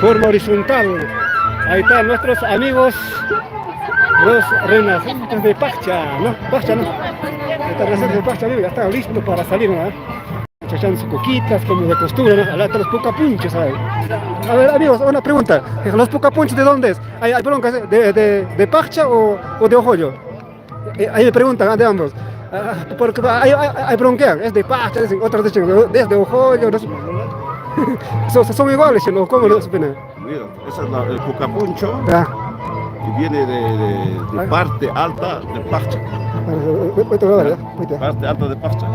Forma horizontal. Ahí están nuestros amigos, los renacientes de Pacha, ¿no? Pacha, ¿no? Está renacientes de Pacha, amigo, ya está listo para salir, ¿no? Echando sus coquitas, como de costura, ¿no? Ahí están los pucapunchos, ¿sabes? A ver, amigos, una pregunta. ¿Los pucapunchos de dónde es? ¿Hay broncas de Pacha o de Ojollo? Ahí me preguntan de ambos. Porque hay bronquean, es de Pacha, otros dicen desde Ojollo, no sé. Son iguales, ¿no? ¿Cómo lo opinan? Mira, ese es el pucapuncho Ah. que viene de parte alta de Pacha. Parte alta de Pacha.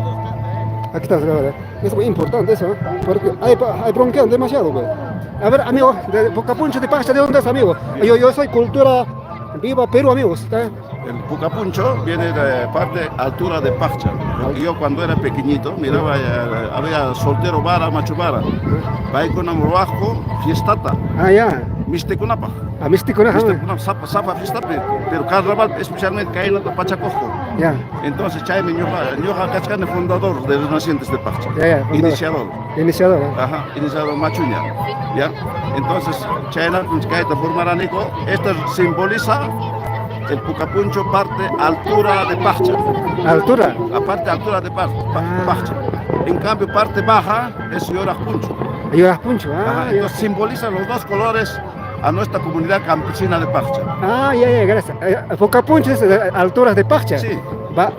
Aquí está, ¿verdad? Es muy importante eso, ¿no? Porque hay bronquean demasiado, güey. A ver, amigo, de pucapuncho de Pacha, ¿de dónde es, amigo? Yo soy cultura viva Perú, amigos. ¿Está? El pucapuncho viene de parte altura de Pacha. Porque yo cuando era pequeñito miraba, había soltero vara, macho vara. Paikunam ruajo, fiestata. Ah, ya. Mistekunapa. A Místico, ¿no? Mistekunapa, sapa fiestata. Pero carnaval especialmente cae en la Pachacojo. Ya. Entonces, Chaime Ñoja Cachcane, fundador de los nacientes de Pacha. Ya, Iniciador. Iniciador, ¿eh? Ajá, iniciador Machuña. ¿Ya? Entonces, Chaina, Caeta Formaranico, esto simboliza el pucapuncho parte altura de Pacha. ¿Altura? Aparte altura de Pacha. En cambio, parte baja es Yorajpuncho. Puncho, Ajá, ya. entonces simboliza los dos colores a nuestra comunidad campesina de Pacha. Ya, gracias. Pucapuncho es alturas de Pacha. Sí. Claro.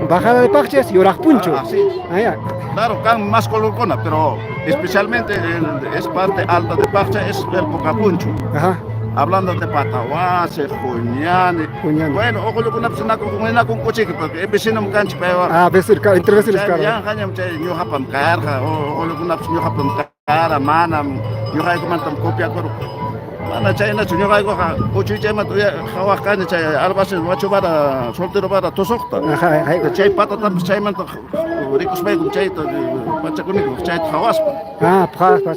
Bajada de Pacha es Puncho. Sí. Ya. Claro, can más colorcona, pero especialmente es parte alta de Pacha, es el pucapuncho. Ajá. Hablando de Patahuase, Juñane. Bueno, ojo, yo con una con coche, porque es vecino un cancho, pero. Entre vecinos, claro. Ya, yo japam carga, ojo, yo con una yo japam cara, mana, yo hay como tan copia, pero. Mana, chay, nacho, yo hay coja, ocho y más, ya, jawa, caña, chay, albase, macho, para, soltero, para, tosocta. Chay, pata, tam, chay, man, ricos, me, chay, pachacunico, chay, jawaspa. Pacha.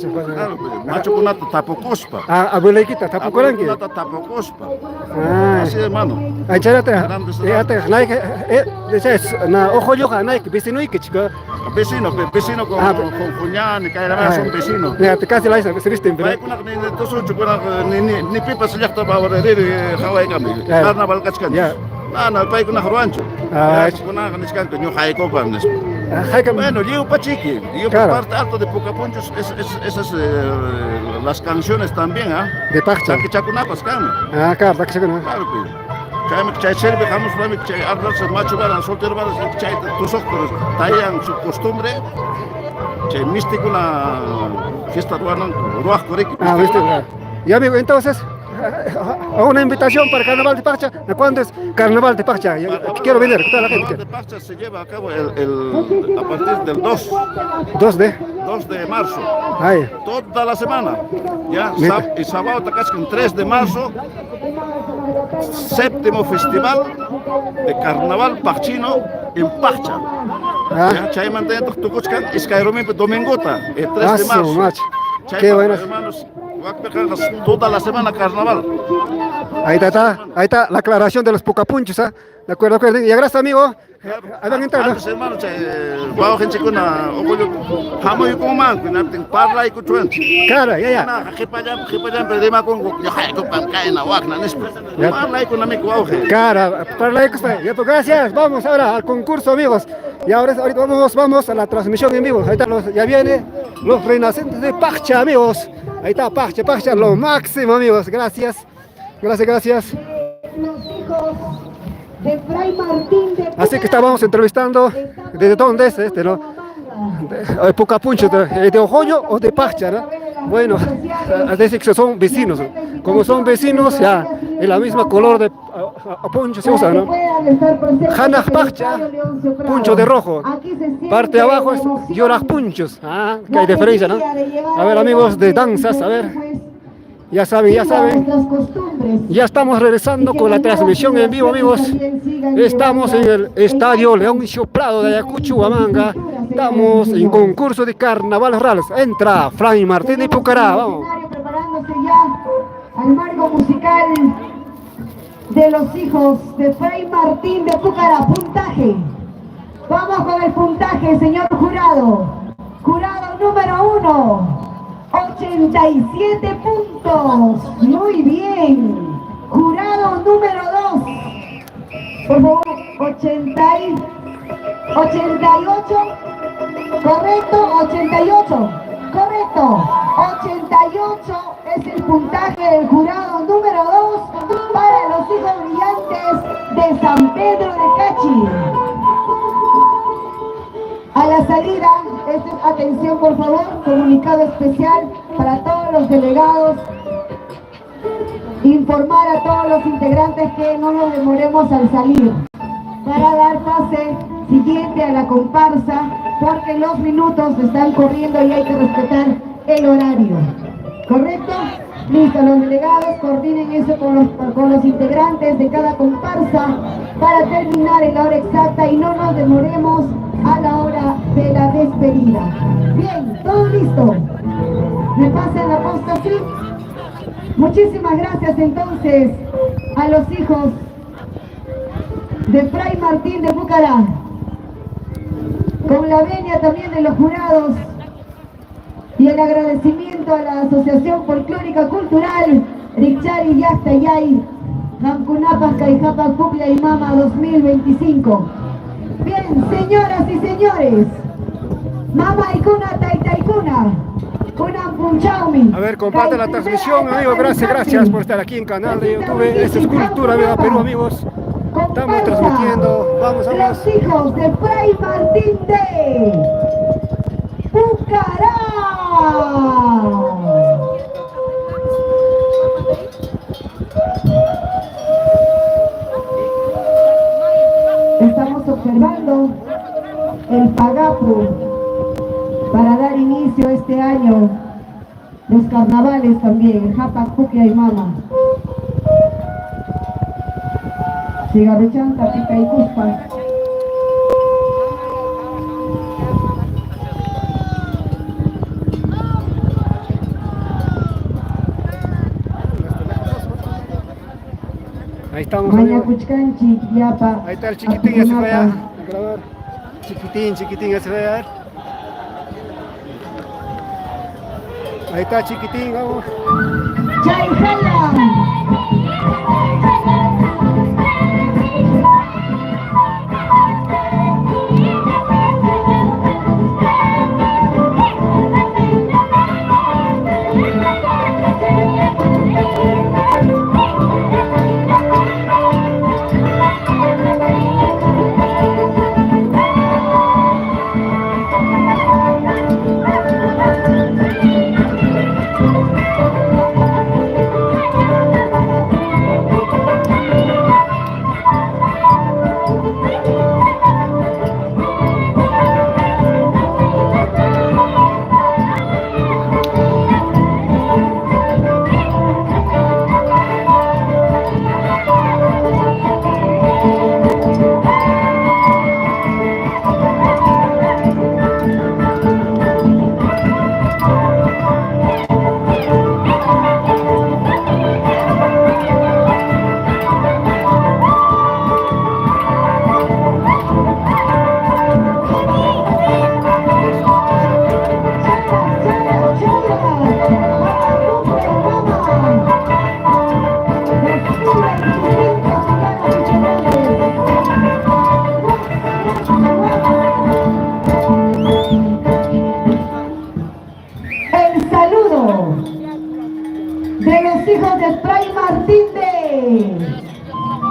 Macho, con una tapocospa. Abuelita, tapucoranque. Tapocospa. Ah. Así, hermano. Ay, chárate, na ojo yo, Nike, vecino y que chica. Vecino con Juñán, que son vecinos. Ya, te casi la hice, se viste, pero. Ni pipas ya está para ver Hawaii Cami. Carnaval Cachcan. No, el país con Juancho. Con Aganiscan, que yo jaico con eso. Bueno, yo pachiqui, yo por parte alta de Pucapunchos, esas las canciones también, ¿ah? De Pacha. Que chacunapas, Cami. Claro, que no. Claro que. Chay serve, vamos a ver, chay arroz, macho, varan, soltero, varan, chay, tus ojos, tallan su costumbre. Chay místico la fiesta ruana, ruaj coreki. Viste, y amigo, entonces, una invitación para Carnaval de Pacha. ¿Cuándo es Carnaval de Pacha? Quiero venir, ¿qué tal la gente? Carnaval de Pacha se lleva a cabo a partir del 2 de marzo. Ay. Toda la semana. Ya, y sábado casi el 3 de marzo, séptimo festival de Carnaval Pachino en Pacha. Chay manteniendo tu cochcan, es que domingota, el 3 de marzo. Qué bueno. Hermanos, toda la semana carnaval. Ahí está la aclaración de los pucapunchos, ¿ah? De acuerdo. Y gracias, amigo. Antes, hermano, vamos gente con una jamo y con man, con parla y con chuan. Cara, ya. Jepayan, perdemos con yo hay con pancaina, wagna, nespo. Parla y con amigo auge. Cara, parla y con. Ya, pues gracias. Vamos ahora al concurso, amigos. Y ahorita vamos a la transmisión en vivo. Ahí están ya vienen los renacientes de Pacha, amigos. Ahí está Pacha, lo máximo, amigos. Gracias. Así que estábamos entrevistando desde dónde es ¿no? De Pucapuncho, de Ojollo o de Pacha, ¿no? Bueno, decir que son vecinos. Como son vecinos, ya en la misma color de puncho se usa, ¿no? Hanaj Pacha, puncho de rojo. Parte de abajo es Yoraj Punchos. Que hay diferencia, ¿no? A ver, amigos de danzas, a ver. Ya saben. Ya estamos regresando con la transmisión en vivo, amigos. Estamos en el Estadio León Choplado de Ayacucho, Huamanga. Estamos en concurso de carnavales rurales. Entra Fray Martín de Pucará, vamos. Preparándose ya al marco musical de los hijos de Fray Martín de Pucará. Puntaje. Vamos con el puntaje, señor jurado. Jurado número 1. 87 puntos. Muy bien. Jurado número 2. Por favor, 88. Correcto, 88. Correcto. 88 es el puntaje del jurado número 2 para los hijos brillantes de San Pedro de Cachi. A la salida, atención por favor, comunicado especial para todos los delegados, informar a todos los integrantes que no nos demoremos al salir para dar pase siguiente a la comparsa, porque los minutos están corriendo y hay que respetar el horario. ¿Correcto? Listo, los delegados coordinen eso con los integrantes de cada comparsa para terminar en la hora exacta y no nos demoremos a la hora de la despedida. Bien, todo listo. ¿Me pasan la posta así? Muchísimas gracias entonces a los hijos de Fray Martín de Pucará, con la venia también de los jurados y el agradecimiento a la Asociación Folclórica Cultural Richari Yastayay Jamcunapas Caijapas Pupla y Mama 2025. Bien, señoras y señores, Mama Ikuna Taitaikuna, Kuna Punchaumi. A ver, comparte la transmisión, amigos. Gracias por estar aquí en canal de YouTube. Esto es Cultura Viva Perú, amigos. Estamos transmitiendo. Vamos. Los hijos de Fray Martín de Pucará. Estamos observando el Pagapu para dar inicio este año, los carnavales también, el Japac, Pukia y Mama. Cigarruchanta, Pica y Cuspa. Ahí estamos, Maña amigos. Cuchcanchi, Yapa. Ahí está el chiquitín, ya se va a grabar. Chiquitín, ya se va a ver. Ahí está chiquitín, vamos. Chaijala. de los hijos de Fray Martín de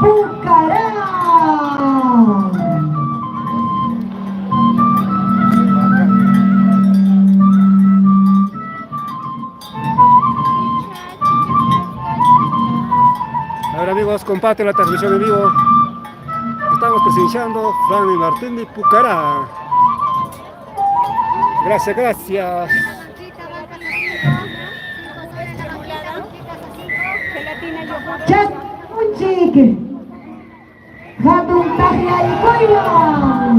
Pucará. Ahora amigos, comparte la transmisión en vivo. Estamos presenciando Fray Martín de Pucará. Gracias, gracias. Chat Punchik, Hatun Tahya y Koyan.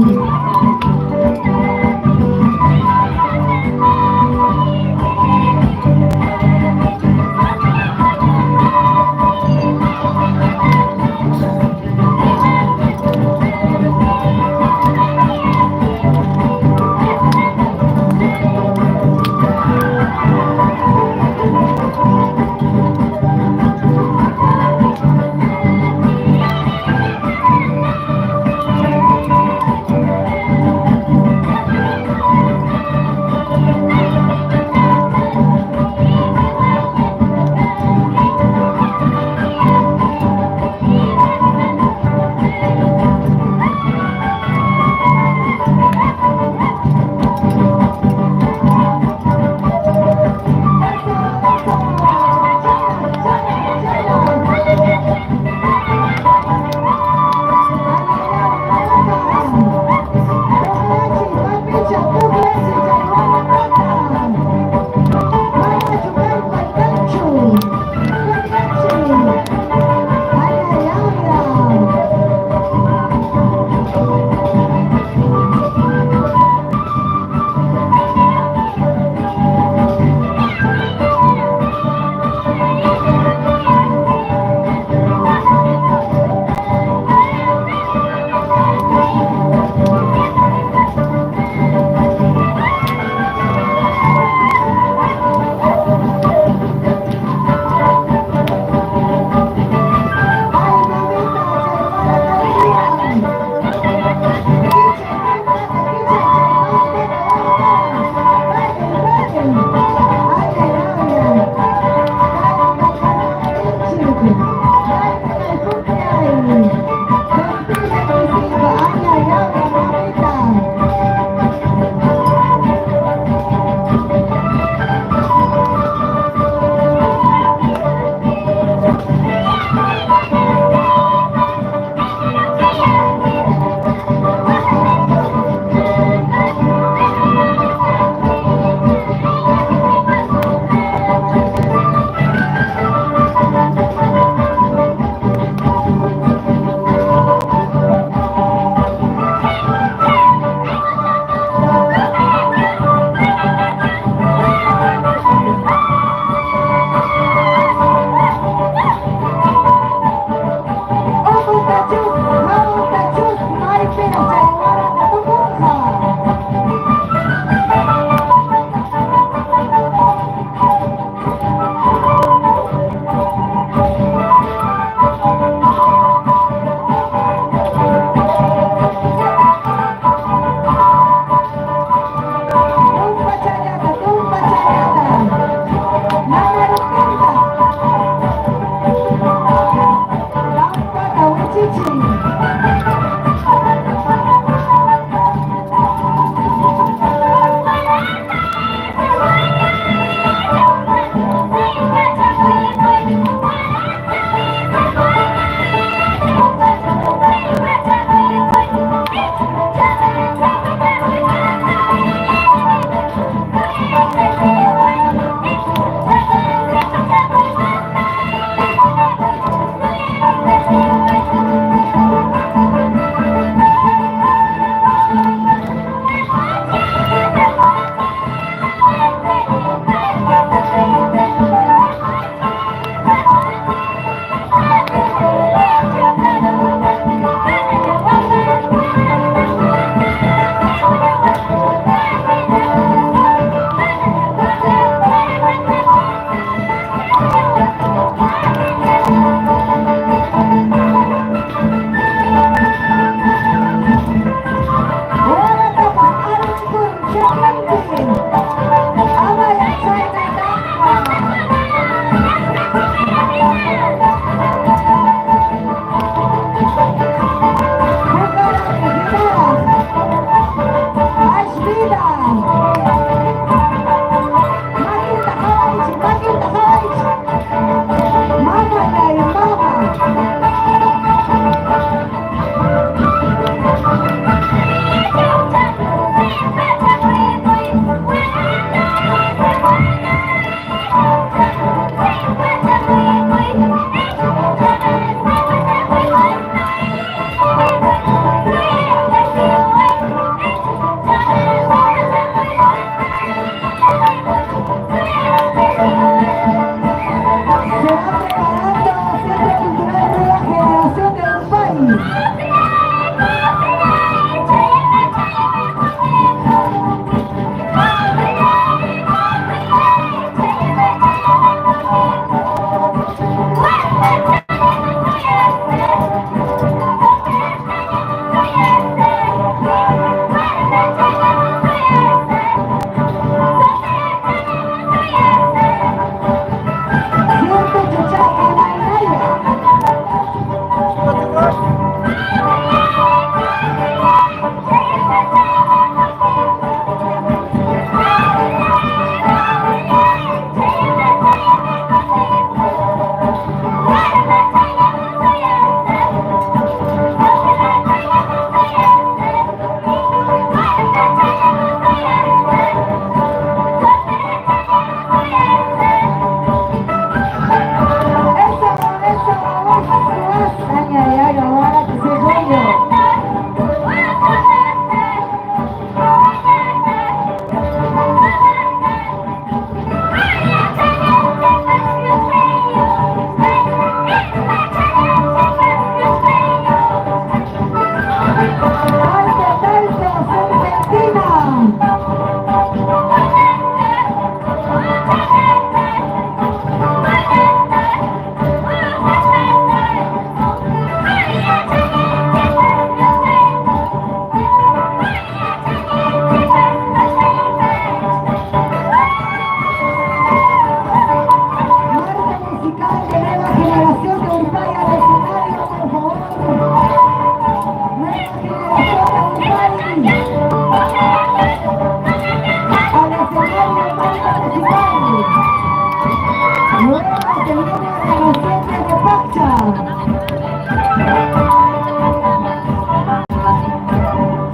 de Pacha.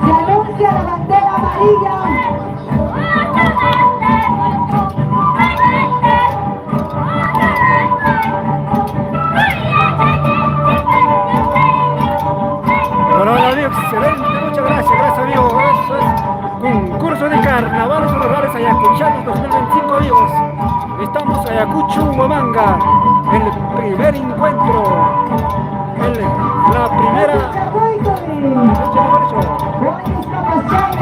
Se anuncia la bandera amarilla. Bueno, amigos, excelente, muchas gracias amigos. Eso es concurso de carnavales rurales ayacuchanos 2025 amigos. Estamos en Ayacucho, Huamanga, el primer encuentro, la primera.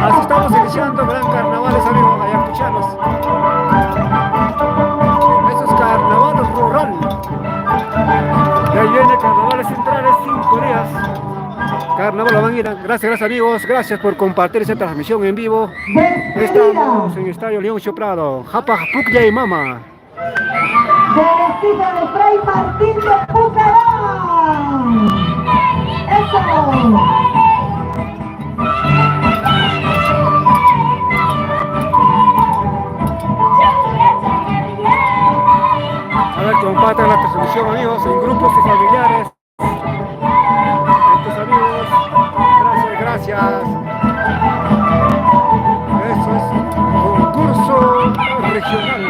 Así estamos iniciando gran carnavales amigos ayacuchanos. Eso es carnaval rural. Y ahí viene carnavales centrales 5 días. Carnaval La Manguera. Gracias amigos, gracias por compartir esta transmisión en vivo. Estamos en el Estadio Leoncio Prado, Japa Pucya y Mama. Vestida de Fray Martín de Pucará. Eso. A ver, compartan la transmisión amigos en grupos y familiares. Estos amigos, gracias. Eso es concurso regional.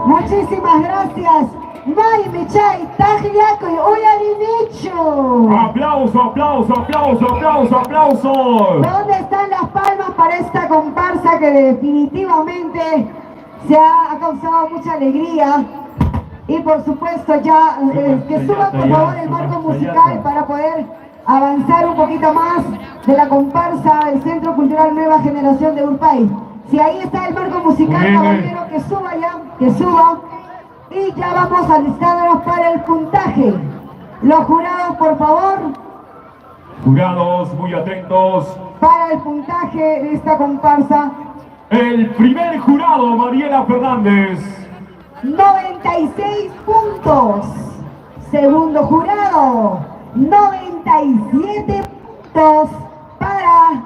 Muchísimas gracias. May Michay, Tagliaco y Uyarinicho. Aplauso, aplauso, aplauso, aplauso, aplauso. ¿Dónde están las palmas para esta comparsa que definitivamente se ha causado mucha alegría? Y por supuesto ya que suba por favor el marco musical para poder avanzar un poquito más de la comparsa del Centro Cultural Nueva Generación de Urpay. Si ahí está el marco musical, caballero, que suba ya, que suba. Y ya vamos alistándonos para el puntaje. Los jurados, por favor. Jurados, muy atentos. Para el puntaje de esta comparsa. El primer jurado, Mariela Fernández. 96 puntos. Segundo jurado, 97 puntos para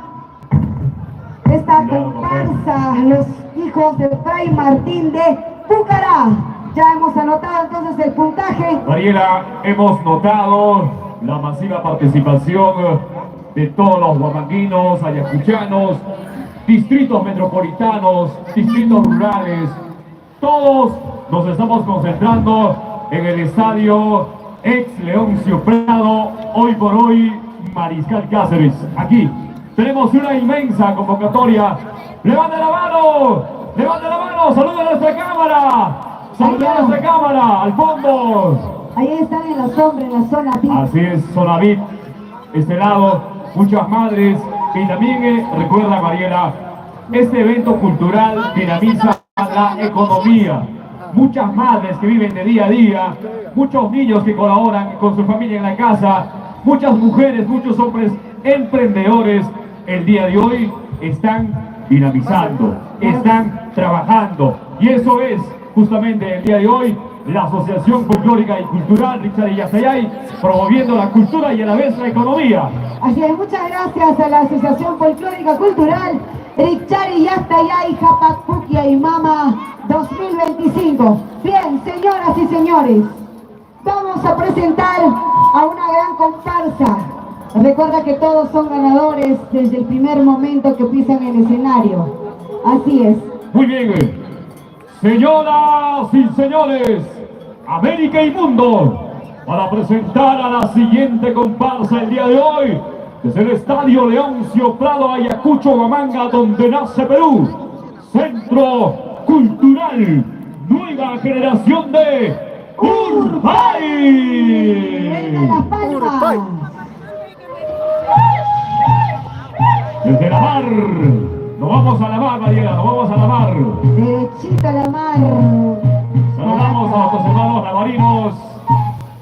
esta comparsa, los hijos de Fray Martín de Pucará. Ya hemos anotado entonces el puntaje. Mariela, hemos notado la masiva participación de todos los huamanguinos, ayacuchanos, distritos metropolitanos, distritos rurales. Todos nos estamos concentrando en el estadio ex Leoncio Prado, hoy por hoy Mariscal Cáceres. Aquí tenemos una inmensa convocatoria. ¡Levanta la mano! ¡Levanta la mano! ¡Saluda a nuestra cámara! ¡Saluda a nuestra cámara! ¡Al fondo! Ahí están en la sombra, en la zona VIP. Así es, zona VIP. Este lado, muchas madres. Y también recuerda, Mariela, este evento cultural dinamiza la economía. Muchas madres que viven de día a día, muchos niños que colaboran con su familia en la casa, muchas mujeres, muchos hombres emprendedores el día de hoy están dinamizando, están trabajando. Y eso es justamente el día de hoy la Asociación Folclórica y Cultural Richard Yasayay, promoviendo la cultura y a la vez la economía. Así es, muchas gracias a la Asociación Folclórica Cultural Richard Yasayay, Japapukia y Mama 2025. Bien, señoras y señores, vamos a presentar a una gran comparsa. Recuerda que todos son ganadores desde el primer momento que pisan el escenario. Así es. Muy bien. Señoras y señores, América y Mundo, para presentar a la siguiente comparsa el día de hoy, desde el Estadio Leoncio Prado, Ayacucho, Huamanga, donde nace Perú, Centro Cultural nueva generación de Urpay. Venga las Urpay. palmas. Desde la mar, nos vamos a la mar, Mariela, nos vamos a la mar. Derechito a la mar. Saludamos a nuestros hermanos navarinos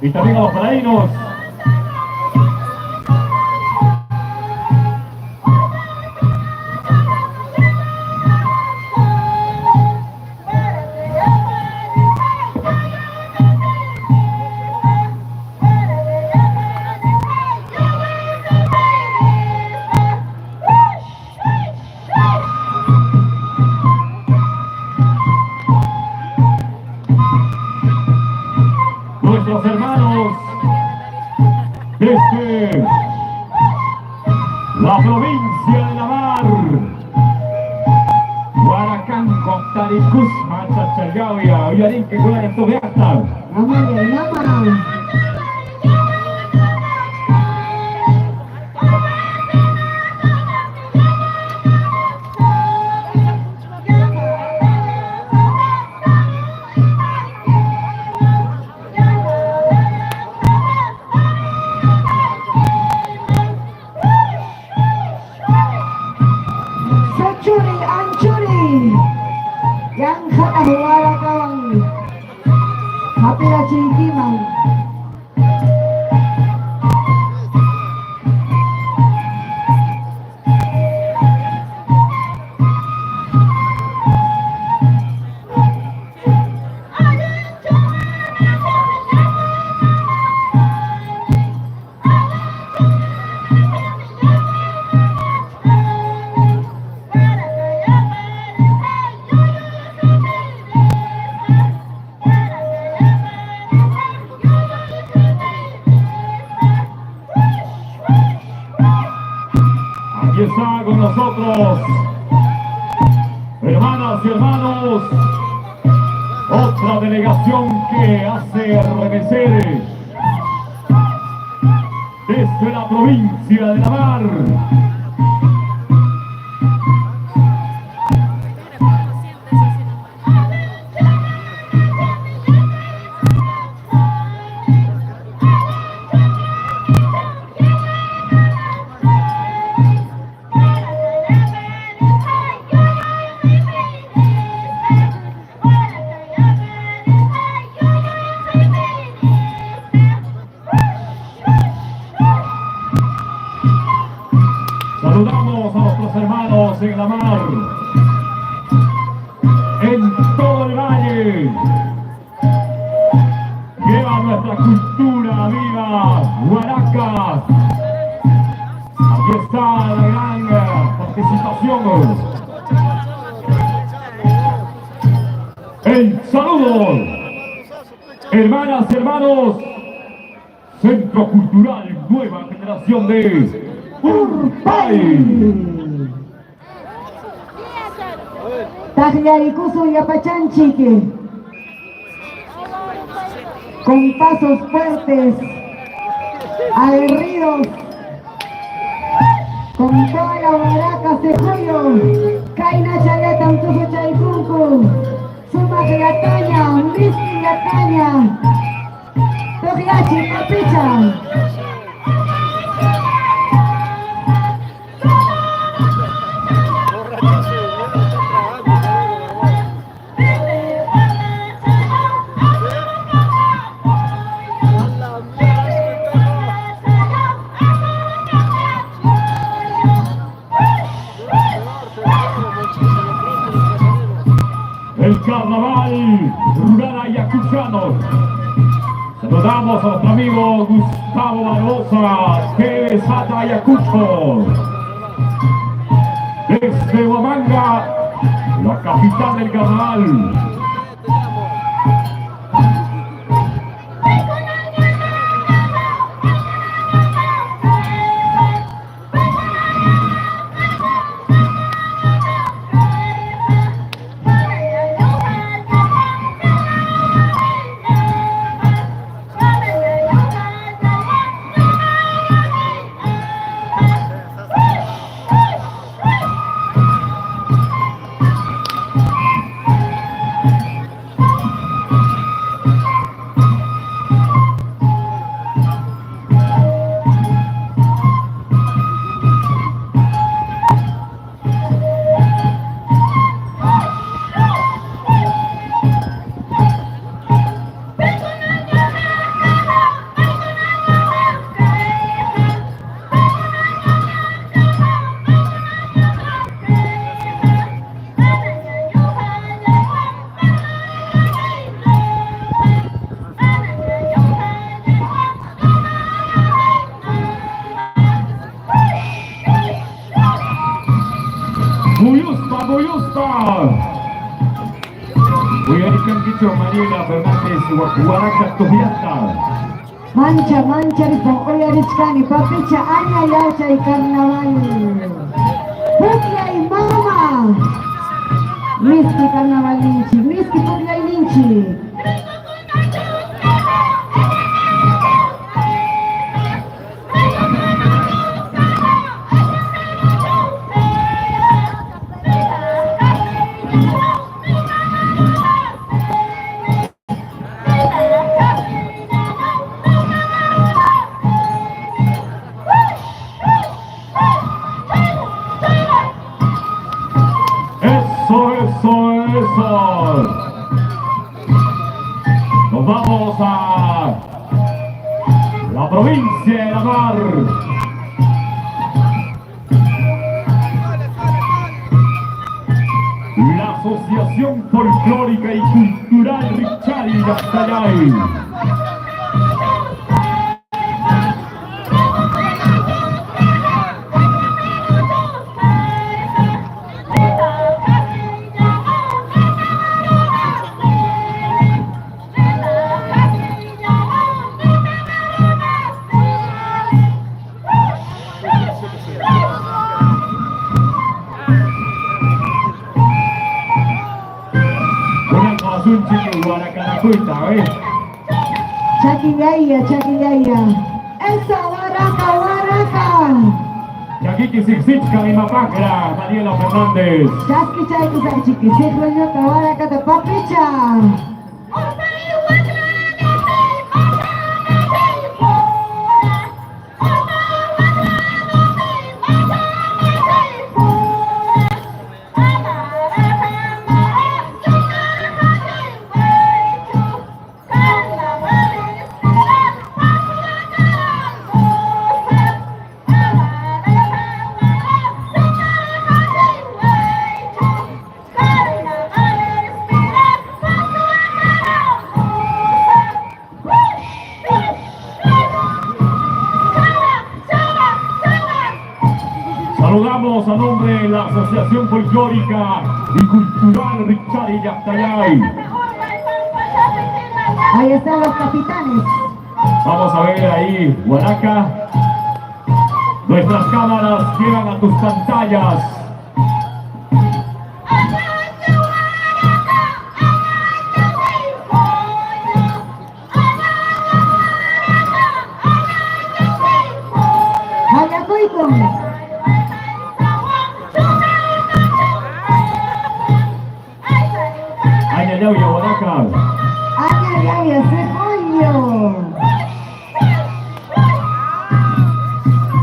y también a los paraínos. Nuestros hermanos desde la provincia de la Mar, Huaracán, Contaricus, Manchachayavia, Villarín, que juegan en Tobeata. Vamos de Nama. Sachuri, Anchuri. Yang hata huwala kawang hapila chikiman. Aquí está con nosotros, hermanas y hermanos, otra delegación que hace remecer desde la provincia de la Mar. Saludamos a nuestros hermanos en la mar, en todo el valle. Lleva nuestra cultura viva, Huaracas. Aquí está la gran participación. El saludo, hermanas y hermanos, Centro Cultural Nueva Generación de Urpay. Tagliarikusu y Apachanchique. Con pasos fuertes, aguerridos, con toda la Huaracas de Julio, Kaina Chayatan Tusu Chaykunku, Suma Gataña, Miski Gataña, Togiachi Papicha. El carnaval rural ayacuchano. Saludamos a nuestro amigo Gustavo Barbosa, que desata Ayacucho. Desde Huamanga, la capital del carnaval. mucho, Mariela Fernández, Guaraca Tobiata. Mancha, mancha, oya richkani, papicha, aña yacha y carnaval. Pukla y mama. Miski carnaval ninchi, miski pukla y ninchi. Eso. Nos vamos a la provincia de La Mar. La Asociación Folclórica y Cultural Richari Gastayay. Un chico Guaracaracuita, ¿ves? Chaquillaya, chaquillaya. Esa Guaraca, Guaraca. Chaquiqui Sixichca y Mapacra, Mariela Fernández. Chasqui chayki sakchiki, sikruñota Guaraca de papicha. Saludamos a nombre de la Asociación Folclórica y Cultural Richari Yactayay. Ahí están los capitanes. Vamos a ver ahí, Guaraca. Nuestras cámaras llegan a tus pantallas. Ayacuico. Ay, Guaraca. Ay, ese coño.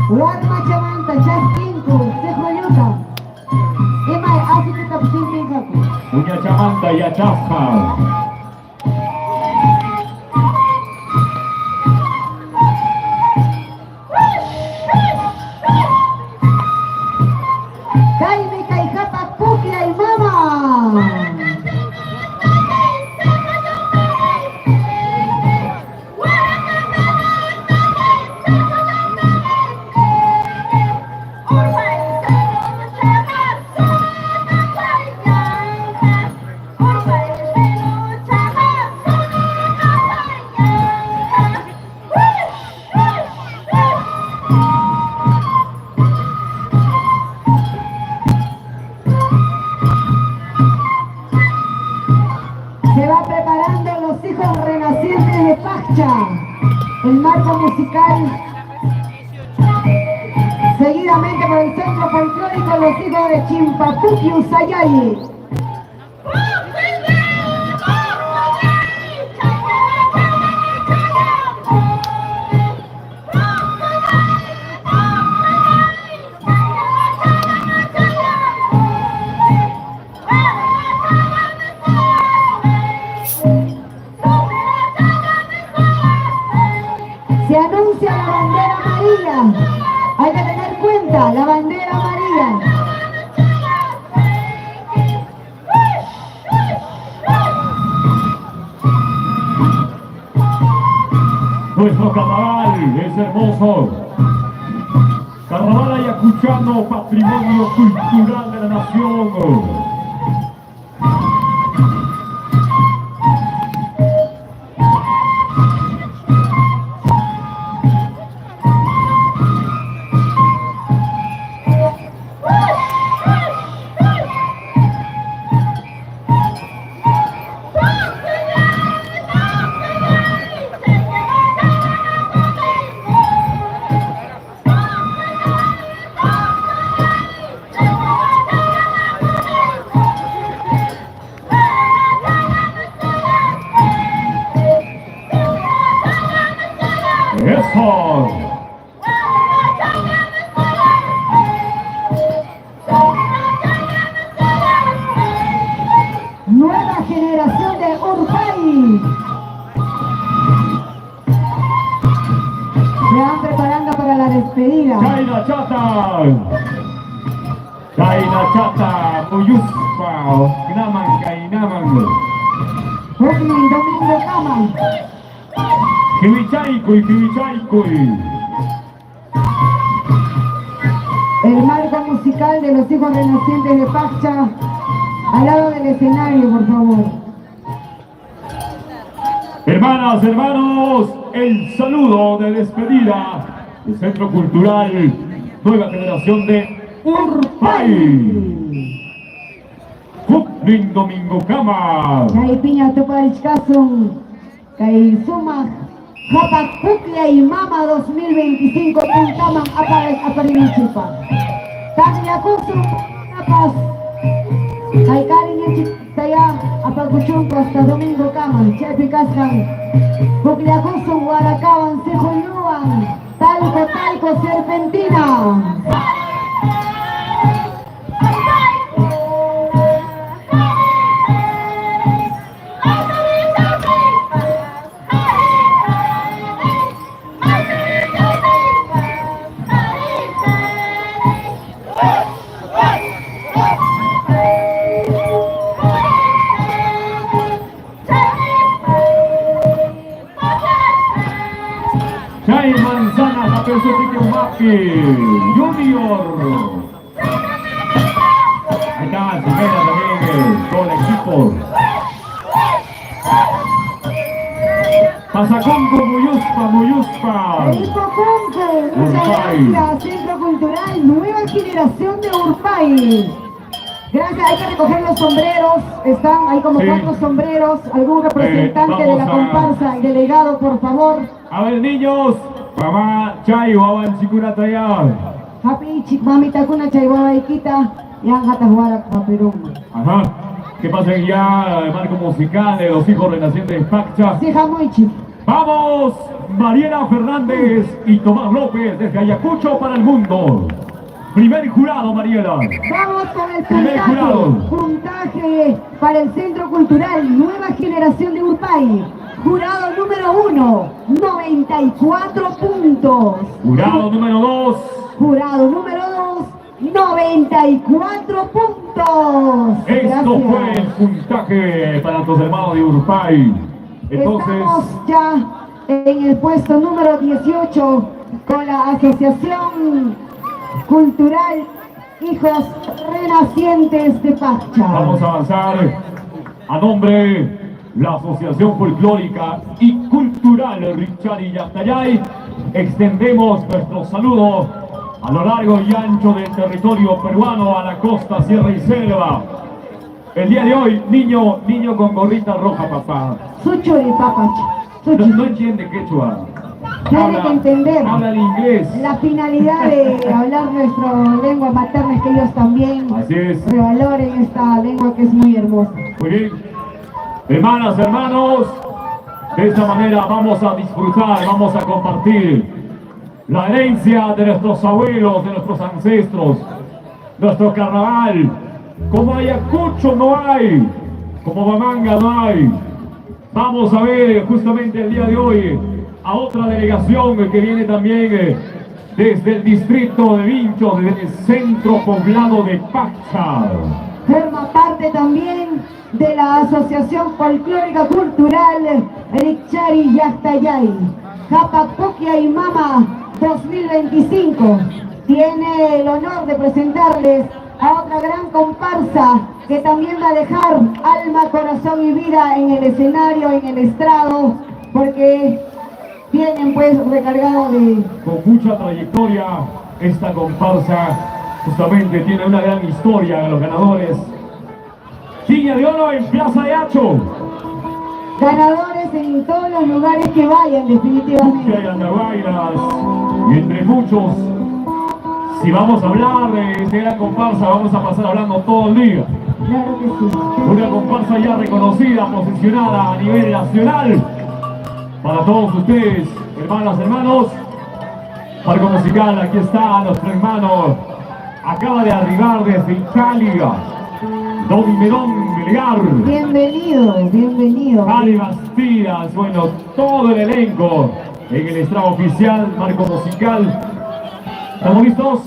Guarma chamanta, chasquinco, se joyuta. Emay, así que tapusin pingaku. Uña chamanta y achasca. Caime, caijapa, puquia y mama. Se va preparando los hijos renacientes de Pacha, el marco musical, seguidamente por el centro folclórico los hijos de Chimpapuqui Usayay. Se anuncia la bandera amarilla. Hay que tener cuenta, la bandera amarilla. Nuestro carnaval es hermoso. Carnaval ayacuchano, patrimonio cultural de la nación. ¡Eso! Nueva generación de Urpay. Se van preparando para la despedida. Chayna Chata. Chayna Chata. Muyuspa. Gnaman Kainaman. Brooklyn Domingo Cama. Kiwichaykuy, Kiwichaykuy. El marco musical de los hijos renacientes de Pacha. Al lado del escenario, por favor. Hermanas, hermanos, el saludo de despedida del Centro Cultural Nueva Generación de Urpay. Brooklyn Domingo Cama. Kay Piña Tuparichkasun. Kay Suma. Japak Puklia y Mama 2025. Puntaman Aparinichipa. Tanya Kusum. Napas. Kay Karin Taya Apakuchunko hasta Domingo Cama. Chepi Kaskan. Puklia Kusum. Guaracaban. Sejuyuan. Talco Serpentina. Chay Manzana, Tapesutique Maki, Junior. Ahí está, Simena también, todo el equipo. Pasaconco, Muyuspa. Equipo muchas gracias, Centro Cultural Nueva Generación de Urpay. Gracias, hay que recoger los sombreros, están ahí como 4 sombreros, algún representante de la comparsa y delegado, por favor. A ver, niños, mamá, Chay, Wawan, Chicurata ya. Happy Chick Mami Takuna Chayguaba Ikita, Yan Hatahuara Perú. Ajá, que pasen ya el marco musical de los hijos renacientes de Pacha. Sí, muy chic. Vamos, Mariela Fernández y Tomás López desde Ayacucho para el mundo. Primer jurado, Mariela. Vamos con el Primer jurado. puntaje para el Centro Cultural Nueva Generación de Urpay. Jurado número 1, 94 puntos. Jurado número 2. Jurado número 2, 94 puntos. Esto fue el puntaje para nuestros hermanos de Urpay. Entonces, estamos ya en el puesto número 18 con la Asociación Cultural Hijos Renacientes de Pacha. vamos a avanzar a nombre de la Asociación Folclórica y Cultural Richari Yactayay. Extendemos nuestro saludo a lo largo y ancho del territorio peruano, a la costa, sierra y selva. El día de hoy, niño con gorrita roja, papá. Suchuri, Papacha. No entiende quechua. Tiene que entender Habla el inglés. la finalidad de hablar nuestra lengua materna es que ellos también Así es. revaloren esta lengua que es muy hermosa. Muy bien. Hermanas, hermanos, de esta manera vamos a disfrutar, vamos a compartir la herencia de nuestros abuelos, de nuestros ancestros, nuestro carnaval. Como Ayacucho no hay, como Bamanga no hay. Vamos a ver justamente el día de hoy a otra delegación que viene también desde el distrito de Vincho, desde el centro poblado de Pacha. Forma parte también de la Asociación Folclórica Cultural Richari Yactayay. Japapoquia y Mama 2025. Tiene el honor de presentarles a otra gran comparsa que también va a dejar alma, corazón y vida en el escenario, en el estrado, porque vienen pues recargados de... Con mucha trayectoria, esta comparsa justamente tiene una gran historia de los ganadores. Tiña de Oro en Plaza de Hacho. ganadores en todos los lugares que vayan, definitivamente. Hay andahuaylas, y entre muchos. Si vamos a hablar de la comparsa, vamos a pasar hablando todo el día. Claro que sí. Una comparsa ya reconocida, posicionada a nivel nacional. Para todos ustedes, hermanas, hermanos. Marco musical, aquí está nuestro hermano. Acaba de arribar desde Italia. Don Medón Melgar. Bienvenido, bienvenido. Ari Bastidas, bueno, todo el elenco en el estrado oficial, marco musical. ¿Estamos listos?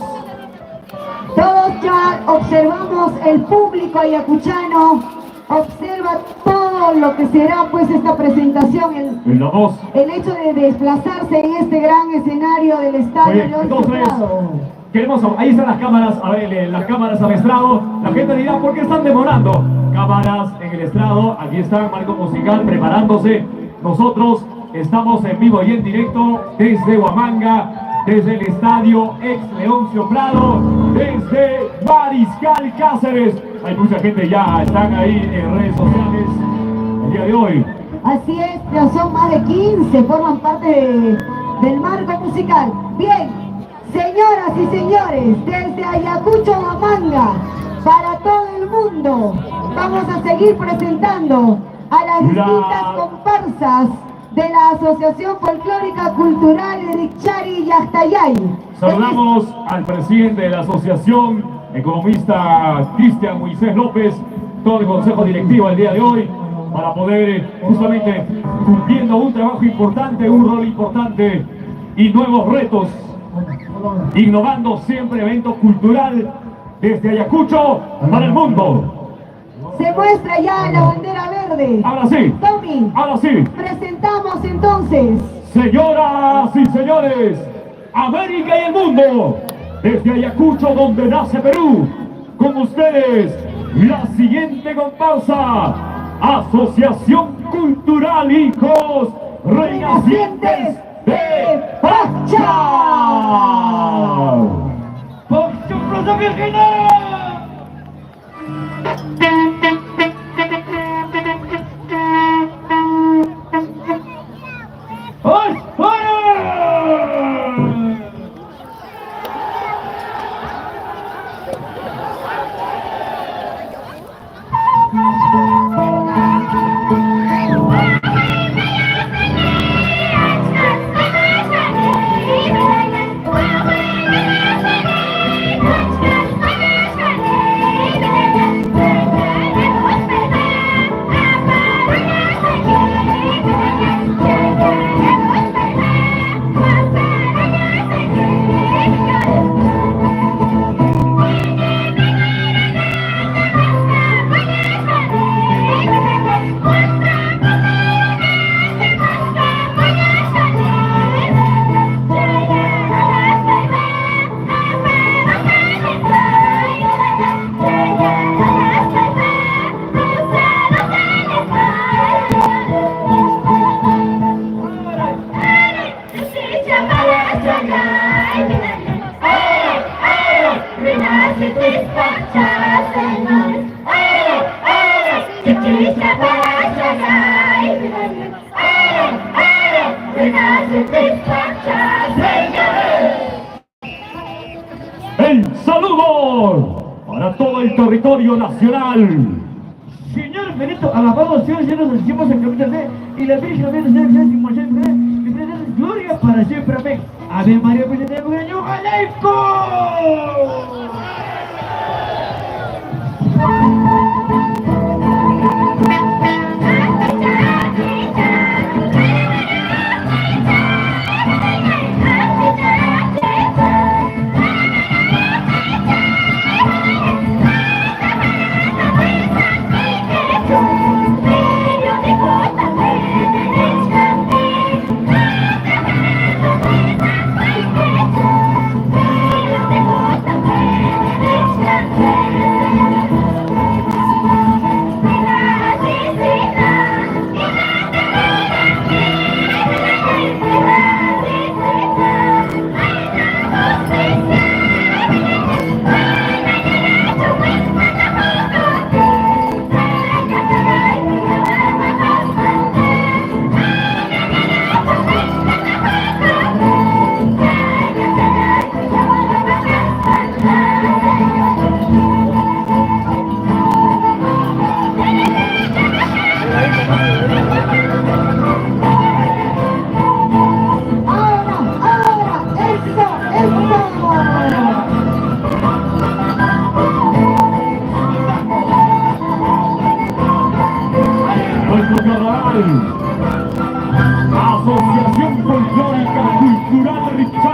Todos ya observamos, el público ayacuchano observa todo lo que será pues esta presentación, En la voz. el hecho de desplazarse en este gran escenario del estadio Oye, León entonces, Soprado. queremos, ahí están las cámaras, a ver, las cámaras al estrado. La gente dirá, ¿por qué están demorando? Cámaras en el estrado, aquí está Marco Musical preparándose. Nosotros estamos en vivo y en directo desde Huamanga, desde el estadio ex Leoncio Prado, desde Mariscal Cáceres. Hay mucha gente ya, están ahí en redes sociales el día de hoy. Así es, ya son más de 15, forman parte del marco musical. Bien, señoras y señores, desde Ayacucho, Huamanga, para todo el mundo, vamos a seguir presentando a las distintas comparsas de la Asociación Folclórica Cultural Irichari Yachtayay. Saludamos al presidente de la asociación, economista Cristian Moisés López, todo el consejo directivo el día de hoy, para poder justamente cumpliendo un trabajo importante, un rol importante y nuevos retos, innovando siempre evento cultural desde Ayacucho para el mundo. Se muestra ya la bandera verde. Ahora sí, Tommy, ahora sí. presentamos entonces. Señoras y señores, América y el mundo, desde Ayacucho donde nace Perú, con ustedes la siguiente comparsa, Asociación Cultural Hijos Renacientes de Pacha. ¡Pacha Plaza Virginia! ¡Ay! El saludo para todo el territorio nacional. Señor Benito, alabado sea el Señor, nos decimos en capítulo D y la Virgen de Dios, y gloria para siempre, amén. Ave María, pues de año,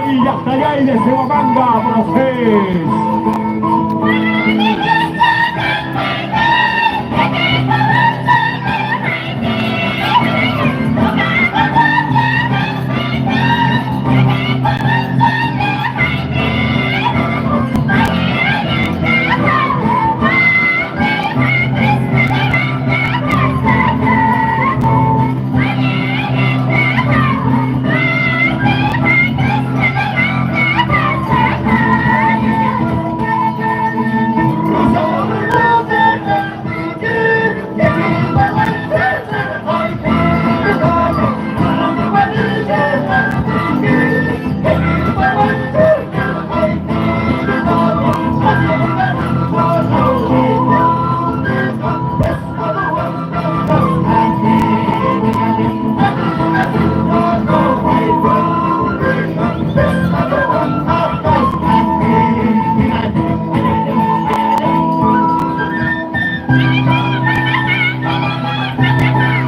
Yay, hasta Yay de Huamanga, Procés.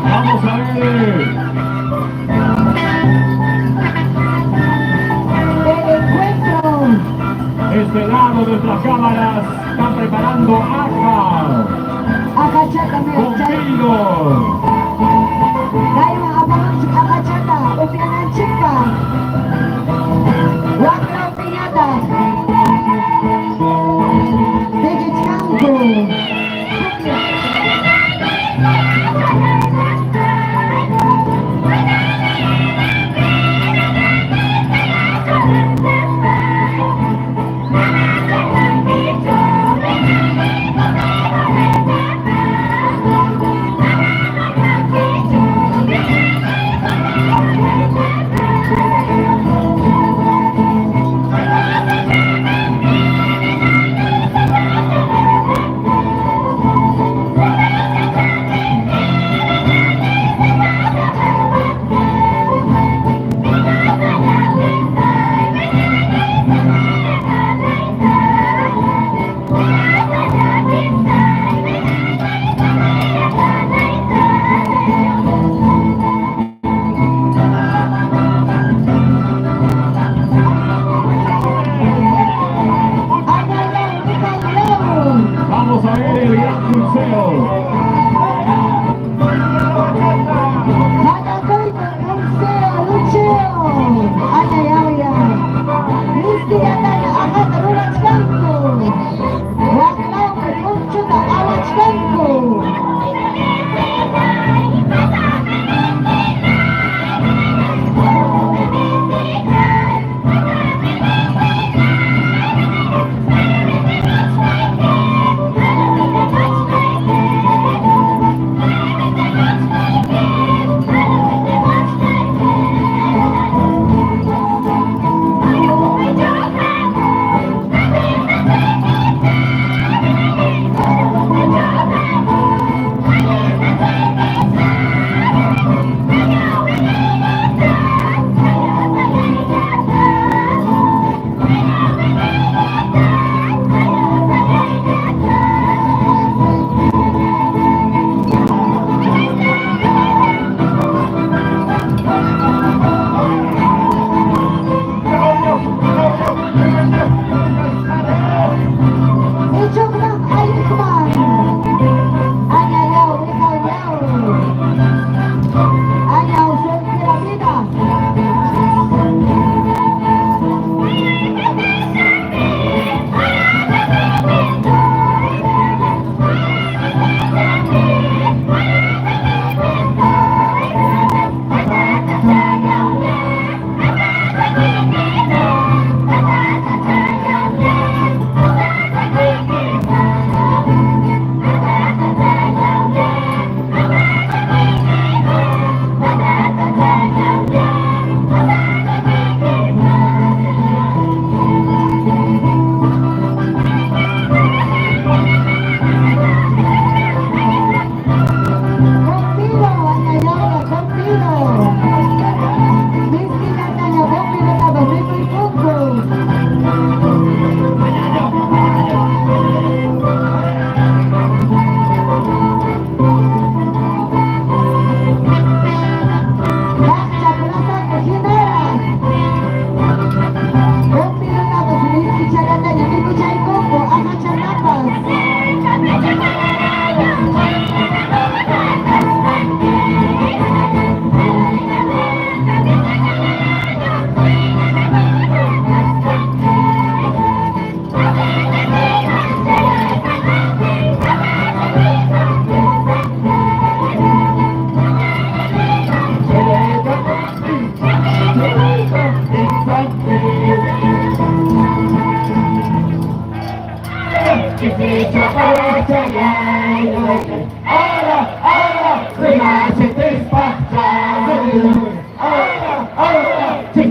Vamos a ver. El encuentro. Este lado nuestras cámaras están preparando aja Agachata, con pillos. Daiwa abang agachata, upianan chica. Wakla piñata. Tegichkanko. Vamos a ver el gran crucero.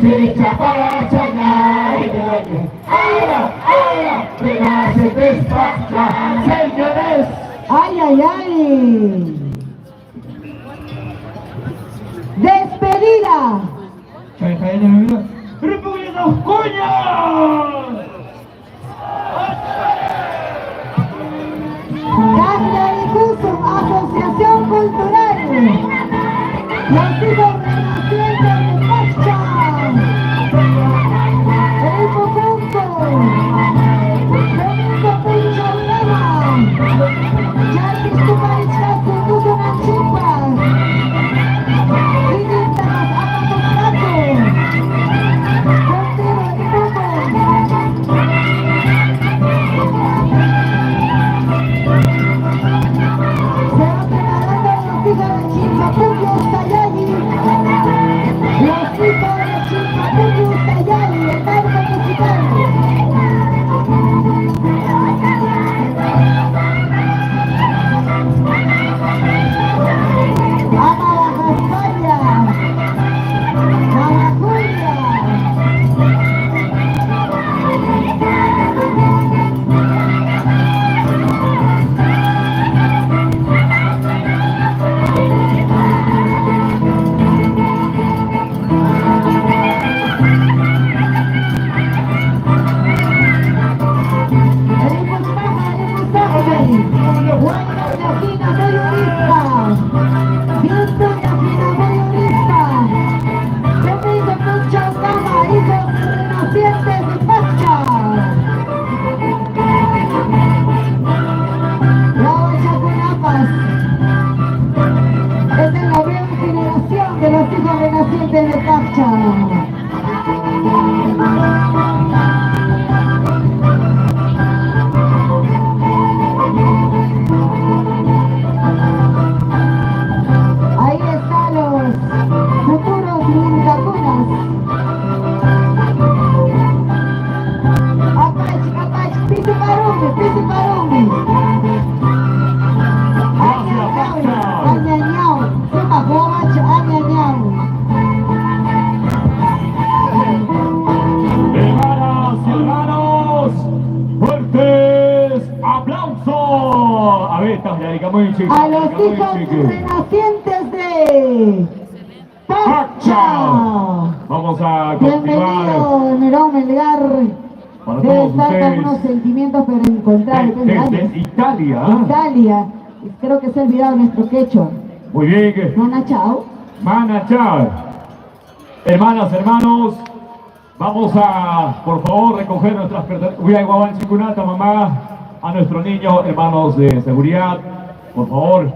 chicha para chañar y ahora, que se despacha, señores. ¡Ay, ay, ay! ¡Despedida! ¡República de Cuña! Tacna y Cusum, Asociación Cultural. Los hijos renacientes de Pacha. El Poconco. Domingo Pincho Lema. Yatis Tumarisca, Tututu Nachipas. Vinitanas Apapocato. Contigo y Poco. Se van preparando los hijos de Chimpapuyo Sayali. Los hijos de Chimpapuyo Sayali, el marco musical. Ama Baja España. Mama Julia. Esta es la nueva generación de los hijos renacientes de Pacha. Ahí están los futuros lincacunas. Apache, apache, pisi parumi, pisi parumi. Añañao, suma guacho, añañao. Hermanas y hermanos, fuertes aplausos. A ver, estamos ya, digamos, chicos. A los hijos renacientes de Pacha. Vamos a continuar. Bienvenido, Nerón Melgar. Para Debe todos estar con ustedes. unos sentimientos pero encontrables. Desde Italia. Italia. Creo que se ha olvidado nuestro quechua. Muy bien. Nona chao. Mana chao. Hermanas, hermanos, vamos a, por favor, recoger nuestras pertenencias. Uy, guaban chicunata, mamá, a nuestros niños, hermanos de seguridad, por favor.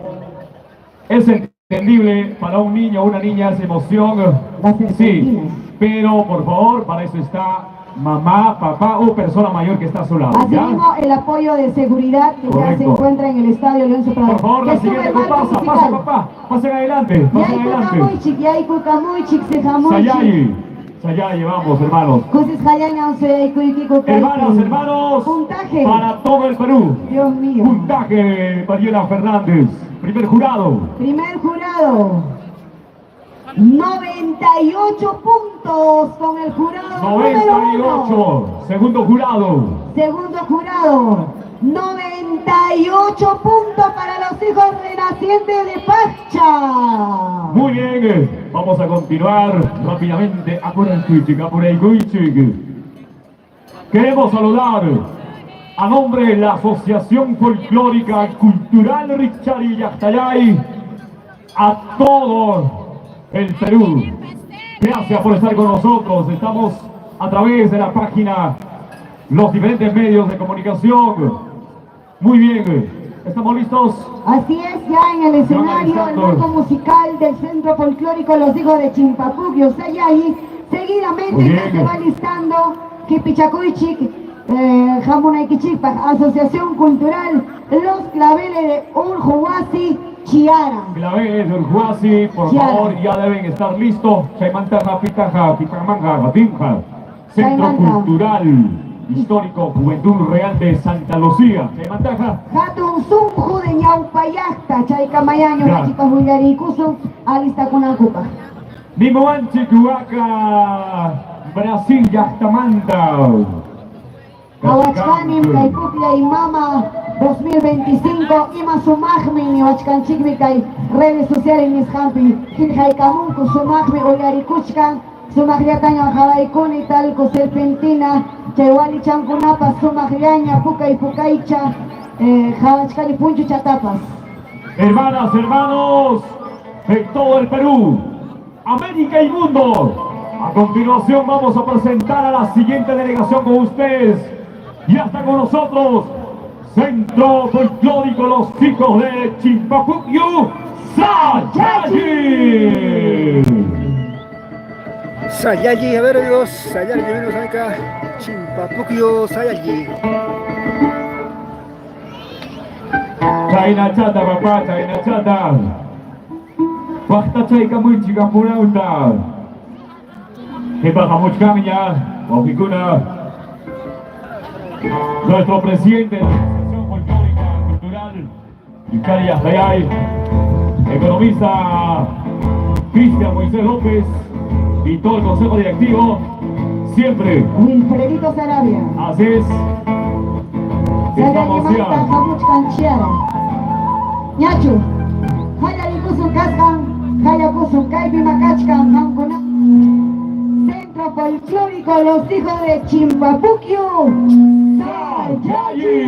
Es entendible para un niño o una niña esa emoción. Va a ser Sí, tranquila. pero por favor, para eso está mamá, papá o persona mayor que está a su lado. ¿ya? Asimismo, el apoyo de seguridad que ya se Correcto. encuentra en el estadio Leoncio Prado. Por favor, la Que sube siguiente el marco comparsa, musical. pasa papá, pasen adelante, pasen Yay adelante. Kukamuichik, Yay Kukamuichik, Sejamuichik. Sayayi, Sayayi, vamos hermanos. Kusis Hayaña, Once, Kuiki, Kukai. Hermanas, hermanos, Puntaje. para todo el Perú. Dios mío. Puntaje, Mariela Fernández, primer jurado. Primer jurado. 98 puntos con el jurado número 98, segundo jurado. 1. Segundo jurado. 98 puntos para los hijos renacientes de Pacha. Muy bien, vamos a continuar rápidamente. Queremos saludar a nombre de la Asociación Folclórica Cultural Richari Yachtayay a todo el Perú. Gracias por estar con nosotros. Estamos a través de la página, los diferentes medios de comunicación. Muy bien, ¿estamos listos? Así es, ya en el escenario, el marco musical del Centro Folclórico Los Hijos de Chimpapuquio, Sayayi. Seguidamente Muy ya bien. se va listando Kipichacuichik, Jamunaikichikpak, Asociación Cultural Los Claveles de Urjuasi, Chiara. Claveles de Urjuasi, por Chiara. favor, ya deben estar listos. Chaymantaja, Pitaja, Picamanga, Gatinja. Centro Chaymanta. Cultural Histórico Juventud Real de Santa Lucía. Chaymantaja. Hatun Sunju de Ñaupayacta, Chaykamayaño, Ya. Chipa Bulgari, Kusum, Alista Kunakupa. Nimoanchi Cuaca, Brasil Yachtamanta. Awachkanim kay Pupia y Mama 2025 ima sumajmi ni wachkanchikmi kay redes sociales nisqanpi qillqaykamunku sumajmi uyarikuchkan sumaqllataña hawaykuni talco serpentina chay walichankunapas sumaqllaña pukay pukaycha hawachkani punchu chatapas. Hermanas, hermanos de todo el Perú, América y mundo. A continuación vamos a presentar a la siguiente delegación con ustedes. Ya está con nosotros Centro Folclórico Los Hijos de Chimpapucyu, Sayayi. Sayayi, a ver amigos, Sayayi, venimos acá, Chimpapucyu, Sayayi. Chayna chata, papá, chayna chata. Basta chayka muy chica purauta. Que baja mucha miña, Bojicuna. Nuestro presidente de la Asociación Folclórica Cultural, Icari Yastayay, economista Cristian Moisés López y todo el consejo directivo, siempre. Wilfredito Sarabia. Así es. Estamos ya. Ñachu, haya rikusun kaskan, haya kusun kaipi makachkan, mankuna. Centro Folclórico Los Hijos de Chimpapucyu, Sayayi.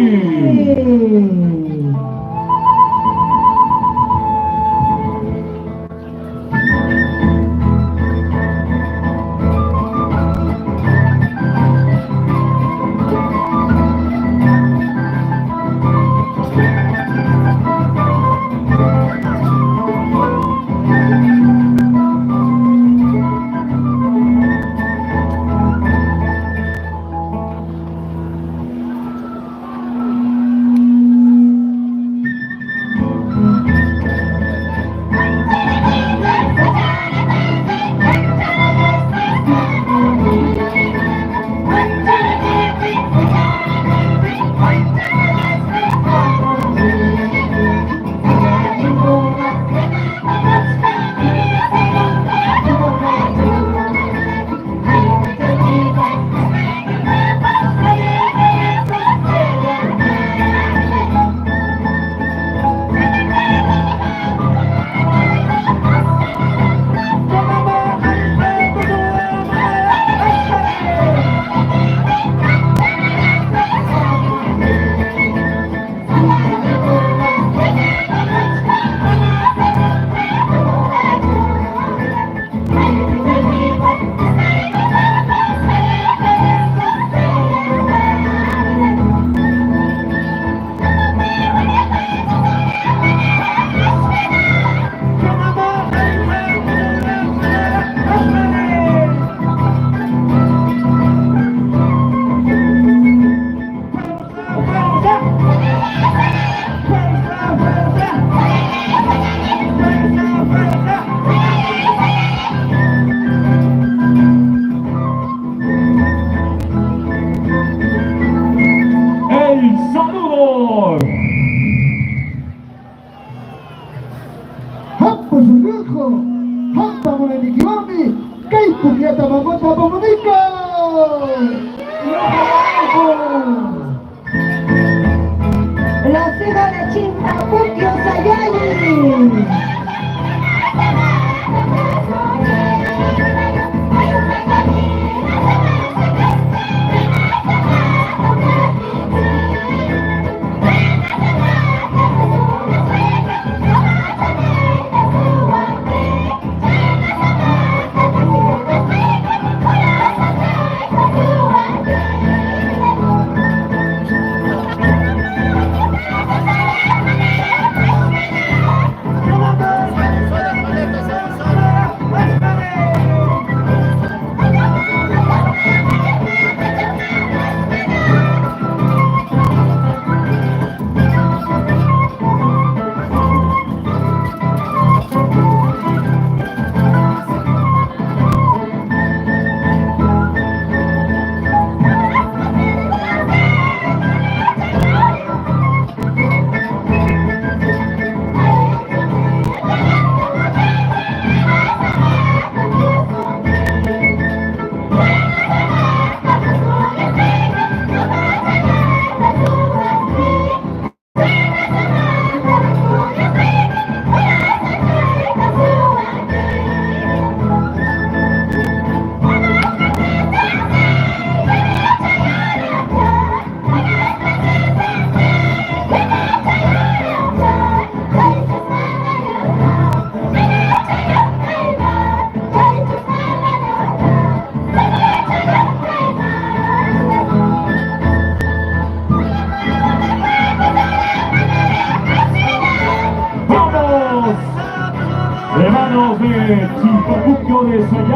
Los Hijos de Chimpapucyu, Sayayi.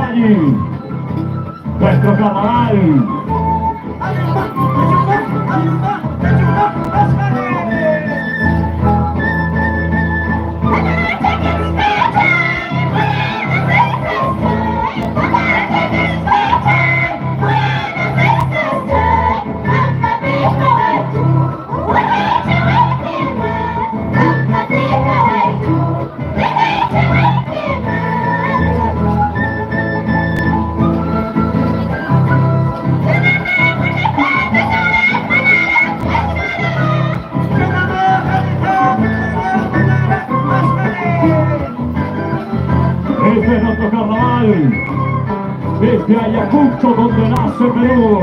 Calle, nuestro carnaval. Este es nuestro carnaval, desde Ayacucho, donde nace Perú.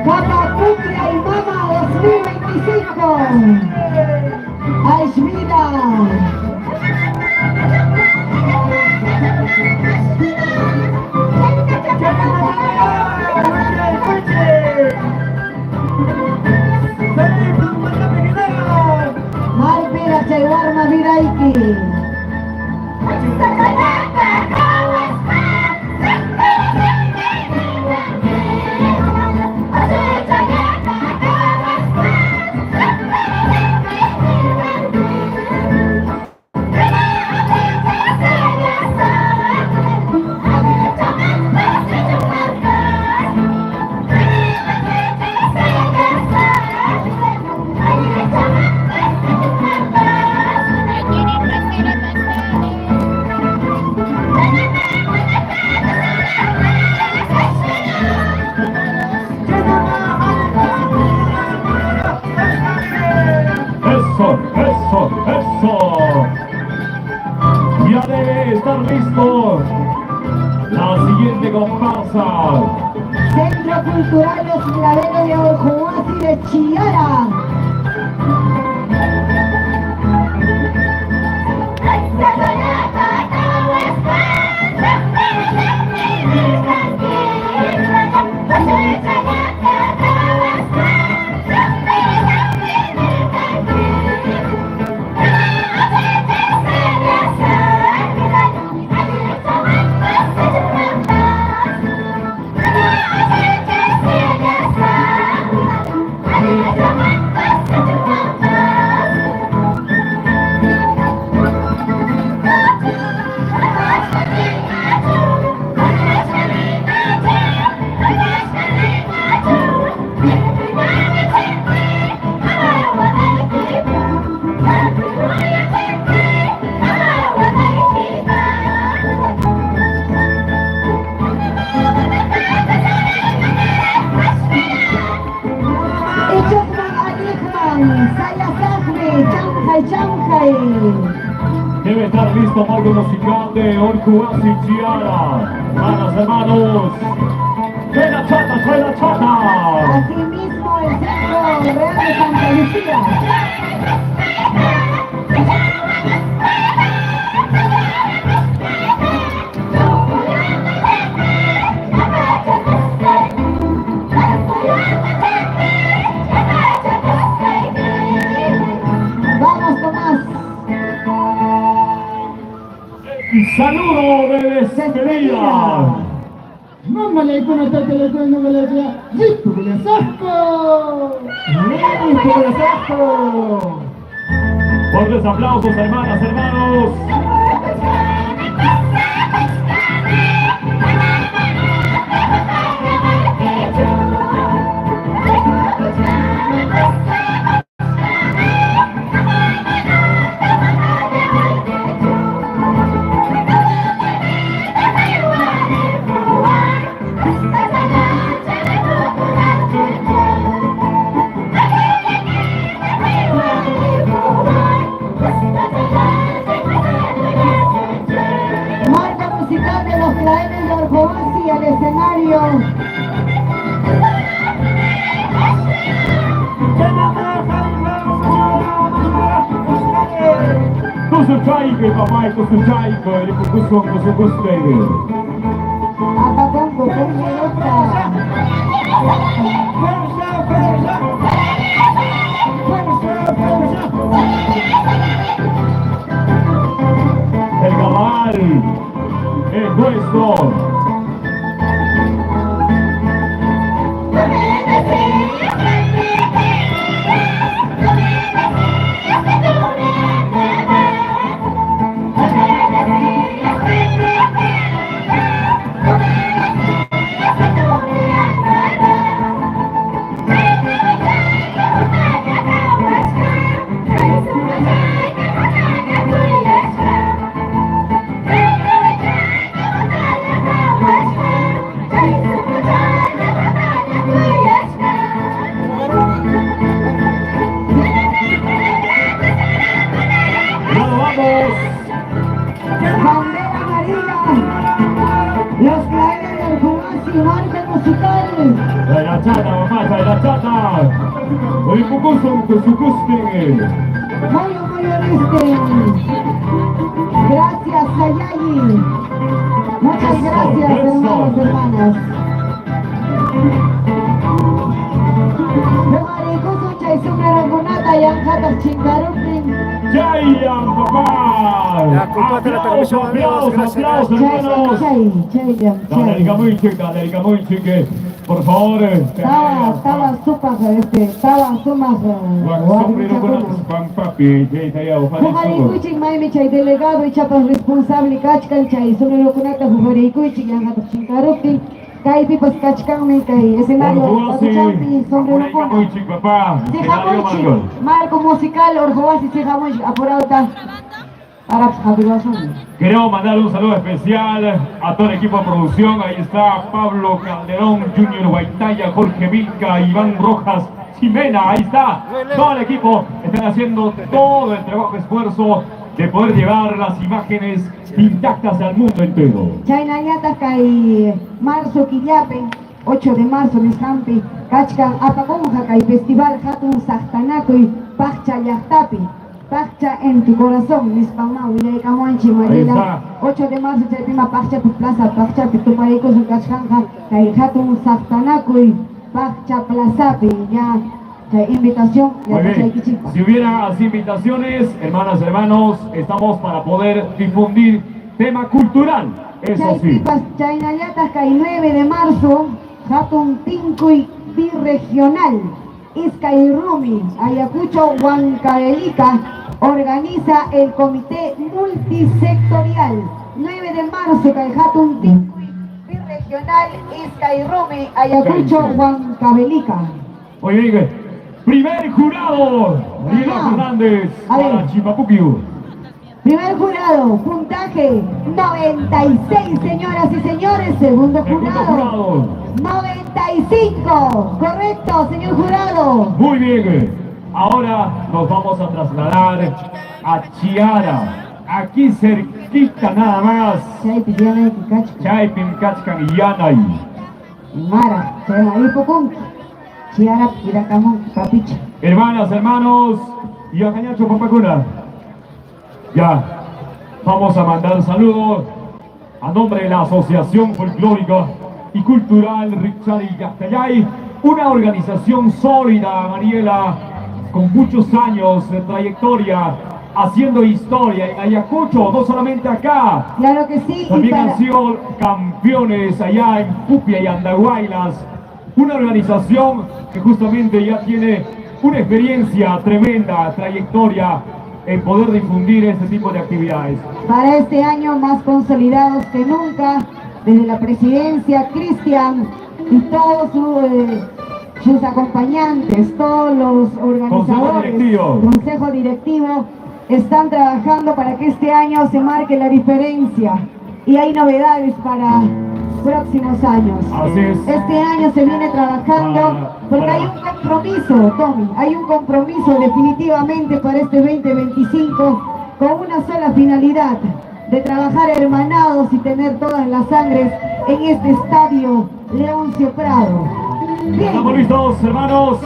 Guapacutria y Mama 2025. Aishmida. Malpira Chaywarma Viraiki. Eso. Ya debe estar listo la siguiente comparsa. Centro Cultural Los Claveles de Ojuasi de Chillara. Debe estar listo marco musical de Orcuasi Chiara. Manos, hermanos. ¡Soy la chata, soy la chata! Asimismo, el Centro Real de Santa Lucía. Vamos, Tomás. Saludo de despedida. Mamma lei con te le tue non le dia. Zitto con il sacco. ¡Listo con el saco! Fuertes aplausos, hermanas, hermanos. Kusuchaike, papá, Kusuchaike, el Kukusong, Kusukustegue. Apagón, con pelota. ¡Fuerza, fuerza! ¡Fuerza, fuerza! El cabal es nuestro. Bandera amarilla. Los que hagan el Fumasi marcha musical. De la chata, mamá, de la chata. El Kukusong, Kusukustegue. Mayo Mayoriste. Gracias, Sayayi. Muchas gracias, hermanos, hermanas. Marikusun Chaisumero Gunata Yanjata Chingarupin. ¡Chayan, papá! Ya, comparte la transmisión, amigos. Gracias, aplausos, hermanos. Dale, el Gamoychique, por favor. Estaba súper, estaba súper. Jujarikuchik, Maimi Chay delegado y chapas responsable, Kachkal Chay, Sonero Kunata, Jujarikuchik, Yanjata Chingarupin. Kay pipas kachkanmi kay escenario Paduchampi sombrero con papá. marco musical Orjoasi Sejamuich apurauta para Javiroson. Queremos mandar un saludo especial a todo el equipo de producción. Ahí está Pablo Calderón, Junior Guaitaya, Jorge Vilca, Iván Rojas, Jimena. Ahí está todo el equipo. Están haciendo todo el trabajo, esfuerzo de poder llevar las imágenes intactas al mundo entero. Chaynayata kay marzo Quillape 8 de marzo Nishampi Kachkan Apagonja kay festival Hatun Sahtanakuy Pacha Yahtapi Pacha en tu corazón Nispama Wilay Kamonchi Marila 8 de marzo Chaypima Pacha Plaza Pacha Pituparicos Kachkanja kay Hatun Sahtanakuy Pacha Plazapi ya invitación. Muy bien. Si hubiera así invitaciones, hermanas, hermanos, estamos para poder difundir tema cultural. Eso sí. Chaynayata kay 9 de marzo Hatun Tinkuy Birregional Iskay Rumi Ayacucho Huancavelica organiza el comité multisectorial 9 de marzo kay Hatun Tinkuy Birregional Iskay Rumi Ayacucho Huancavelica. Muy bien. Primer jurado, Mariela Fernández para Chipapuquio. Primer jurado, puntaje 96, señoras y señores. Segundo jurado 95. Correcto, señor jurado. Muy bien. Ahora nos vamos a trasladar a Chiara. Aquí cerquita nada más. Chaypin Kachkan y Yanay. Mara, Chaypin Chiara, Piracamón, Capicha. Hermanas, hermanos, y a Cañacho Papacuna. Ya, vamos a mandar saludos a nombre de la Asociación Folclórica y Cultural Richard Yactayay, una organización sólida, Mariela, con muchos años de trayectoria, haciendo historia en Ayacucho, no solamente acá. Claro que sí. También han sido campeones allá en Pupia y Andahuaylas. Una organización que justamente ya tiene una experiencia tremenda, trayectoria en poder difundir este tipo de actividades. Para este año más consolidados que nunca, desde la presidencia, Cristian y todos sus acompañantes, todos los organizadores, consejo directivo, están trabajando para que este año se marque la diferencia y hay novedades para próximos años. Así es. Este año se viene trabajando porque hay un compromiso, Tommy, hay un compromiso definitivamente para este 2025 con una sola finalidad, de trabajar hermanados y tener todas las sangres en este estadio Leoncio Prado. Bien. Estamos listos, hermanos,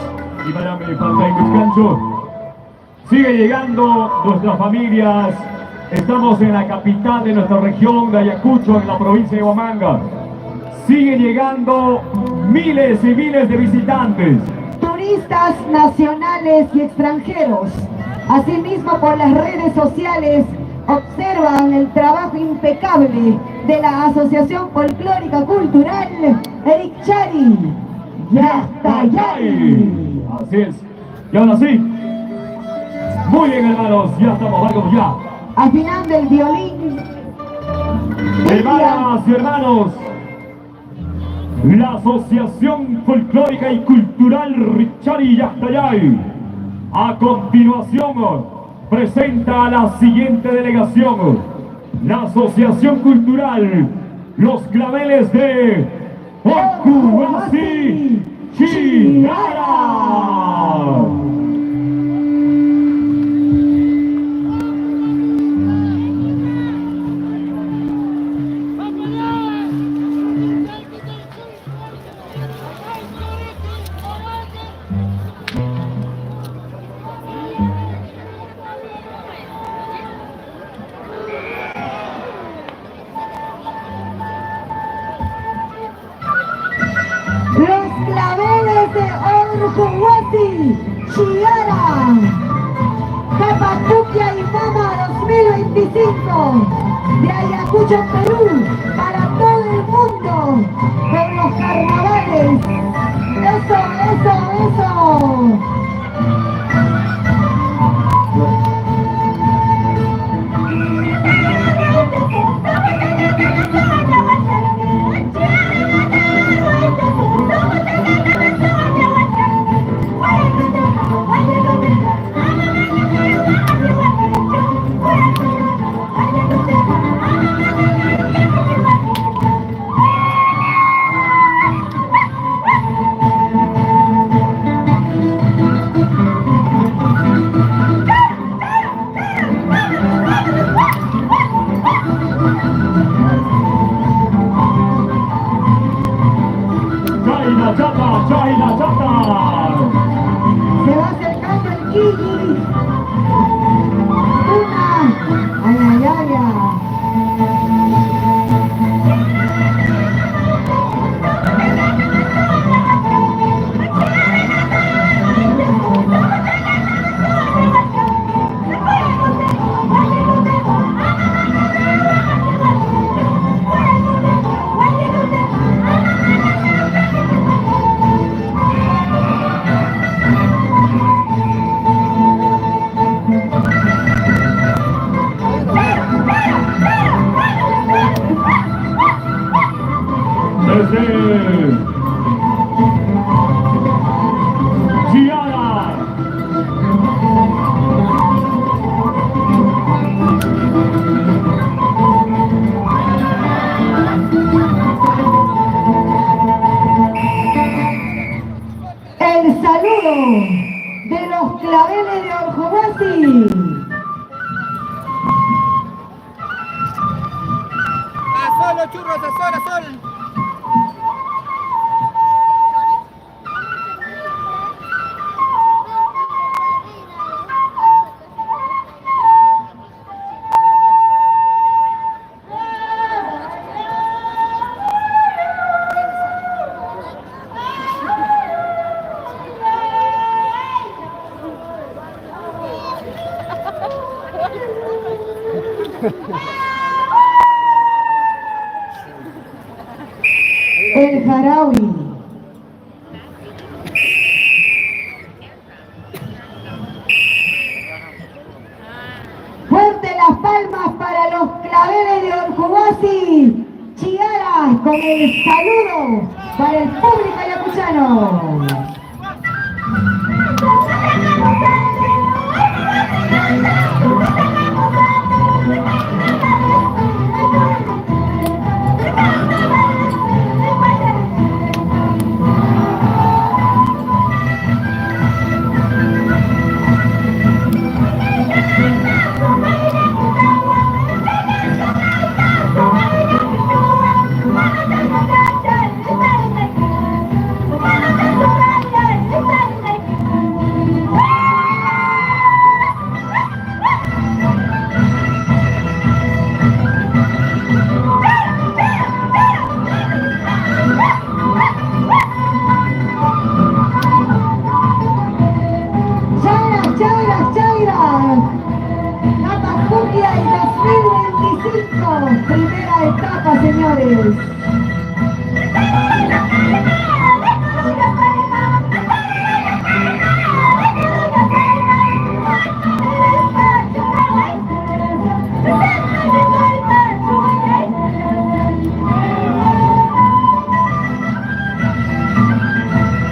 y para mi falta en cancho. Sigue llegando nuestras familias Estamos en la capital de nuestra región de Ayacucho, en la provincia de Huamanga. Siguen llegando miles y miles de visitantes. Turistas nacionales y extranjeros. Asimismo, por las redes sociales observan el trabajo impecable de la Asociación Folclórica Cultural Erichari Yastayay. Así es. Y ahora sí. Muy bien, hermanos. Ya estamos, vamos ya. Afinando el violín. Hermanas y hermanos, la Asociación Folclórica y Cultural Richari Yastayay a continuación presenta a la siguiente delegación: la Asociación Cultural Los Claveles de Orcuasi Chiara. Los Claveles de Orcuasi Chiara. Capacuquia y Mama 2025. De Ayacucho, Perú, para todo el mundo, con los carnavales. Eso, eso, eso. Chayla Chata. Se va acercando el Kiki. Una. Ay, ay, ay, ay. Chiara. El saludo de los Claveles de Orcuasi. A solo churros, a sol, a sol. El Jarawi. Fuerte las palmas para los Claveles de Orcuasi Chiara, con el saludo para el público ayacuchano. carnavales.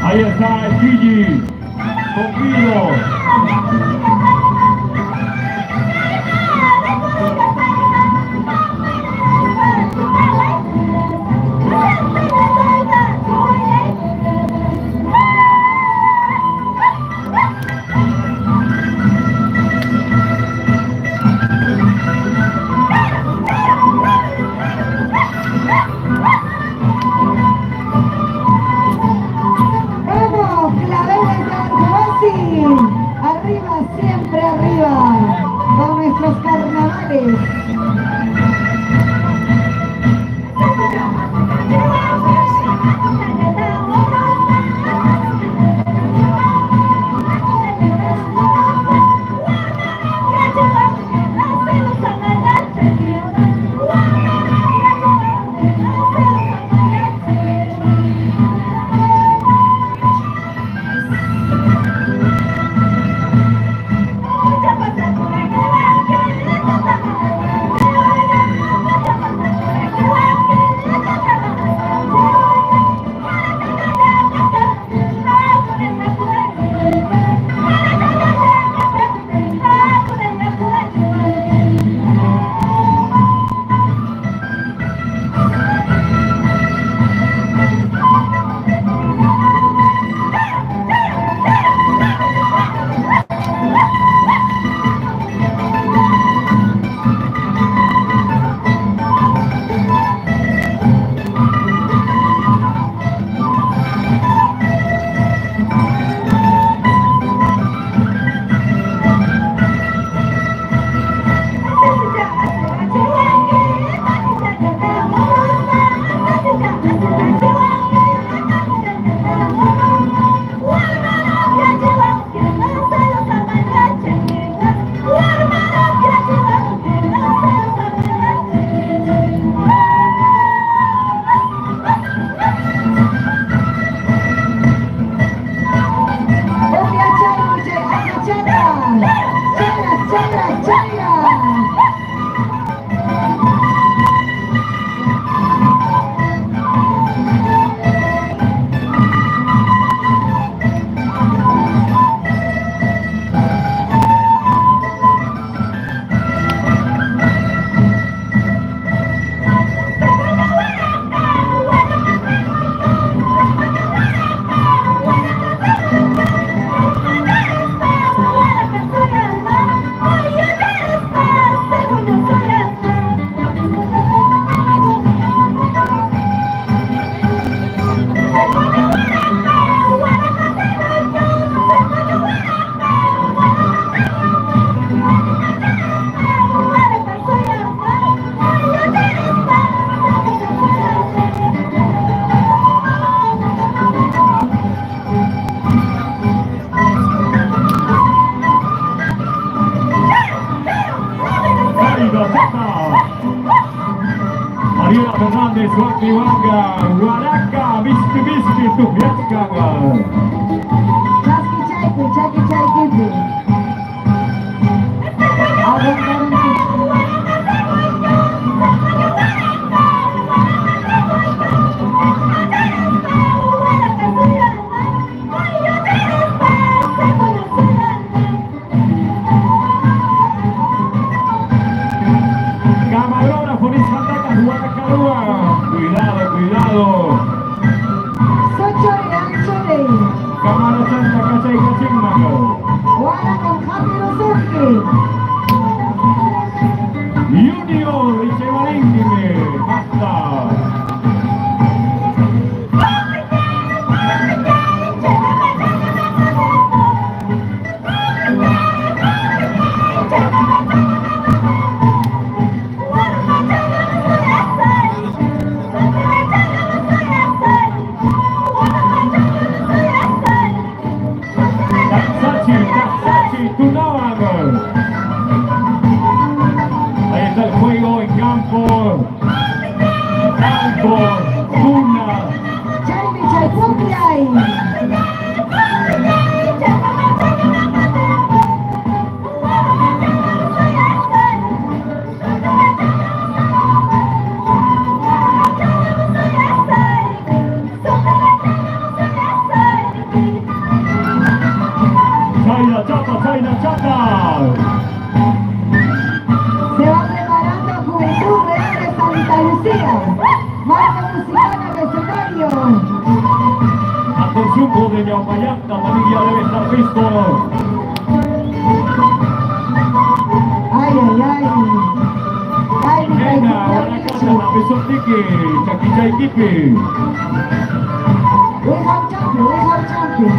Ahí está el Gigi, conmigo. ¡Vamos, claveles de Arcobazi! ¡Arriba, siempre arriba! Con nuestros carnavales. Mariela Fernández, Waki Wanga, Huaraca, Biski Biski, Tupiachaga. Chaki Chayki. Camarógrafo, Nisandaka, Huaracalúa. Cuidado. Sochore. Cámara Santa, Cachay, Cachimanga. Guara con Javier Osorque. Junior, y Chevalín, basta. Sachi, Tunaban. Ahí está el juego en campo. Puerto de Ñaupayanta también ya debe estar listo. Ay, ay, ay. Ay, mi Nena, una casa, la peso tique, chaquicha y quique. We have champion.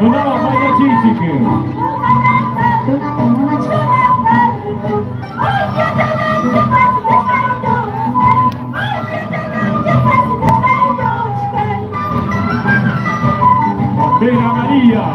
No, vaya chichique. Bandera María.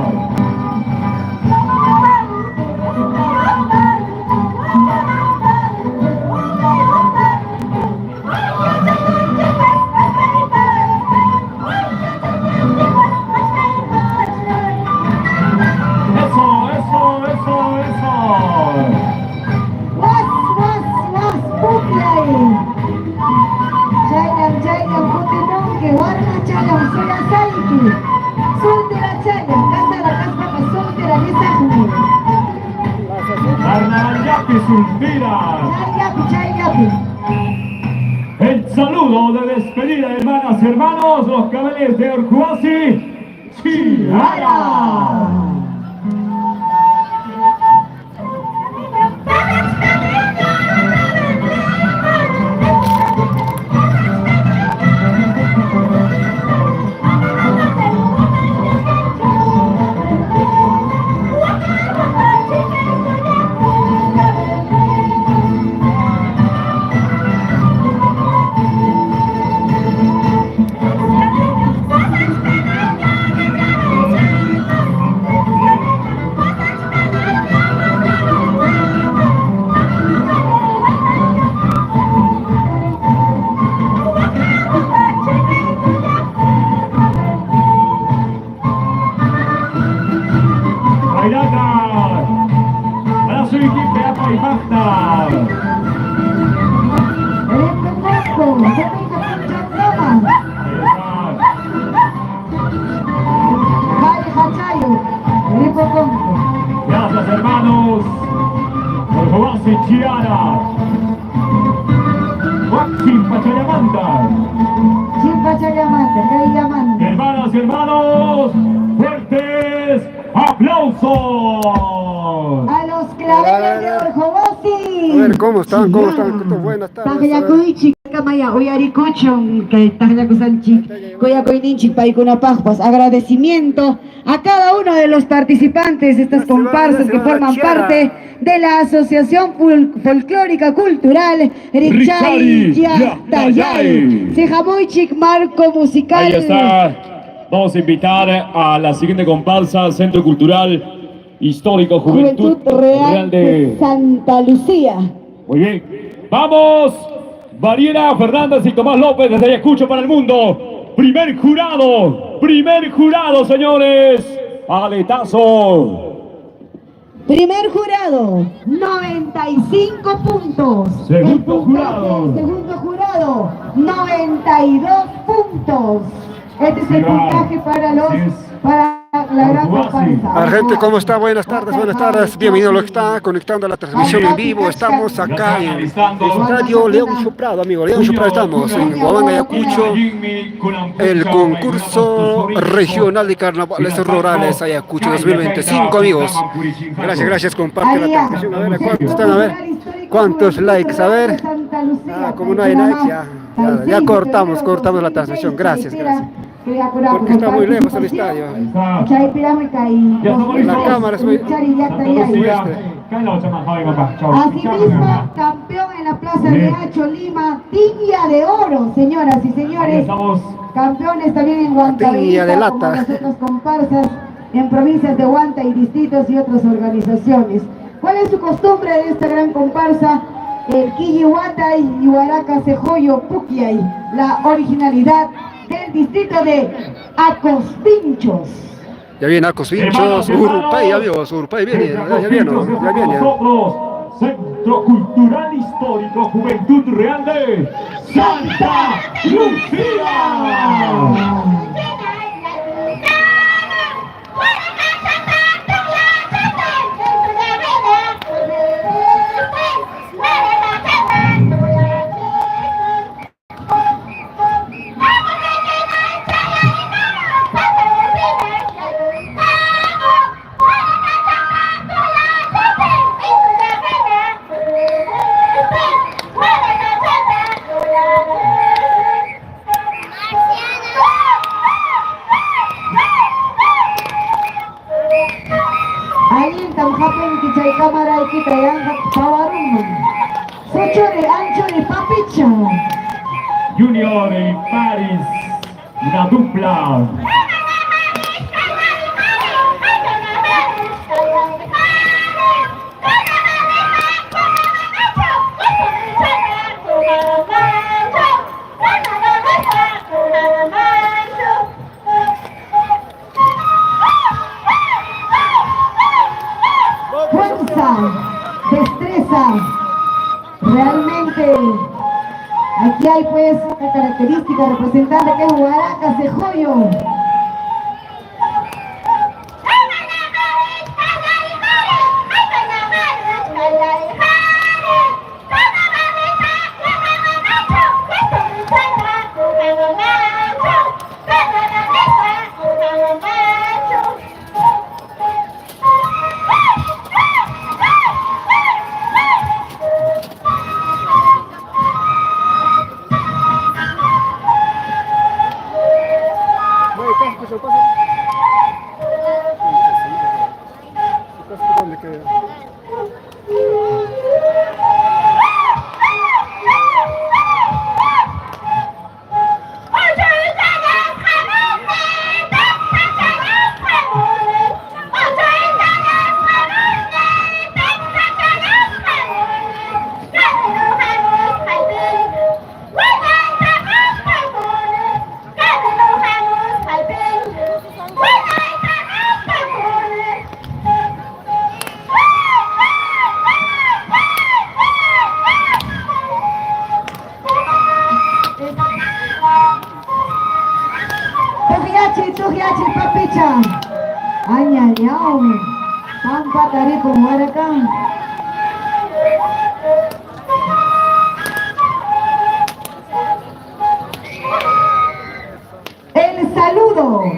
El saludo de despedida, hermanas y hermanos, los caballeros de Orcuasi, Chiara. Gracias, hermanos. Orcuasi, Chiara. Pachayamanta. Hermanas y hermanos, fuertes aplausos. A los claveles de Orcuasi. A ver, ¿cómo están? Buenas tardes. Tajayakuichi, Kamaya, Uyarikuchon, que Tajayakusanchik, Kuyakuininchik, Paikunapajpas. Agradecimiento a cada uno de los participantes de estas comparsas que forman parte de la Asociación Folclórica Cultural Richari Yatayay. Sejamoychik, marco musical. Ahí está. Vamos a invitar a la siguiente comparsa, Centro Cultural Histórico Juventud Real de Santa Lucía. Muy bien. ¡Vamos! Mariela Fernández y Tomás López desde Ayacucho para el mundo. Primer jurado, señores. Aletazo. Primer jurado, 95 puntos. Segundo jurado. Segundo jurado, 92 puntos. Este es el puntaje para la gran comparsa. A la gente, ¿cómo está? Buenas tardes. Bienvenidos a los que están conectando a la transmisión en vivo. Estamos acá en el Estadio León Chuprado, amigo. León Chuprado, estamos en Huamanga, Ayacucho. El concurso regional de carnavales rurales Ayacucho 2025, amigos. Gracias, comparte la transmisión. A ver, ¿cuántos están? A ver, ¿cuántos likes? A ver. Como no hay likes, ya cortamos la transmisión. Gracias. Porque está muy lejos el estadio. La cámara es muy... Asimismo, campeón en la Plaza de Hacho, Lima, Tiña de Oro, señoras y señores. Campeones también en Huancavelica, como las otras comparsas en provincias de Huanta y distritos y otras organizaciones. ¿Cuál es su costumbre de esta gran comparsa? El Quillihuata y Huaraca Cejoyo Puquiay, la originalidad del distrito de Acospinchos. Ya viene Acospinchos, Urupay, amigos, Urupay viene, ya viene. Nosotros, Centro Cultural Histórico Juventud Real de Santa Lucía. Entam hapun kicay kamera kita yang tawarun. Sochore anchore papicha. Junior y Paris, una dupla. Fuerza, destreza, realmente aquí hay pues una característica representante que es Huaraca Cejoyo. Tuhiachi papicha. Añañao. Pampa tarico Huaraca. El saludo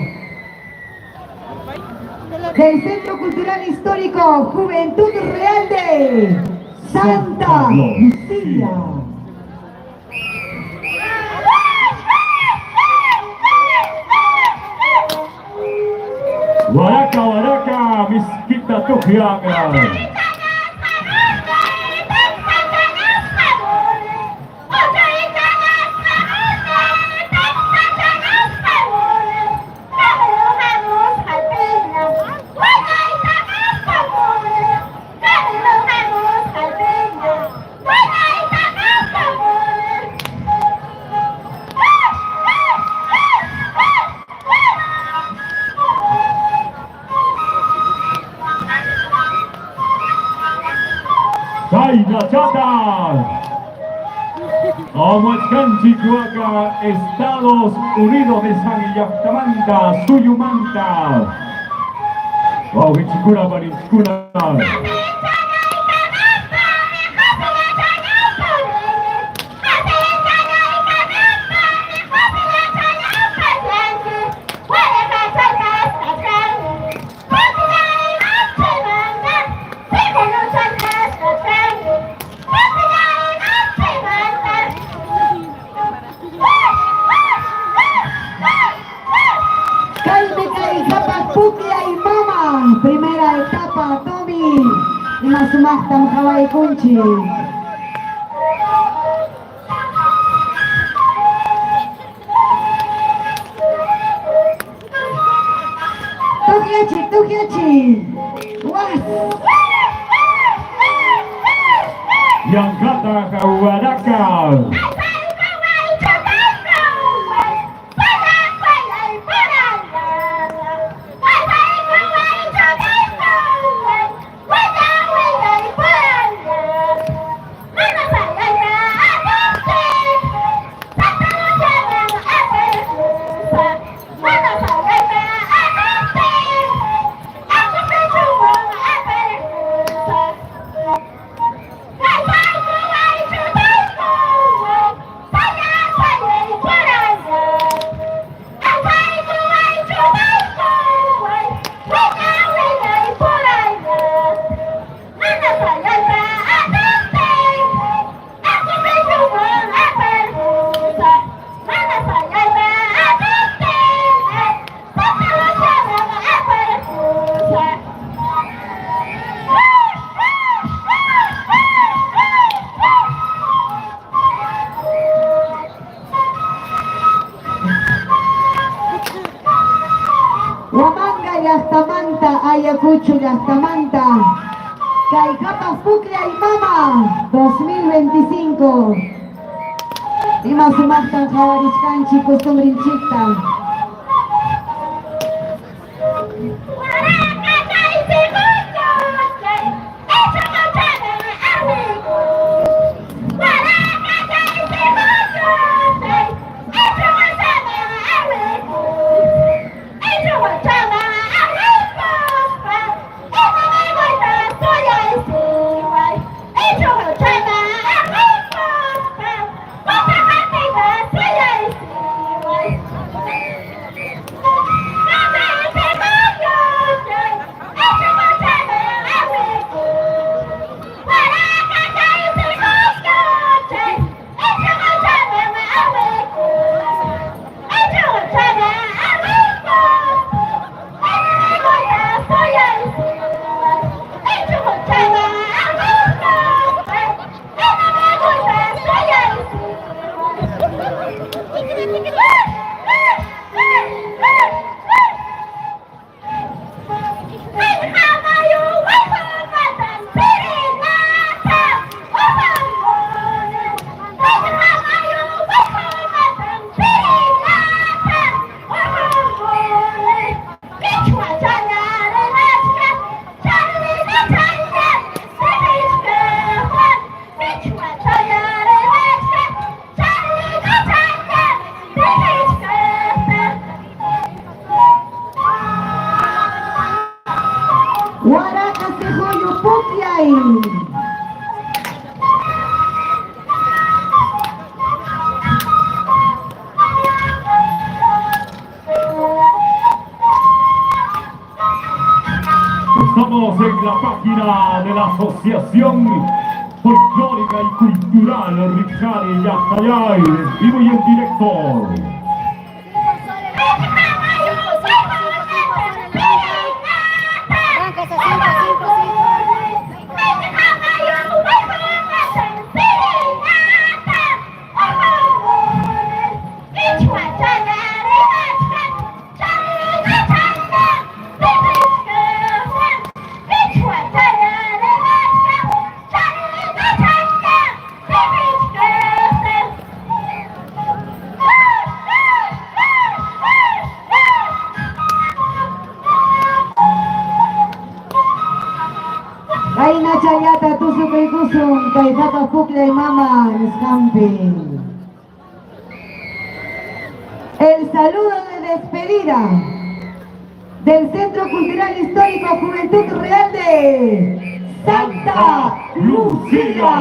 del Centro Cultural Histórico Juventud Real de Santa Lucía. Huaraca, Huaraca, Mezquita Tujianga. Chayna Chata, Ahuachcan, Chihuahua, Estados Unidos de San Yactamanta, Suyumanta, Wawichikura, Barichikura. Primera etapa, Tommy, Masumahtam Hawaii Kunchi. Tugiachi, Tugiachi. Was. Yankata, Huaraca. Ayacucho, Yastamanta. Caicapas Puclia y Mama 2025. Ima Sumachtan Javarishkanchi Costumbrinchikta. Estamos en la página de la Asociación Folclórica y Cultural Richard Yacayay, vivo y en directo. Aina chayata tusu kusum kaifata Puclia y Mama Escampi. El saludo de despedida del Centro Cultural Histórico Juventud Real de Santa Lucía.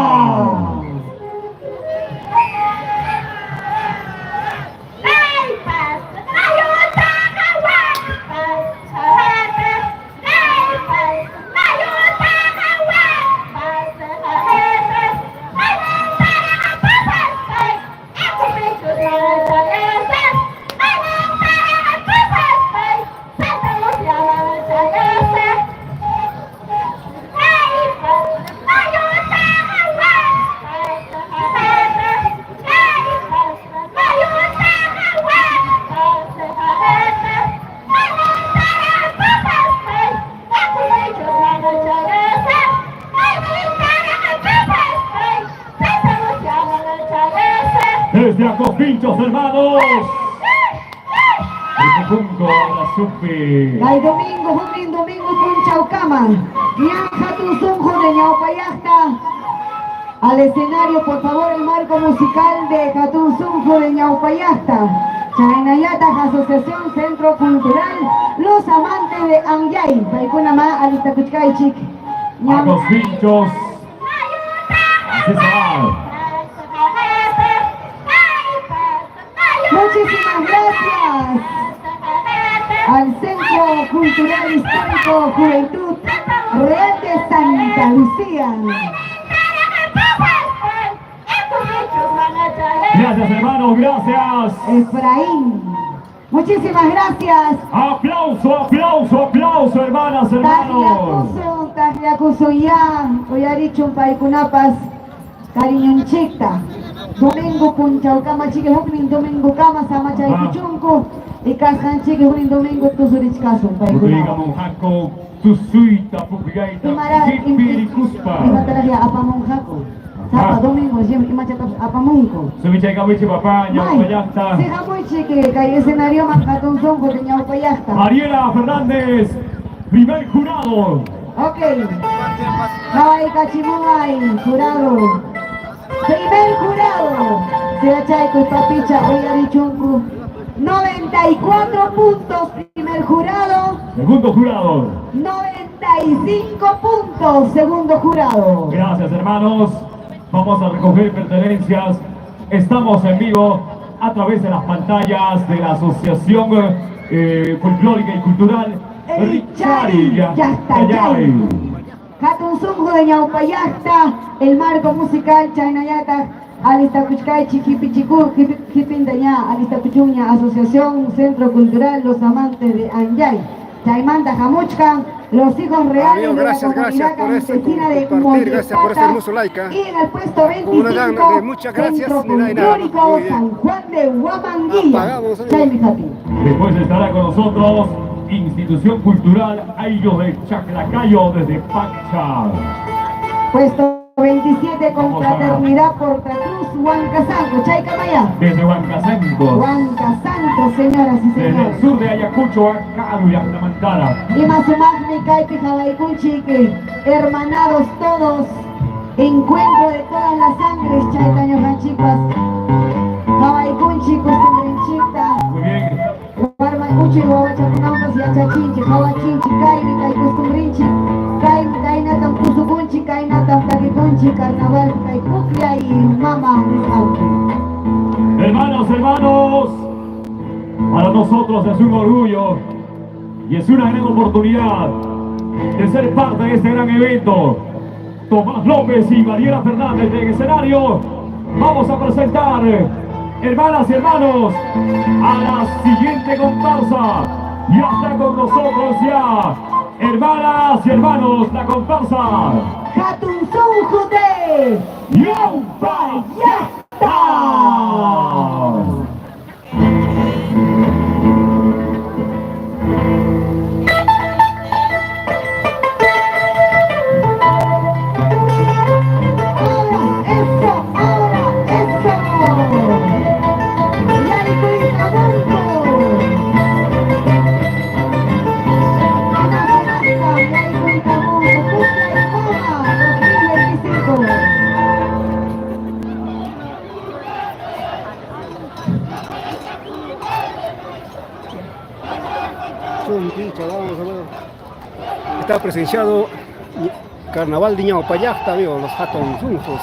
Desde Acopinchos, hermanos. Desde Junco a la Supi. Ay domingo, un domingo con Chaucama. Ñanja tu sunjo de Ñaupayasta. Al escenario, por favor, el marco musical de Jatun Sunjo de Ñaupayasta. Chaynayata, Asociación Centro Cultural Los Amantes de Anyay. Paikunama, Alistakuchkaichik. Acopinchos. Así se va. Muchísimas gracias al Centro Cultural Histórico Juventud Real de Santa Lucía. Gracias, hermanos, gracias. Efraín, muchísimas gracias. Aplauso, aplauso, aplauso, hermanas, hermanos. Tagliacuso ya, Oyarichun Paikunapas, Cariñonchicta. Domingo Punchaucama Chique Huknin, Domingo Kama Samachay Kuchunku, y Kasan Chique Huknin, Domingo Tusurich Kasun Paikunapas. Tusuita, Pupigaita, Kipiricuspa. Imataragia apamonjaco. Sapa domingo, imachata apamonco. Subichaica, Wichi, Papá, Ñaupayasta. Seja muy chique, que hay escenario más catón son porque Ñaupayasta. Mariela Fernández, primer jurado. Ok. Ay, Cachimuay, jurado. Primer jurado. Seachaico y Papicha, Oyarichungu. 94 puntos, primer jurado. Segundo jurado. 95 puntos, segundo jurado. Gracias, hermanos. Vamos a recoger pertenencias. Estamos en vivo a través de las pantallas de la Asociación Folclórica y Cultural Richari, ya está, Hatun Sunjo de Ñaupayasta, el marco musical Chaynayata, Alista Kuchkai, Chiquipichicú, Jipindaña, Alista Kuchuña, Asociación Centro Cultural Los Amantes de Anyay, Chaymanta Jamuchkan, los hijos reales de la comunidad campesina de Moyepata, y en el puesto 25, Centro Folclórico San Juan de Huamanguilla. Después estará con nosotros Institución Cultural Ayllo de Chaclacayo desde Pacha. Puesto 27 con Fraternidad Portacruz, Huancasanco, Chaicamaya. Desde Huancasanco. Huancasanco, señoras y Desde señores. el sur de Ayacucho, Acaru y Actamantara. Y Mazumagni, Caipi, Jabaicuchi, que hermanados todos, encuentro de todas las sangres, Chaitaños Ranchipas. Jabaicuchi, Costumbrinchita. Muy bien. Guarmaicuchi, Guachapunautas y Achachinchi, Jabachinchi, Caipi, Caicostumbrinchi. Kainatan Pusugunchi, Kainatan Takigunchi, Carnaval, Kaikupia y Mama Hermanos, hermanos, para nosotros es un orgullo y es una gran oportunidad de ser parte de este gran evento. Tomás López y Mariela Fernández en escenario. Vamos a presentar, hermanas y hermanos, a la siguiente comparsa. Ya está con nosotros ya. Hermanas y hermanos, la comparsa Hatun Sunjo de Ñaupayasta. Está presenciado Carnaval de Ñaupayasta, amigos, los Hatun Sunjos.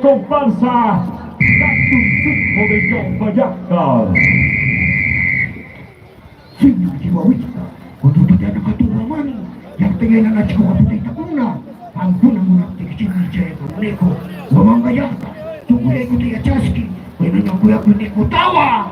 comparsa Hatun Sunjo de Ñaupayasta. Sino Chihuahuita, cuando tú te hagas a tu mamá, ya te llenan a Chihuahuita una, alguna muna te quieren echar con lejos, mamá ya, tu cuya que te achaski, pero no cuya que te cotaba.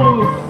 vamos.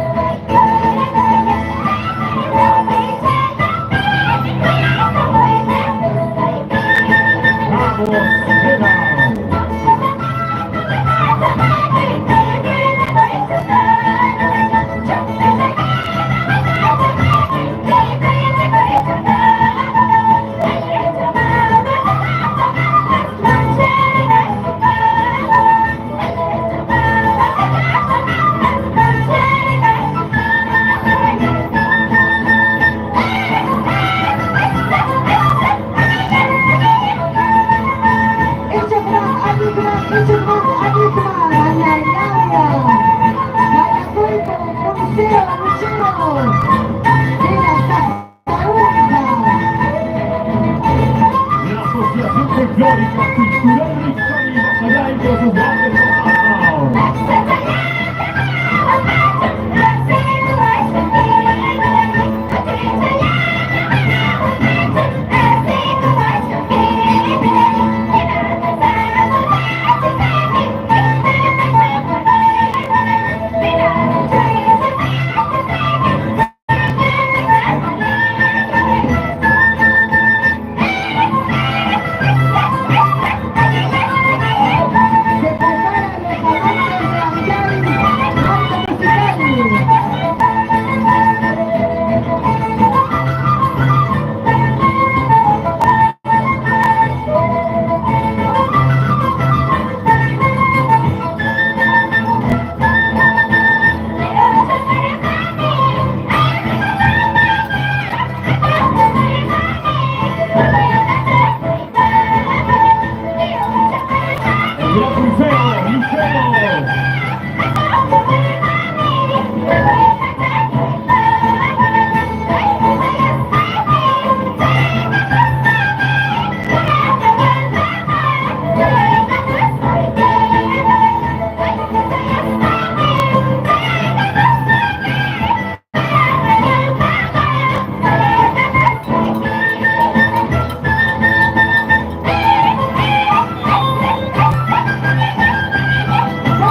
Eso. Hinchas de Atlanta, cumbia y mama. Folclórica, cultural, y Maracaibo, sus grandes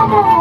¡Vamos!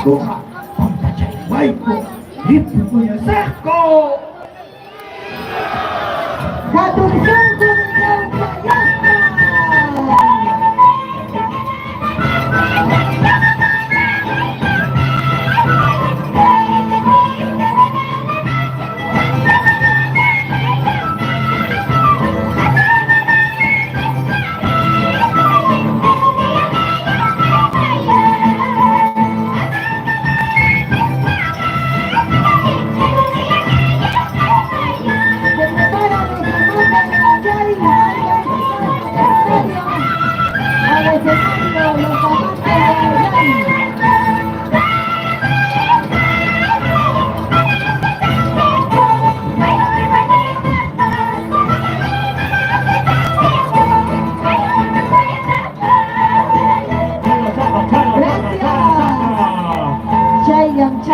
Coja, ponta chayhuayco, lipu cuyasaco.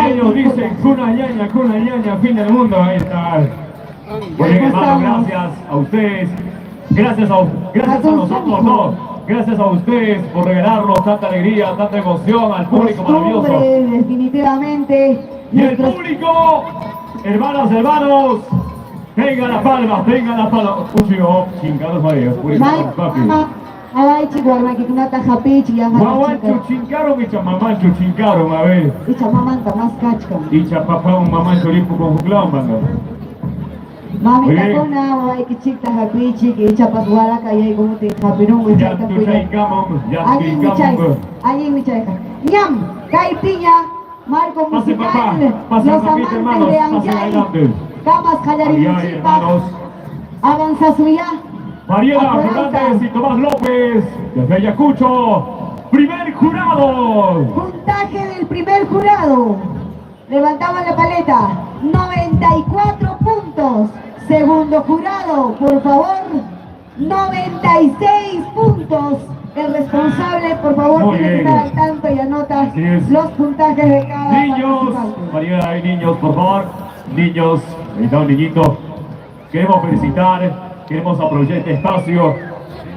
Ellos dicen cuna ñaña, fin del mundo, ahí está. Muy bien, hermano, gracias a ustedes, gracias a nosotros, no, gracias a ustedes por regalarnos tanta alegría, tanta emoción al público maravilloso. Definitivamente. Y el público, hermanas, hermanos, tengan las palmas, Uchiho, chingados María, Ay, chihuahua, que una taja pichi, ya Guaguancho chincaron y chamamancho chincaron, a ver. y chamamanta más cachca. Y chapapá un mamancho limpo con juclán, manga. Mami, Muy bien. tacona, ay, que chica japichi, que chapas guaraca, y ahí como te japirón, Ya tu chaicamón, Allí mi chaica. Ñam, Kai Piña, Marco Pase, Musical, papá, pase, los papito, amantes hermanos, de pase Anjay, adelante. Camas Ay, Jayarichipa, hermanos. Avanza Suya. Mariela Aplaudan. Fernández y Tomás López, desde Ayacucho, primer jurado. Puntaje del primer jurado. Levantaban la paleta. 94 puntos. Segundo jurado, por favor. 96 puntos. El responsable, por favor, Muy tiene que bien. estar al tanto y anota Así es. los puntajes de cada Niños, participante. Mariela, hay niños, por favor. Niños, ahí está un niñito. Queremos felicitar, queremos aprovechar este espacio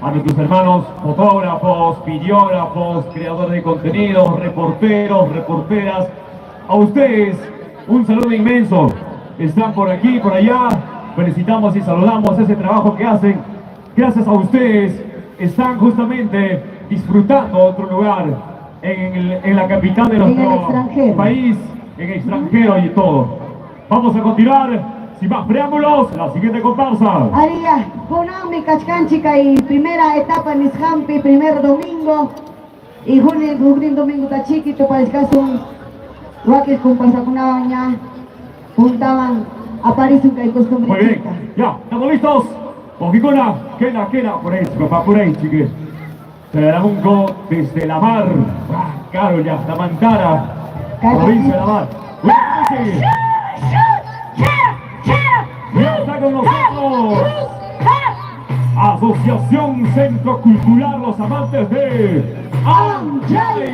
a nuestros hermanos fotógrafos, videógrafos, creadores de contenidos, reporteros, reporteras. A ustedes, un saludo inmenso. Están por aquí, por allá. Felicitamos y saludamos ese trabajo que hacen. Gracias a ustedes, están justamente disfrutando otro lugar en la capital de En el nuestro extranjero. país, en el extranjero y todo. Vamos a continuar. Sin más preámbulos, la siguiente comparsa. Aria, Konami Kachkanchika y primera etapa en Ishampi, primer domingo. Y Junin domingo está chiquito para el caso un Wakis comparsa con una baña. Juntaban a París un que costumbre. Muy bien, ya, ¿estamos listos? Ojicona, quena, por ahí, papá, por ahí, chique. Salamungo desde la mar. Caro ya, la Mantara, provincia de la mar. Buenas noches. Ya está con nosotros Asociación Centro Cultural Los Amantes de Anjay.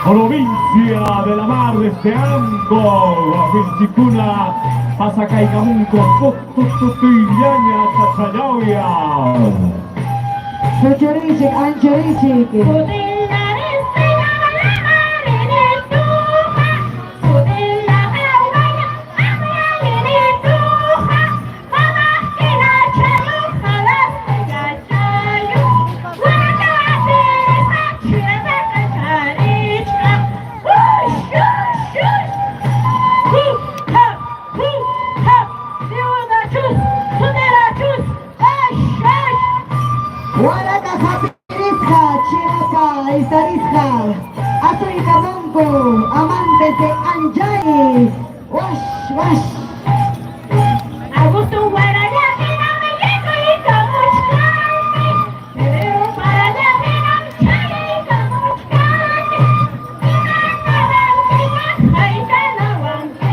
Provincia de la Mar desde Ando, Vinchicuna, Pasacaicamunco, Tutuyñaña, Chachayauya. Chochorichik, Anchorichik. Guaraca, Japirisca, Chiraca, Izarisca, Azuicamonco, amantes de Anjay. Wash, wash. Augusto Guaraya, que no me llego y como chante. Me veo para allá, que no me llego y como chante. Y me acaba de ahí te la guante.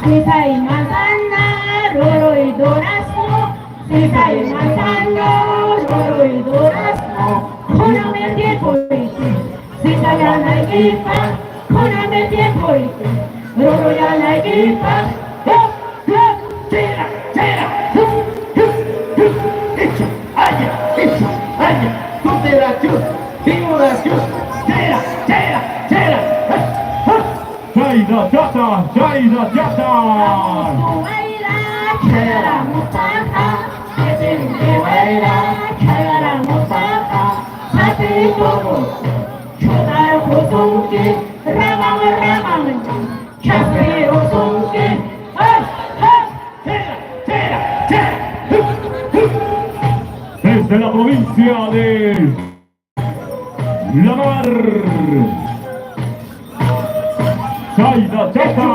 Sisa y manzana, roro y durazno. Sisa y manzana, roro y durazno. Jóname el tiempo y sisa ya la equipa. Jóname el tiempo y roro ya la equipa. Tira, tira, hecho, allá, tú te la chus, digo la chus, tira, tira, tira. Chayda Chata, Chayda Chata. Chayara Mustafa, Chayara Mustafa, Chayara Mustafa, Sati Togo, Chudar Kusunki, Ramam Ramam, Chasri Usunki, Desde la provincia de La Mar, Chayda Chata.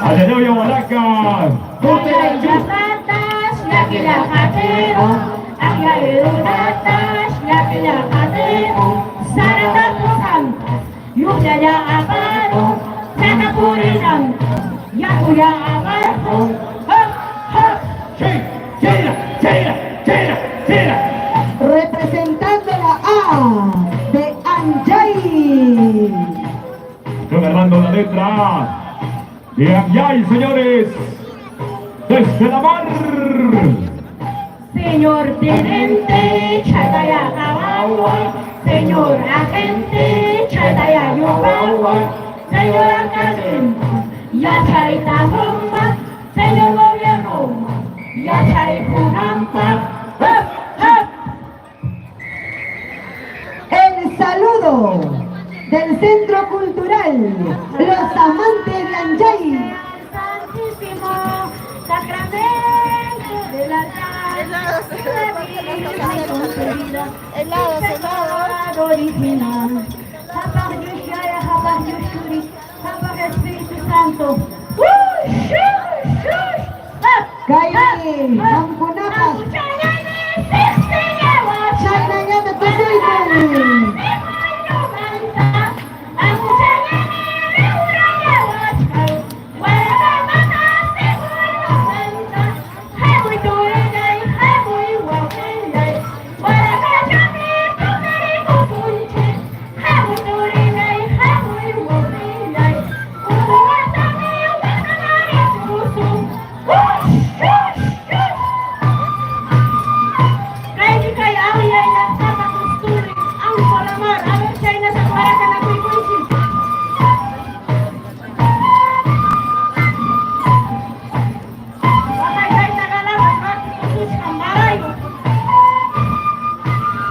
Allá de Oyahualaca. Representando la A de Anjay. Estoy agarrando la letra A de Anjay, señores. Desde La Mar. Señor tenente, Chataya Kawawa. Señor agente, Chataya Yubawa. Señor alcalde, Yachaita Bomba. Señor gobierno, Yachay Punampa. El saludo del Centro Cultural Los Amantes de Anjay. Santísimo Sacramento de la Salvador original. Japag Yushaya, Japag Yushuri, Japag Espíritu Santo. Kaili, Hamkunapas, Chaynayana Tusuitan.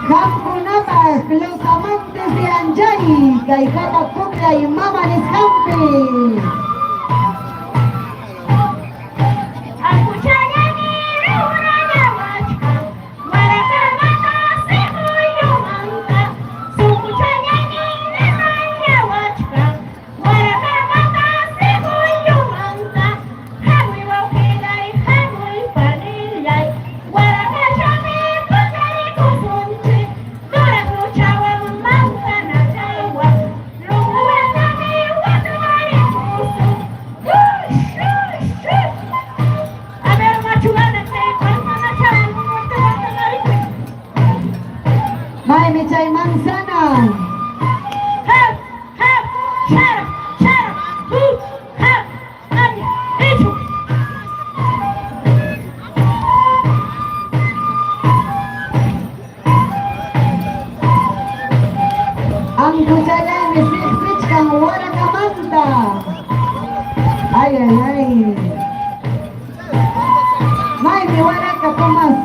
Hamkunapas, Los Amantes de Anjay, Kaijata Kukla y Mamanes Hampi. May Chay Manzana. Ang kusalan ni Switch kang wala kamanta. Ay, ay, ay. May wala ka Tomas.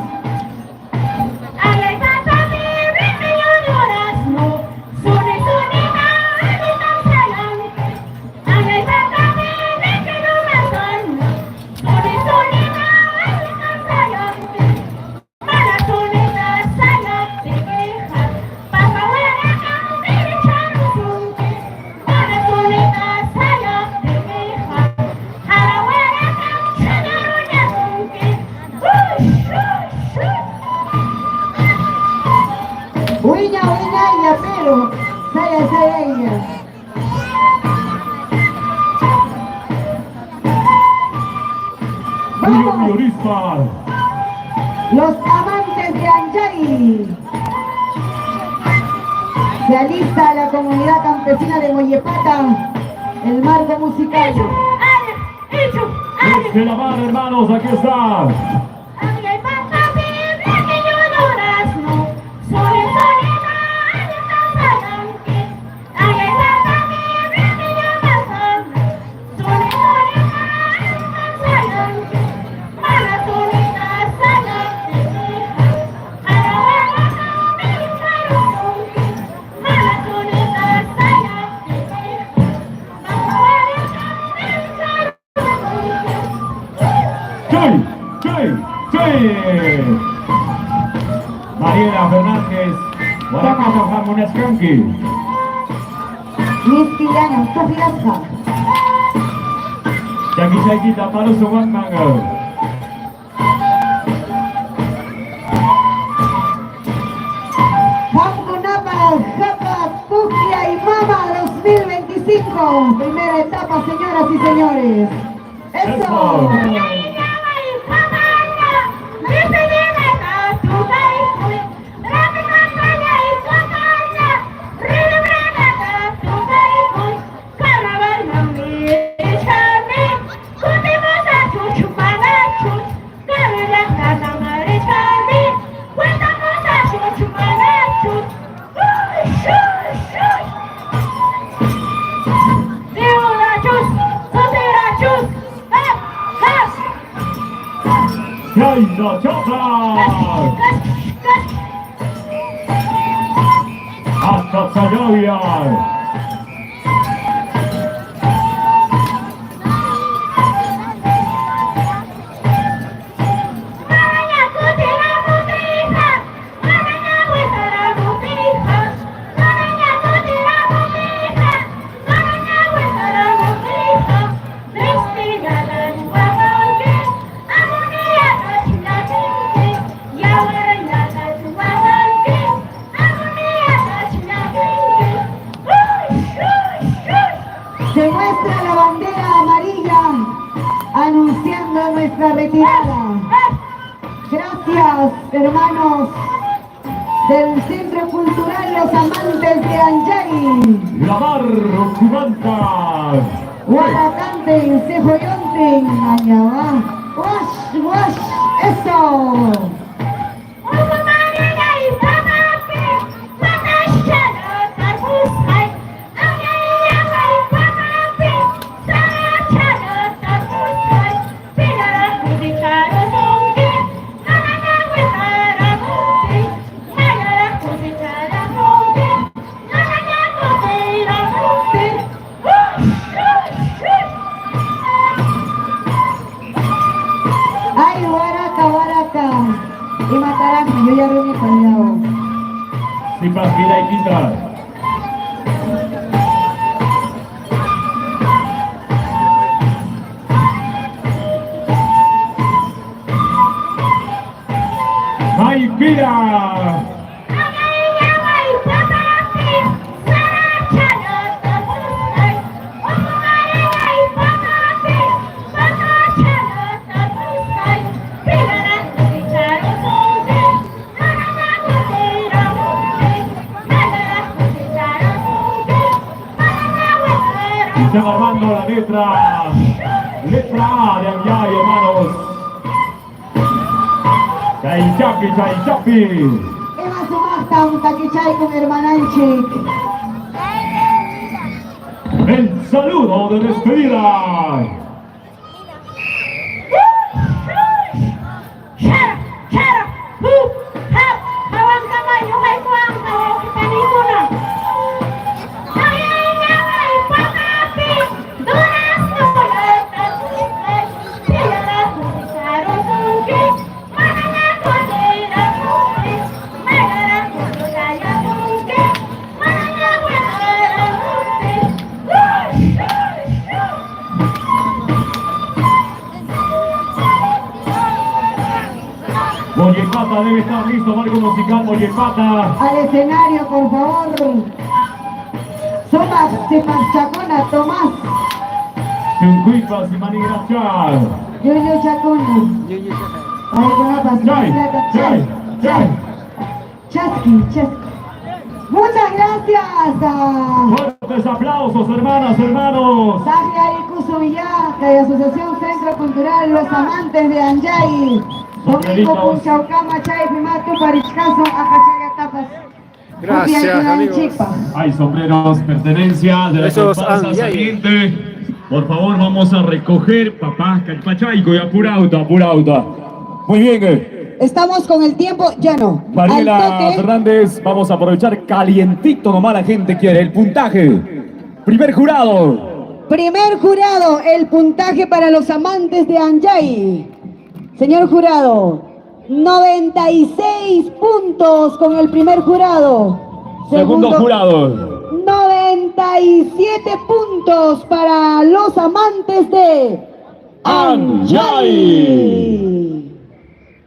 Uinya, ya pero saya ella. Oscar. Los amantes de Anjay. Se alista la comunidad campesina de Mollepata, el marco musical. Desde La Mar, hermanos, aquí está. Mariela Fernández, Guaracato Jamones Canqui. Miss Pillana, Tofilasca. Jackie Chaikita, Palo Suwan Mango. Jamgunapa, Japa, Pukia y Mama 2025. Primera etapa, señoras y señores. ¡Eso! Yaina Chopra. Hasta Zagavia. Se muestra la bandera amarilla anunciando nuestra retirada. Gracias, hermanos del Centro Cultural Los Amantes de Anjay. La Mar, Cubanta. Guaracanten, Cejoyonten, Añabá. Wash, wash, eso. Ay, Guaraca, Guaraca. Y matarán, yo ya veo mi callado. Sin partida y quinta. Maipira. Están armando la letra A de Anjay, hermanos. Chaichapi, Chaichapi. Eva Sumastam, Takichay con Hermananchik. El saludo de despedida. Mollepata debe estar listo, marco musical Mollepata. Al escenario, por favor. Somas, Sepachacona, Tomás. Chuncuipas y Manigrachal. Yuyu Chacuna. Ay, guapas, Chasqui. Muchas gracias a Fuertes aplausos, hermanas, hermanos. Sajia y Kusuvillaca y Asociación Centro Cultural Los Amantes de Anjay. Domingo Punchaucama, Chay, Pimatu, Parichcaso, Acachaya Tapas. Gracias, amigos. Hay sombreros, pertenencias de la Esos comparsa Anjay. saliente. Por favor, vamos a recoger papás, calpachaico y apurauta. Muy bien. Estamos con el tiempo llano. Mariela Fernández, vamos a aprovechar calientito nomás la gente quiere. El puntaje. Primer jurado. Primer jurado, el puntaje para los amantes de Anjay. Señor jurado, 96 puntos con el primer jurado. Segundo jurado. 97 puntos para los amantes de Anjay.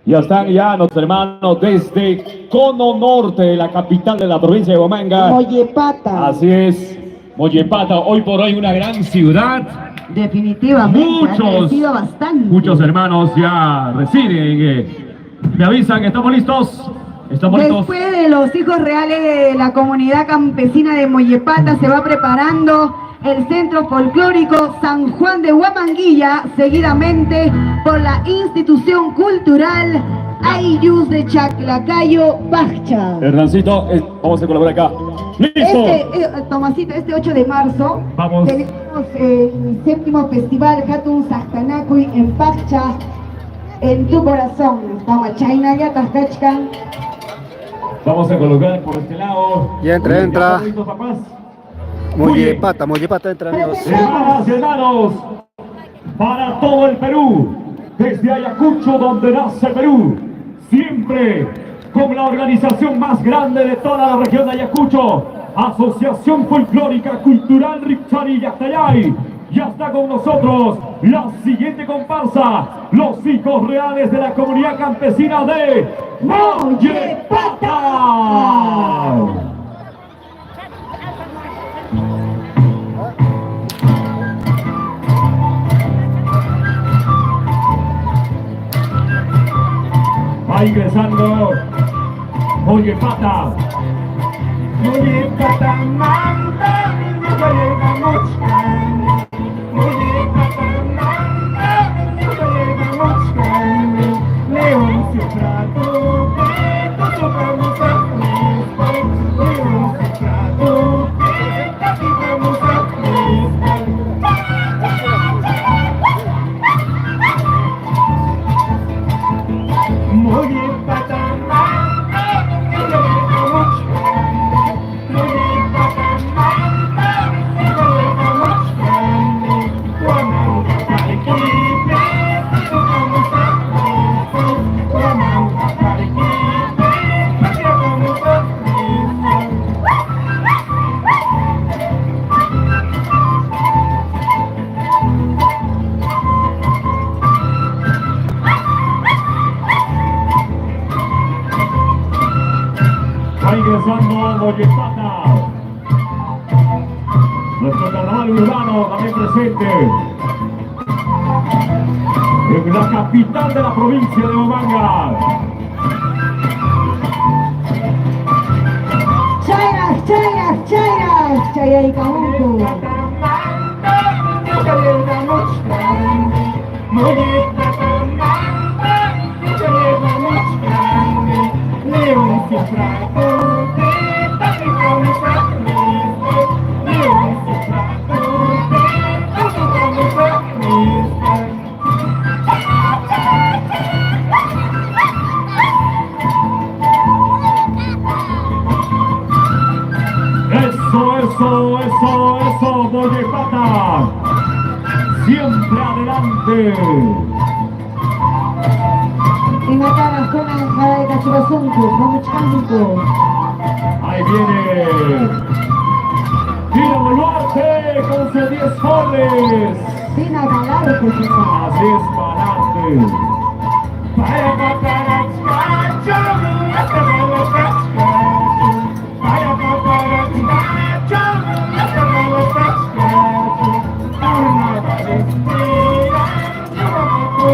Ya están ya los hermanos desde Cono Norte, la capital de la provincia de Huamanga. Mollepata. Así es, Mollepata, hoy por hoy una gran ciudad. Definitivamente, ha crecido bastante. Muchos hermanos ya residen. Me avisan, ¿estamos listos? ¿Estamos listos? Después de los hijos reales de la comunidad campesina de Mollepata, se va preparando el Centro Folclórico San Juan de Huamanguilla, seguidamente por la institución cultural Ayllus de Chaclacayo, Pajcha. Hernancito, vamos a colaborar acá. ¡Listo! Tomasito, este 8 de marzo Vamos. tenemos el 7º Festival Hatun Sajtanakui en Pajcha, en tu corazón. Estamos Chaynaya, Tascachcan. Vamos a colocar por este lado. Ya entra. ¿Están listos, papás? Mollepata entra, amigos. Hermanas y hermanos, para todo el Perú, desde Ayacucho, donde nace Perú, siempre con la organización más grande de toda la región de Ayacucho, Asociación Folclórica Cultural Ripchari Yactayay. Ya está con nosotros la siguiente comparsa, los hijos reales de la comunidad campesina de Mollepata. Va ingresando Mollepata. Mollepata manda, nunca llegamos. Mollepata manda, nunca llegamos. León Cifrado, que tocamos a Cristo. León Cifrado, que tocamos a Cristo. Mollepata manda, nunca llegamos. Mollepata manda, nunca llegamos. Huamanga Pariquipe, tocamos a Cristo. Huamanga Pariquipe, tocamos a Cristo. Va ingresando Mollepata. Nuestro carnaval urbano también presente. En la capital de la provincia de Huamanga. Chaya y Camuco. Eso, Mollepata. Siempre adelante. Y matar a Jona Jara de Cachurazunco, Momuchanco. Ahí viene Dina Boluarte con sus 10 goles. Tina Galarte, Así es, Balarte. Para matar a Chacho, hasta me lo casco. Para matar a Chacho, hasta me lo casco. Una vez mira, yo me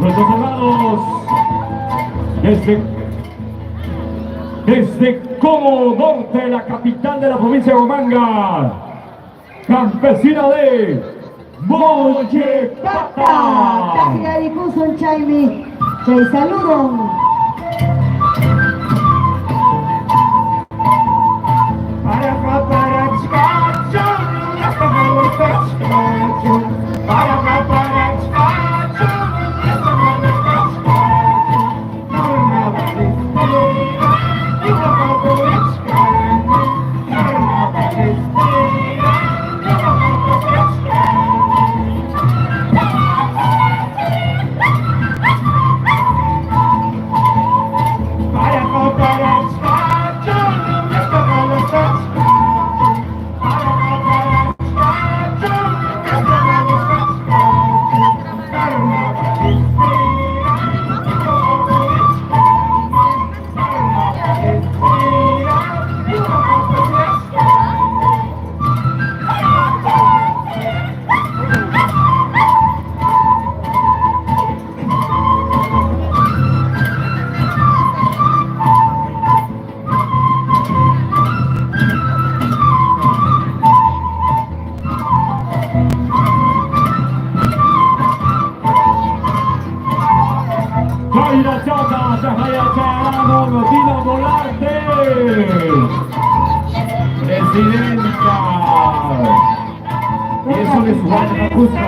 Nuestros hermanos desde Como Norte, la capital de la provincia de Huamanga, campesina de Mollepata. Tajigarikusun chaymi, chay saludon. Presidenta. Y eso les Juana Macusa.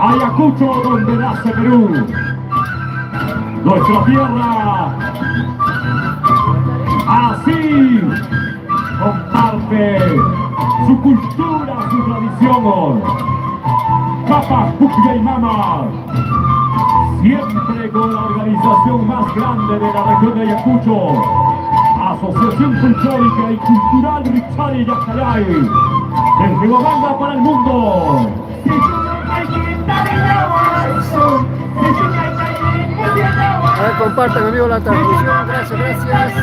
Ayacucho, donde nace Perú, nuestra tierra, así comparte su cultura, su tradición. Papa, Puclla y Mama, siempre con la organización más grande de la región de Ayacucho, Asociación Folclórica y Cultural Richari Yacayay, desde Huamanga para el mundo. A ver, compartan, amigo, la transmisión. Gracias, gracias.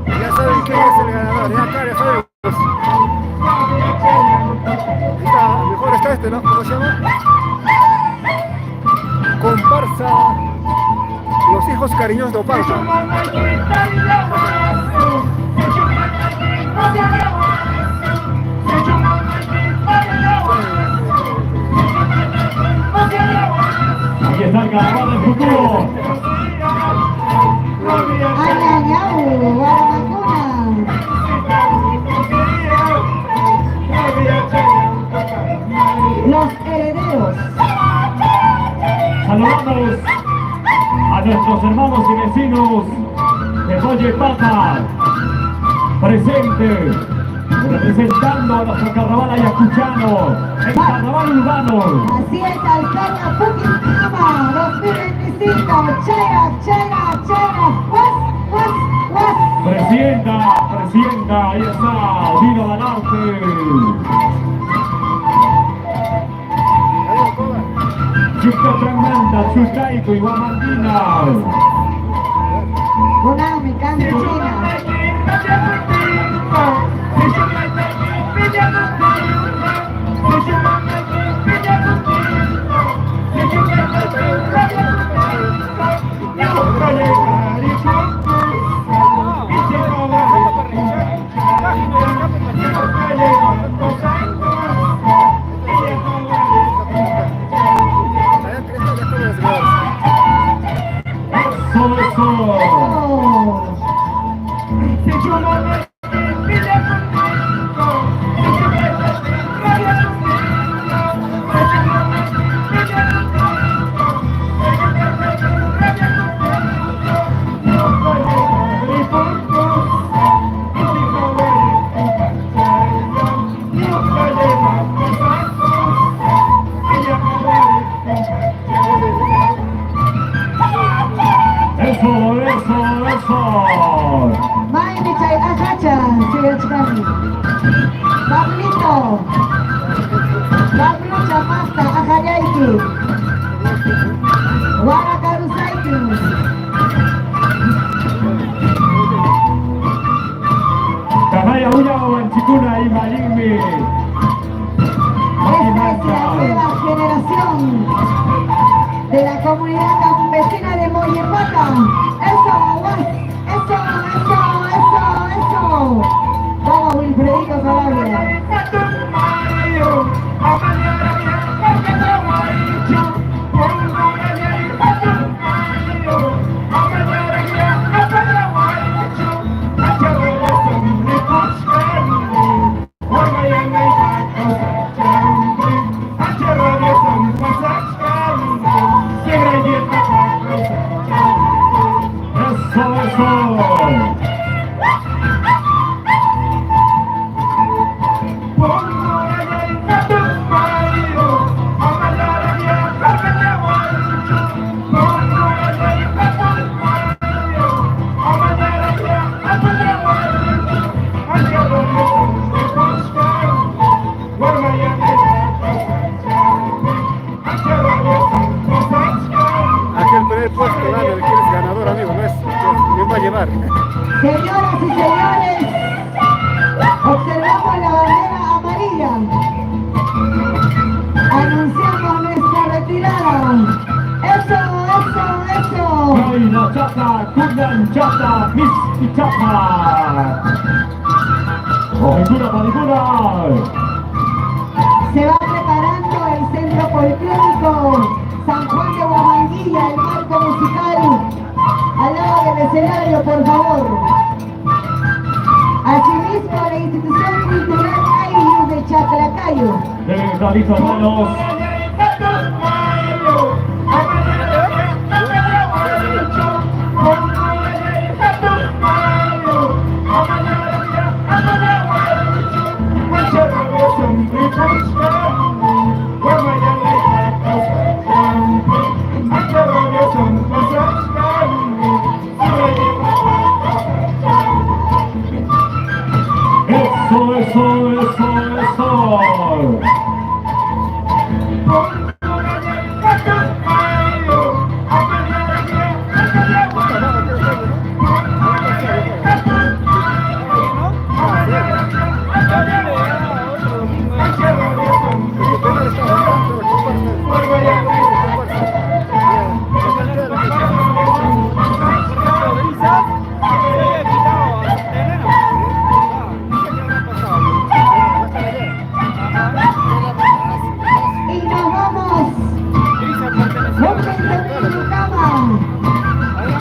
Ya saben quién es el ganador. Ya sabemos. Mejor está este, ¿no? ¿Cómo se llama? Comparsa Los Hijos Cariñosos de Opalpa. Aquí está el carnaval del futuro. Los herederos. Saludamos a nuestros hermanos y vecinos de Mollepata, presente, representando a nuestro carnaval ayacuchano, el carnaval urbano. Así es, Alcalá Puquinama 2025. Chera, chera, chera. Presidenta, ahí está, Dino Dalarte. Chuta Tramanda, Chutaico y Guamandina. picante, China. Pablito, Pablo Chamasta, Ajayaiki, Guaracarusaiki. Cajaya Uya, Wanchikuna y Maligmi. Esta es la nueva generación de la comunidad campesina de Mollepata. Eso. Vamos, Wilfredito Sarabia. Señoras y señores, observamos la bandera amarilla. Anunciamos nuestra retirada. Eso. Kaina Chata, Kundan Chata, Miss Chata. Panicura. Se va preparando el centro folclórico San Juan de Huamanguilla, el marco musical. Al lado del escenario, por favor. Asimismo, la institución cultural Aylus de Chaclacayo. Deben estar listos, hermanos. Eso.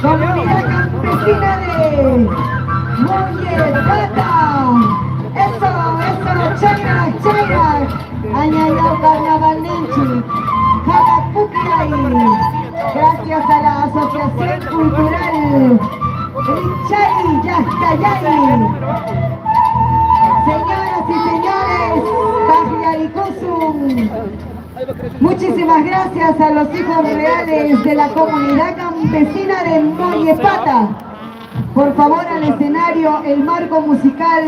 Comunidad campesina de Mollepata. Eso, Chaira. Añadió Carnaval Nenchi. Jalapukiay. Gracias a la Asociación Cultural Richay Yascayay. Señoras y señores, Cajiaricosum. Muchísimas gracias a los hijos reales de la comunidad campesina de Mollepata. Por favor, al escenario, el marco musical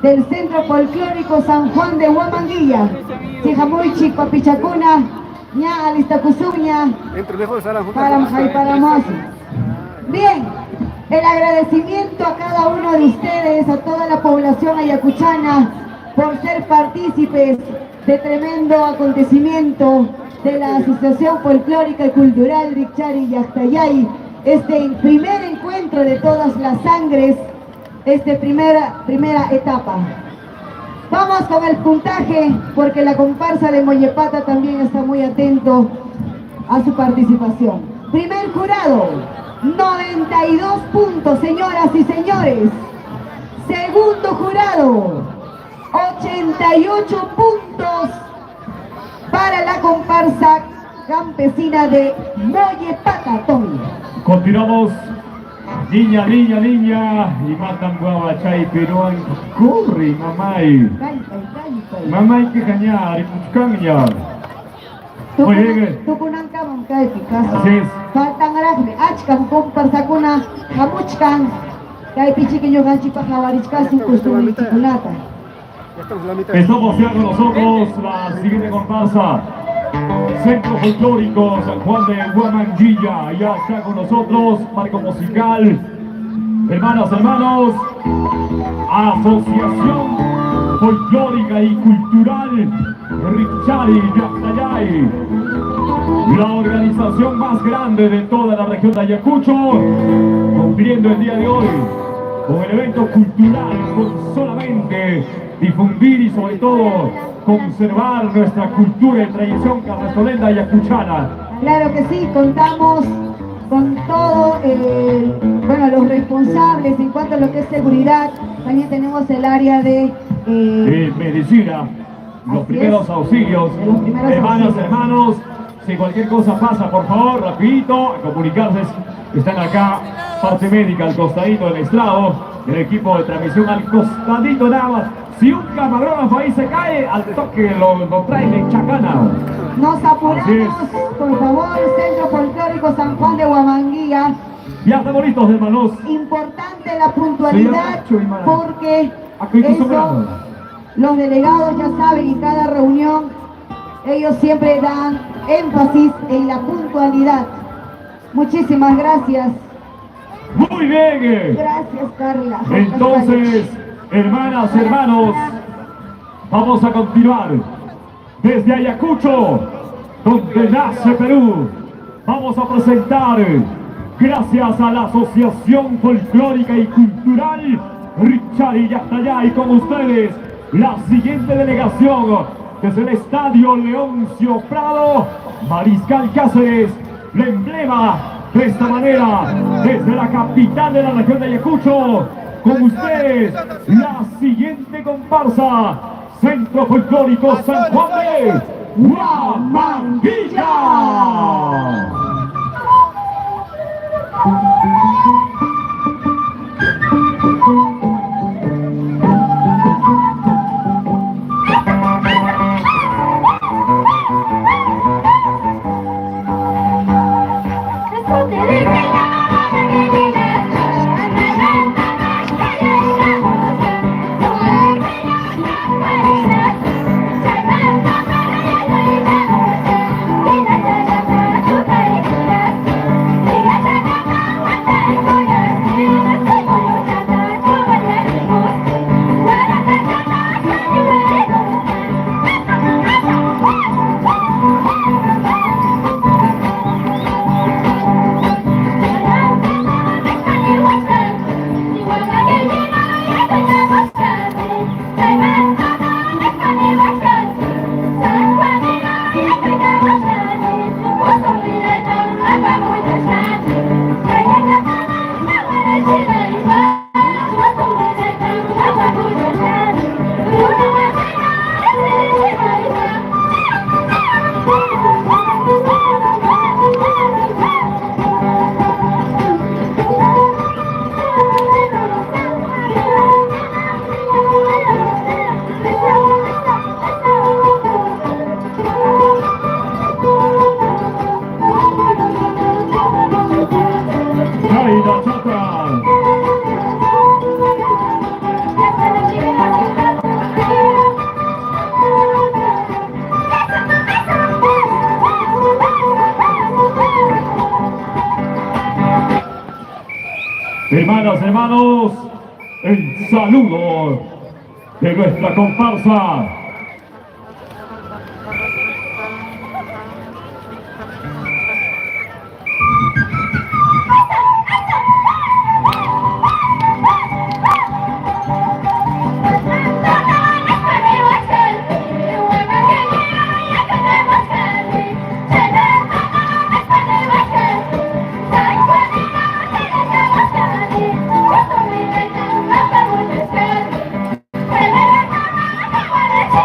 del Centro Folclórico San Juan de Huamanguilla. Chijamuichi, Papichacuna, Ña Alistacusuña, Paramjay Paramos. Bien, El agradecimiento a cada uno de ustedes, a toda la población ayacuchana, por ser partícipes de tremendo acontecimiento de la Asociación Folclórica y Cultural Richari Llactayay, este primer encuentro de todas las sangres, primera etapa. Vamos con el puntaje, porque la comparsa de Mollepata también está muy atento a su participación. Primer jurado, 92 puntos, señoras y señores. Segundo jurado, 88 puntos para la comparsa campesina de Mollepata, Tommy. Continuamos. Niña, niña, niña. Y matan guabachay peruano. Corre, mamay. Mamay que cañar, y puchcañar. Muy bien. Tukunankaman kay Picasso. Así es. Faltan arajme, achkan comparsakuna, hamuchkan, kay pichiquillo ganchipa jawarichkasin kustumichikunata. Ya estamos en la mitad. Estamos ya con nosotros la siguiente comparsa. Centro Folclórico San Juan de Huamanguilla. Ya está con nosotros, marco musical. Hermanas, hermanos, Asociación Folclórica y Cultural Richari Llactayay, la organización más grande de toda la región de Ayacucho, cumpliendo el día de hoy con el evento cultural, con solamente difundir y sobre todo conservar nuestra cultura y tradición carrascolenda ayacuchana. Claro que sí, contamos con todo, bueno, los responsables en cuanto a lo que es seguridad. También tenemos el área de medicina, los Así primeros es. auxilios. Los primeros Hermanas, auxilios. hermanos, si cualquier cosa pasa, por favor, rapidito, a comunicarse. Están acá, parte médica al costadito del estrado, el equipo de transmisión al costadito nada más. Si un camarógrafo ahí se cae, al toque lo trae de chacana. Nos Así apuramos, es. por favor, Centro Folclórico San Juan de Huamanguilla. Ya estamos listos, hermanos. Importante la puntualidad, Señor Nacho, porque Aquí estoy eso, sobrando. los delegados ya saben, en cada reunión ellos siempre dan énfasis en la puntualidad. Muchísimas gracias. Muy bien. Gracias, Carla. Entonces, hermanas, hermanos, vamos a continuar desde Ayacucho, donde nace Perú. Vamos a presentar, gracias a la Asociación Folclórica y Cultural Richari Llactayay, con ustedes la siguiente delegación desde el Estadio Leoncio Prado, Mariscal Cáceres, la emblema de esta manera desde la capital de la región de Ayacucho. Con ustedes la siguiente comparsa, Centro Folclórico San Juan de Huamanguilla. Thank you. hermanos, el saludo de nuestra comparsa. Thank you.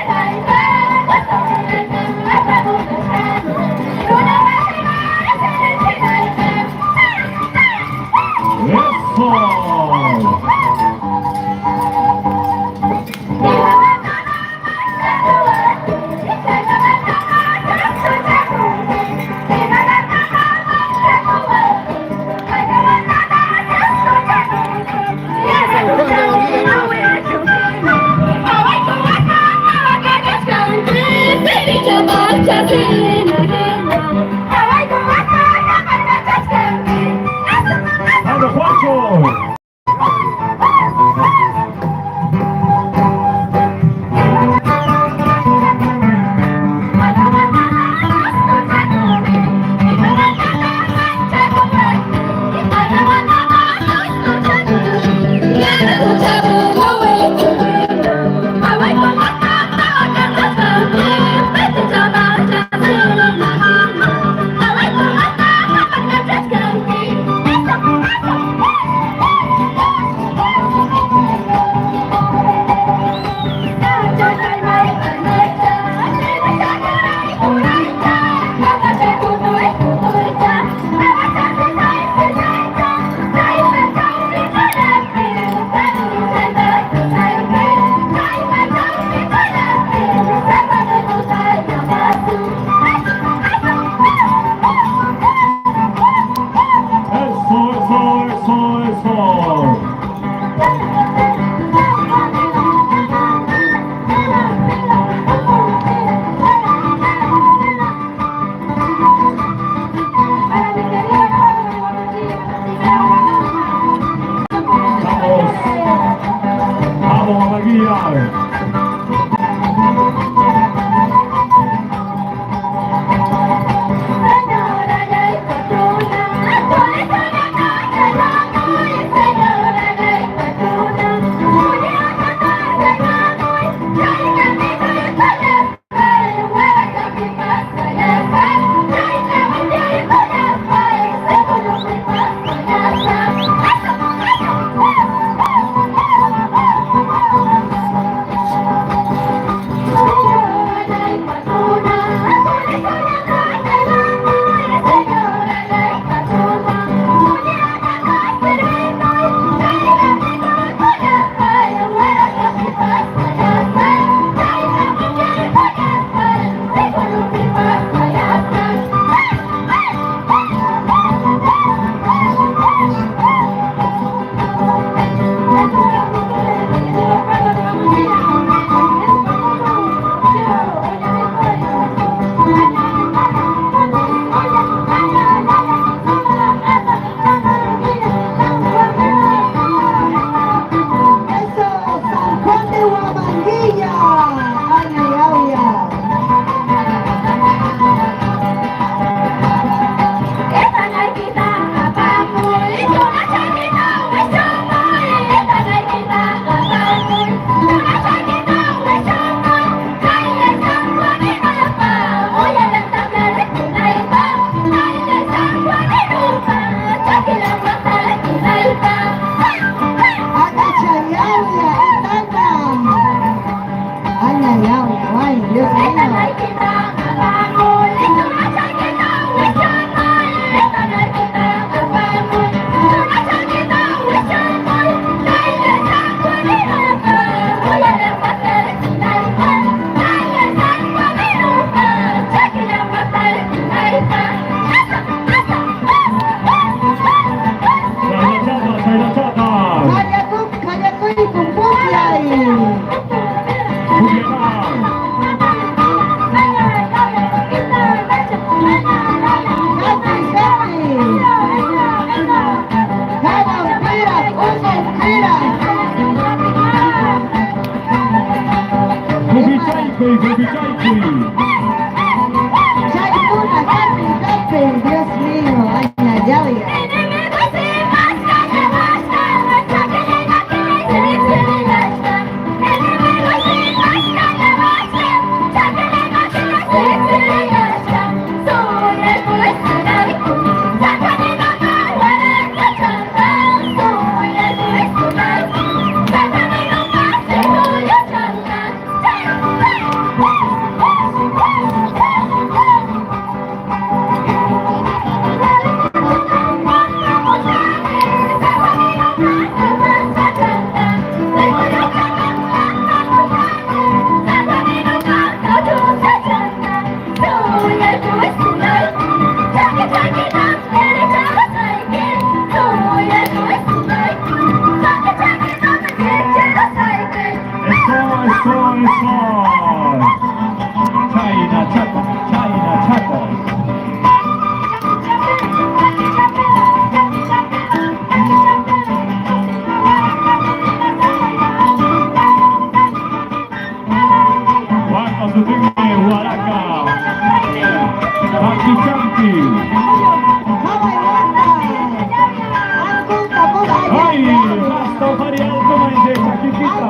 Welcome in the Chaquitita.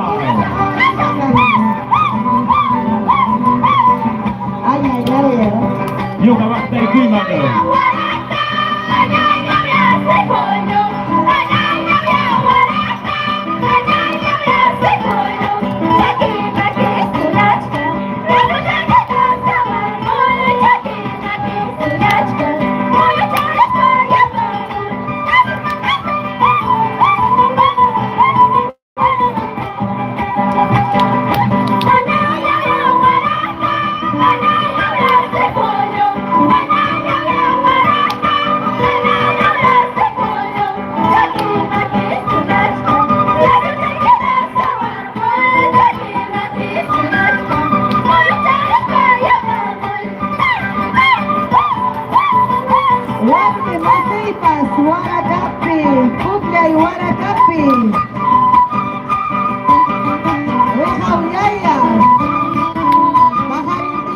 Ay, ay, ay. Yoga Basta y Kuimano. Huaracapi, Cupia y Huaracapi. Oveja Uyaya. Pajarín,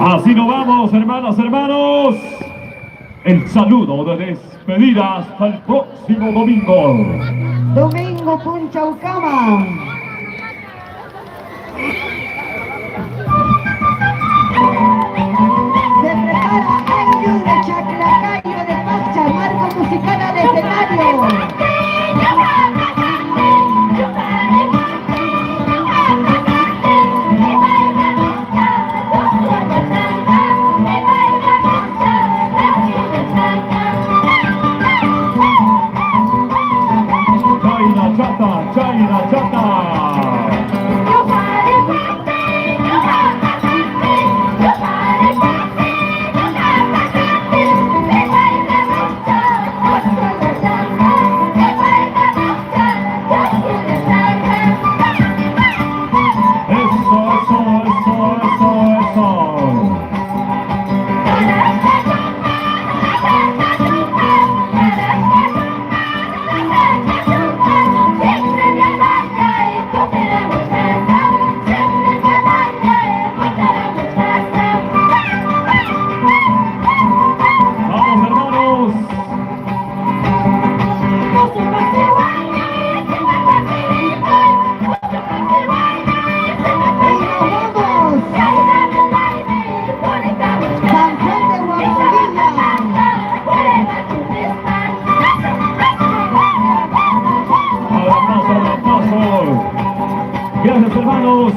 Así nos vamos, hermanas, hermanos. El saludo de despedida hasta el próximo domingo. Domingo Punchaucama. Se prepara Año de Chaclacayo de Pacha, marco musical al escenario. China Chata. Gracias, hermanos.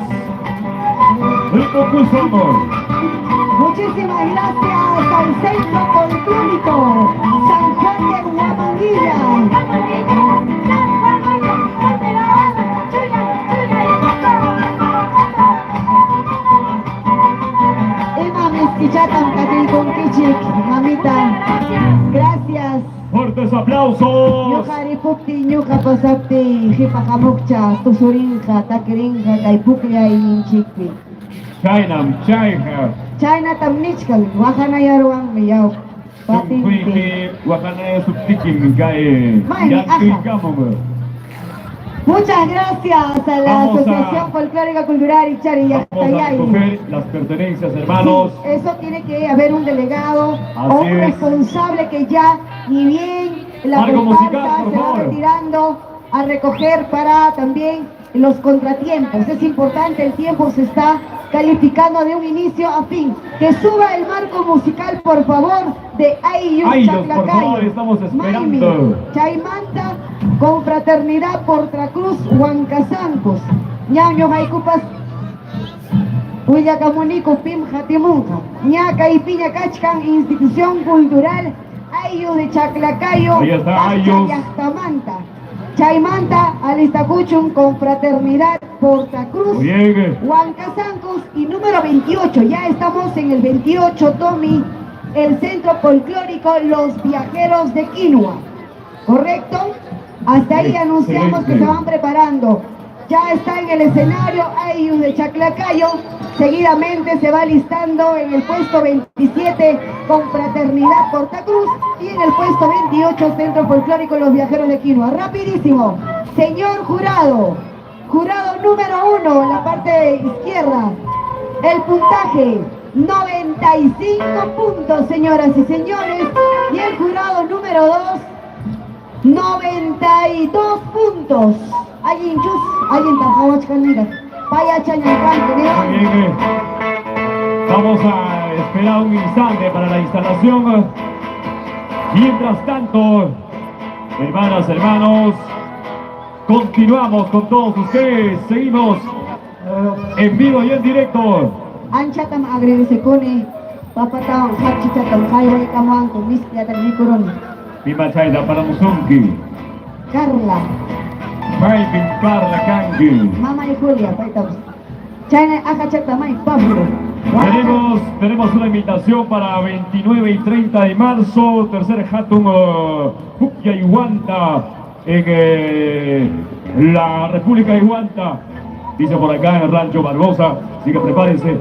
Muchísimas gracias al Centro Folclórico San Juan de Huamanguilla. Emma Mezquichatan Catilconquichic, mamita. Gracias. Fuertes aplausos. Ñuqari pukti, ñuqa pasapti, jipajamukcha, tusurinja, takirinja, kaypuklla y inchikpi. China tamnichkal, wajanayaruan miyao. Patinti. Muchas gracias a la Asociación Folclórica Cultural Ichari Vamos a recoger las pertenencias, hermanos. Sí, eso tiene que haber un delegado o un responsable que ya, ni bien la comparsa se va retirando a recoger para también los contratiempos. Es importante, el tiempo se está calificando de un inicio a fin. Que suba el marco musical, por favor, de Ayllu Chaclacayo. Por favor, estamos esperando. Maimi, Chaimanta, Confraternidad Portracruz, Huancasancos. Ñaño Maikupas, Huillacamunico, Pim Jatimunja. Ñaca y Piña Cachcan, Institución Cultural Ayllu de Chaclacayo, ahí está Ayllu. Yachtamanta. Chaimanta, Alistacuchun, Confraternidad Portacruz, Bien. Huancazancos y número 28. Ya estamos en el 28, Tommy, el centro folclórico Los Viajeros de Quinua. ¿Correcto? Hasta ahí anunciamos que se van preparando. Ya está en el escenario Ayllus de Chaclacayo. Seguidamente se va listando en el puesto 27 Confraternidad Portacruz y en el puesto 28 Centro Folclórico Los Viajeros de Quinua. Rapidísimo, señor jurado, jurado número 1 en la parte izquierda, el puntaje 95 puntos, señoras y señores, y el jurado número 2 92 puntos. Alguien chus, alguien tajawach candidat. Vaya chañacán, Bien. Vamos a esperar un instante para la instalación. Mientras tanto, hermanas, hermanos, continuamos con todos ustedes. Seguimos en vivo y en directo. Anchatam agrede se pone, papataon, hachichatam, kaiwa kamanko, miskiatam, mikuroni. Pima Chaida para Musunki. Carla, Jaime Carla Kangi. Mama y Julia, paitamos. China, acachatamay, Pablo. Tenemos una invitación para 29 y 30 de marzo, tercer Hatun Pucya y Huanta en la República de Huanta, dice por acá en el Rancho Barbosa, así que prepárense.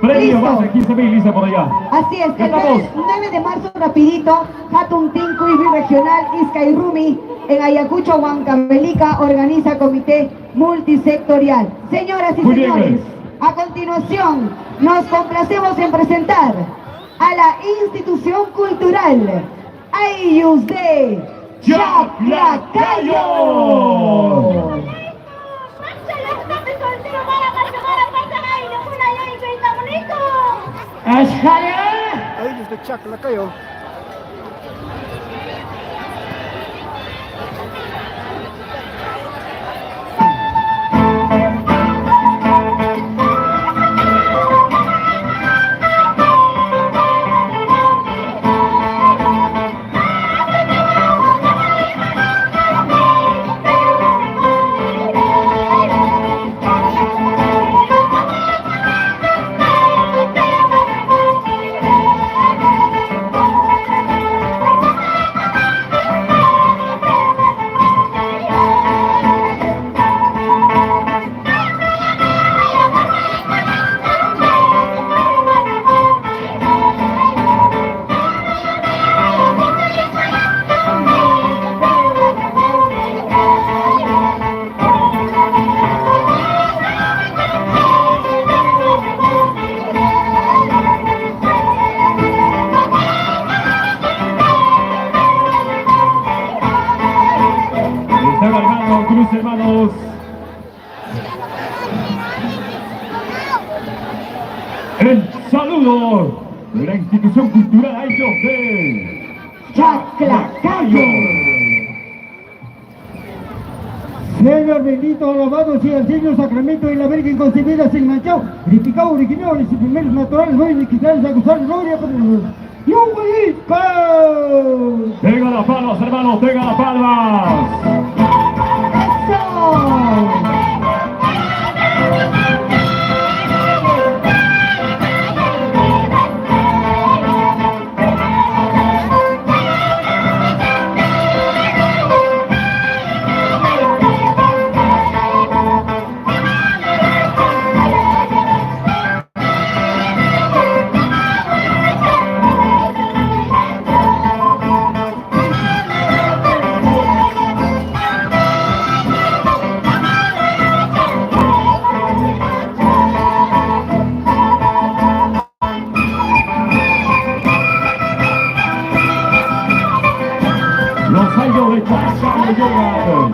Premio más de 15.000, dice por allá. Así es, Ya el estamos. 9 de marzo, rapidito, Hatun Tinku y Regional Isca y Rumi en Ayacucho, Huancavelica, organiza comité multisectorial. Señoras y Muy bien, señores, a continuación nos complacemos en presentar a la institución cultural Ayllus de Chaclacayo. Ayllus de Chaclacayo. Hermanos, el saludo de la institución cultural Ayllus de Chaclacayo. Señor bendito, alabado sea el Señor Sacramento de la Virgen concebida sin manchado, edificado, originales y primeros naturales, hoy liquidados a gozar gloria por el ¡Yuhuica! tengan las palmas, hermanos, tengan las palmas. Los Ayllus de Chaclacayo llegan.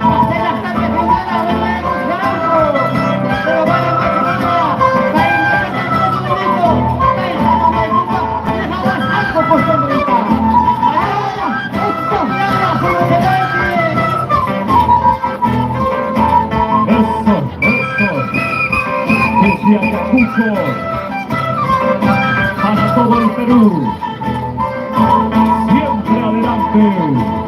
Desde Ayacucho para todo el Perú, siempre adelante.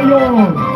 Chaclayos.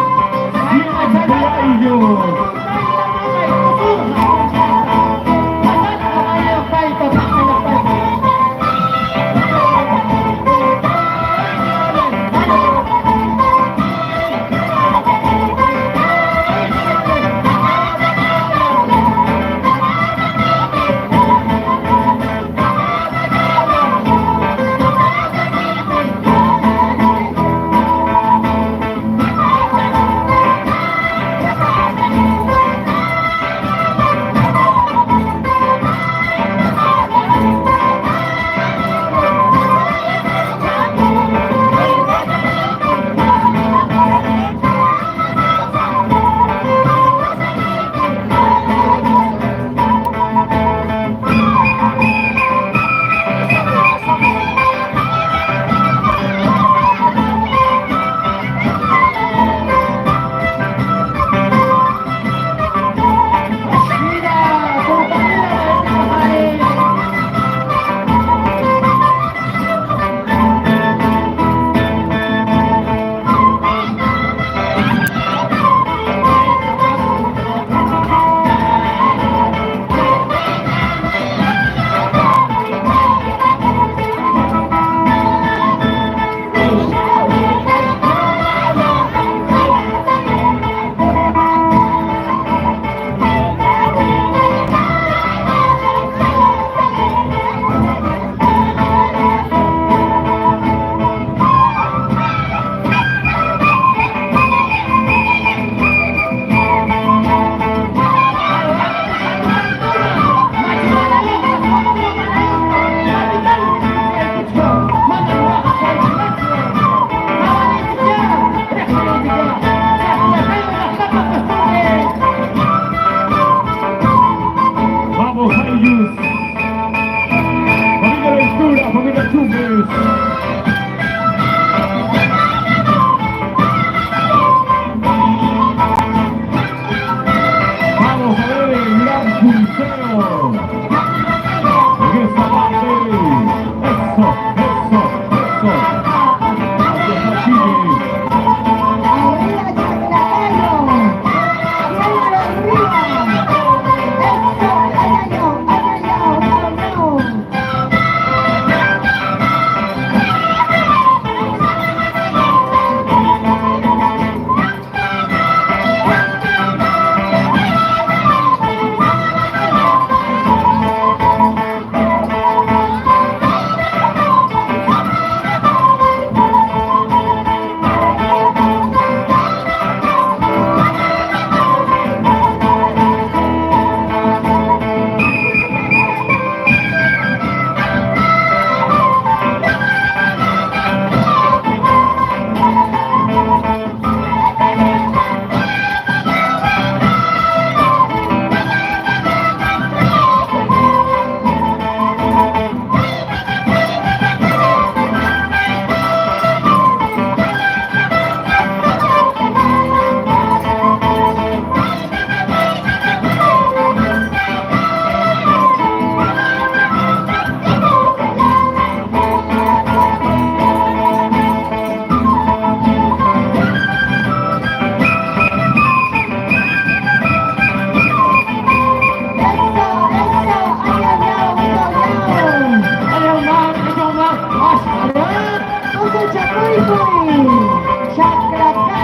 Chaclayos.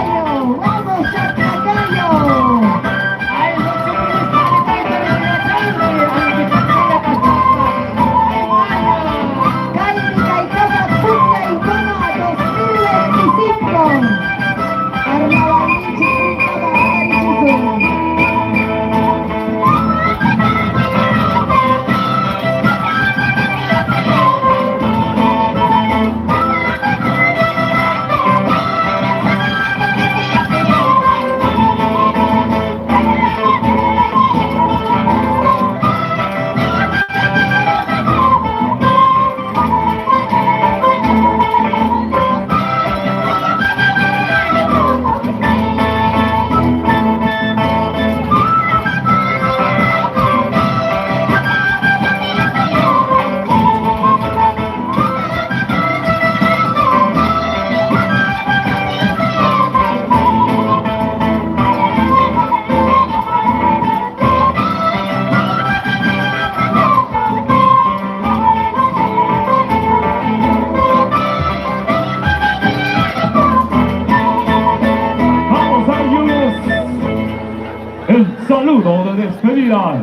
saludo de despedida.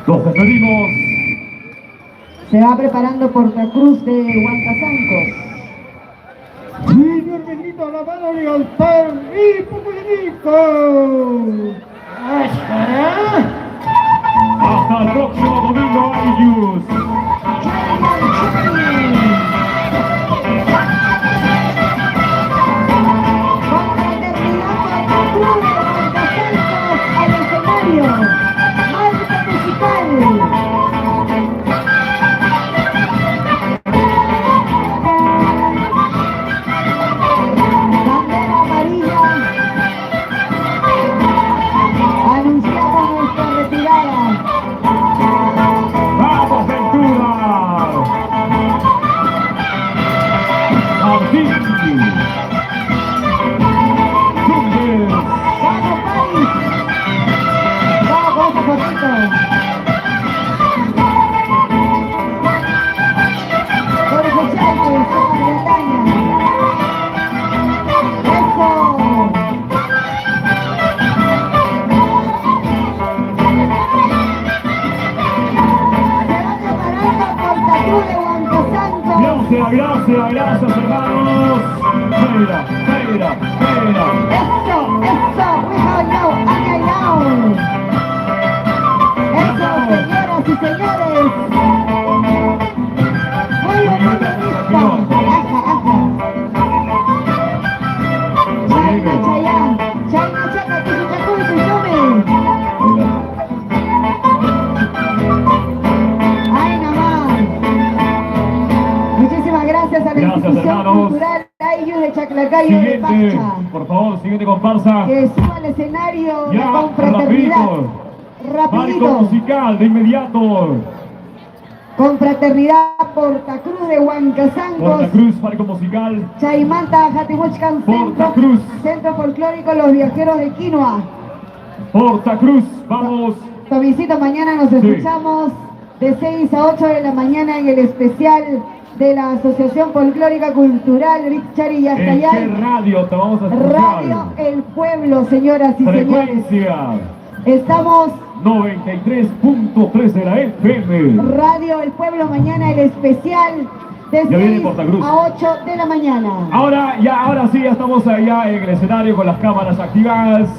Nos despedimos. Se va preparando Portacruz de Huancazancos. Señor Negrito, la mano de altar y Populinico. Hasta el próximo domingo, Ayus. Al escenario, marca musical. Bandera amarilla. Anunciamos nuestra retirada. ¡Vamos, Ventura! Martín. Núñez. ¡Vamos, Paris! ¡Vamos, Josito! Jorge Chávez, Toma Bretaña. ¡Eso! Se va preparando Portacruz de Huancazancos. Gracias, hermanos. Mira. Eso, we have now, Eso, señoras y señores. Muy bonito. Chayna, Chaca, Tijucacuy, Tuyome. Ay, nomás. Muchísimas gracias a la Gracias, institución hermanos. cultural Ayus de Chaclacayo de Siguiente, Pacha. por favor, siguiente comparsa. Que suba al escenario Ya, con fraternidad. Marco Rapidito. musical, de inmediato. Con fraternidad Portacruz de Huancazancos. Portacruz, Marco musical. Chaimanta, Jatimuchcan, Portacruz. Centro Folclórico Los Viajeros de Quinoa. Portacruz, vamos. Tomisito, mañana nos escuchamos de 6 a 8 de la mañana en el especial de la Asociación Folclórica Cultural Richard y ¿En qué Yacayal. radio te vamos a escuchar? Radio El Pueblo, señoras y señores. Frecuencia Estamos 93.3 de la FM. Radio El Pueblo, mañana el especial de Ya viene 6 Portacruz. a 8 de la mañana. Ahora sí, ya estamos allá en el escenario con las cámaras activadas.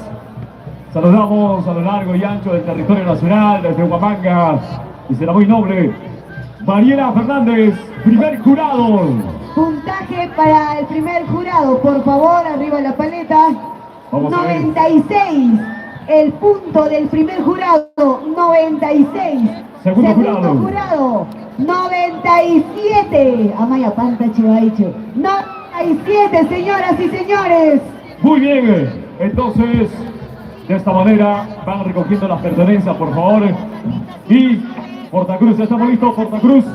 Saludamos a lo largo y ancho del territorio nacional, desde Huamanga, y será muy noble. Mariela Fernández, primer jurado. Puntaje para el primer jurado, por favor, arriba la paleta. Vamos a ver. 96. El punto del primer jurado, 96. Segundo jurado. jurado, 97. Amaya Panta Chivaicho. 97, señoras y señores. Muy bien, entonces, de esta manera van recogiendo las pertenencias, por favor. Y Portacruz, ¿estamos listos, Portacruz?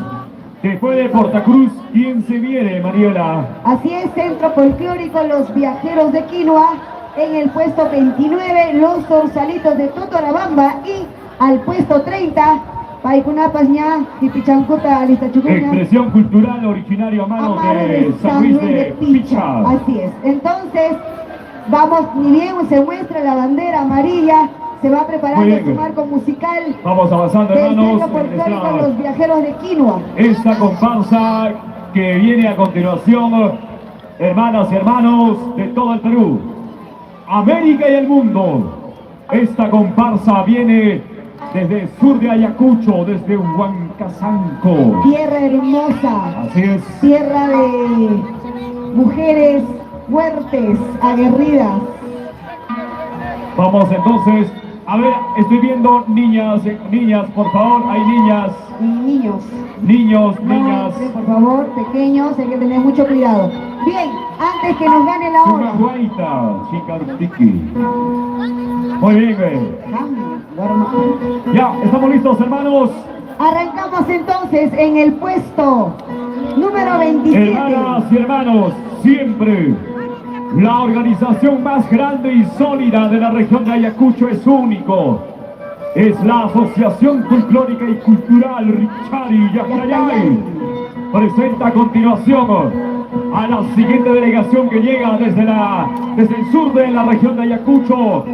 Después de Portacruz, ¿quién se viene, Mariela? Así es, Centro Folclórico Los Viajeros de Quinoa. En el puesto 29, Los Zorzalitos de Totorabamba. Y al puesto 30, Paicunapaña, Tipichancuta, Listachucuña. Expresión cultural originaria a mano Amaro de San Luis de Picha. Así es. Entonces, vamos, ni bien se muestra la bandera amarilla, se va preparando Muy bien. su marco musical. Vamos avanzando, Del hermanos. Centro Folclórico en Los Viajeros de Quinoa. esta comparsa que viene a continuación, hermanas y hermanos de todo el Perú, América y el mundo. Esta comparsa viene desde el sur de Ayacucho, desde Huancazanco. Tierra hermosa, Así es. tierra de mujeres fuertes, aguerridas. Vamos entonces, a ver, estoy viendo niñas, por favor, hay niñas, Y niños. niños, No niñas. entren, por favor, pequeños, hay que tener mucho cuidado. Bien, antes que nos gane la hora. Sumaguaita, Chicartiqui. Muy bien, ya, estamos listos, hermanos. Arrancamos entonces en el puesto número 27. Hermanas y hermanos, siempre la organización más grande y sólida de la región de Ayacucho es único. Es la Asociación Folclórica y Cultural Richari Yacayay. Presenta a continuación a la siguiente delegación que llega desde el sur de la región de Ayacucho.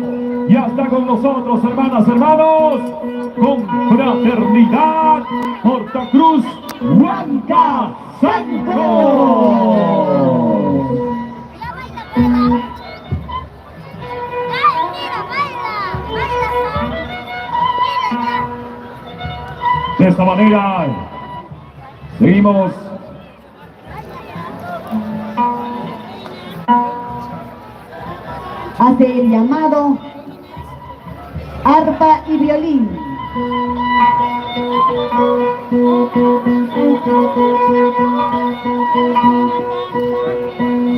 Ya está con nosotros, hermanas, hermanos, con fraternidad, Portacruz, Huanca, Sanco. De esta manera, seguimos. Hace el llamado arpa y violín.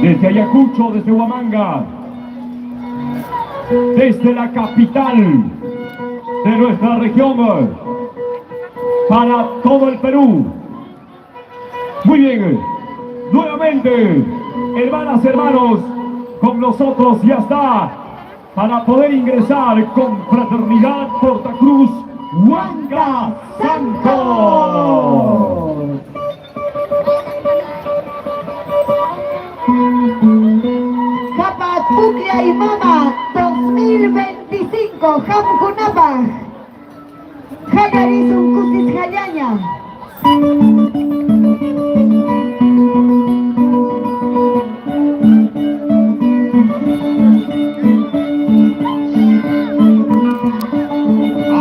Desde Ayacucho, desde Huamanga, desde la capital de nuestra región, para todo el Perú. Muy bien, nuevamente, hermanas, hermanos, con nosotros ya está, para poder ingresar con fraternidad Portacruz, Huanca, Sanco. Japatuclia y Mama 2025, Hamkunapa, Hagarizun Kusis Hayaña.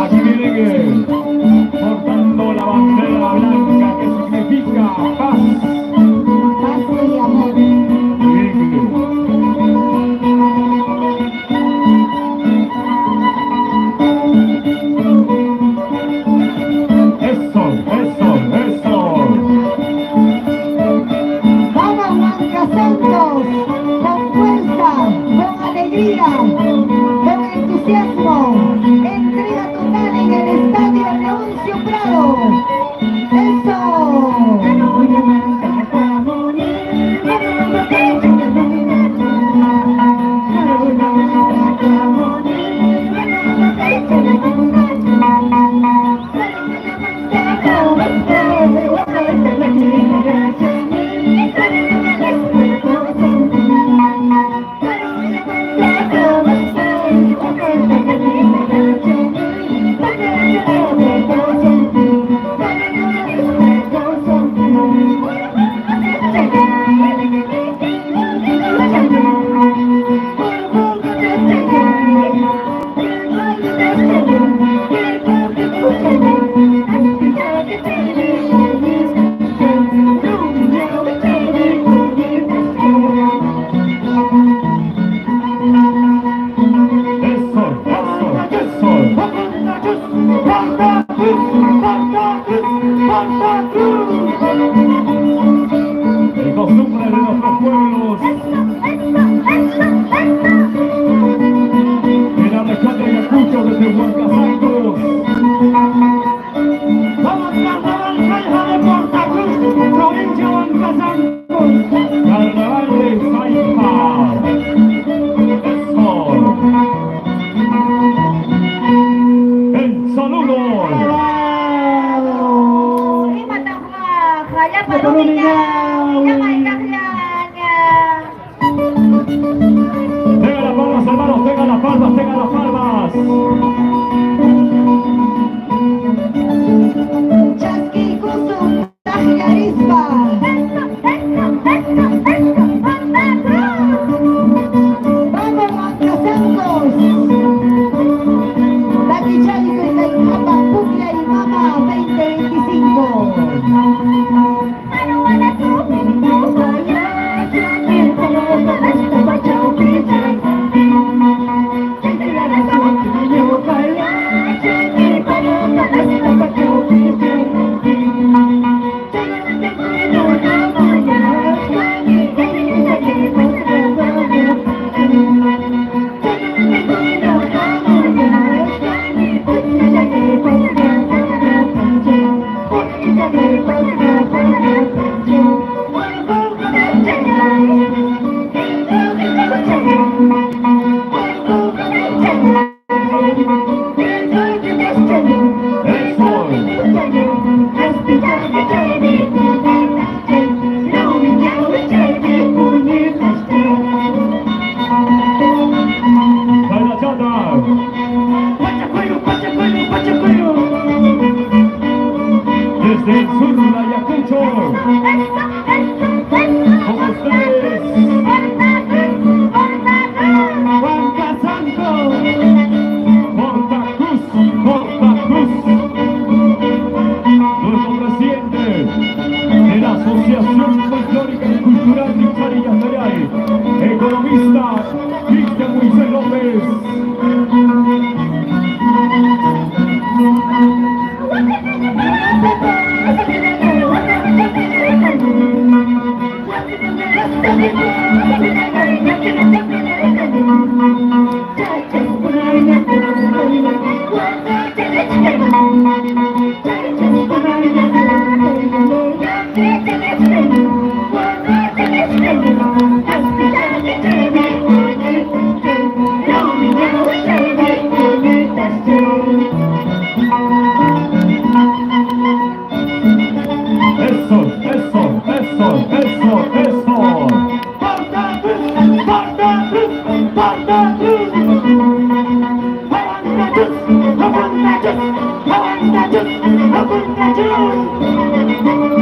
Aquí vienen portando la bandera blanca que significa paz. Paz y amor.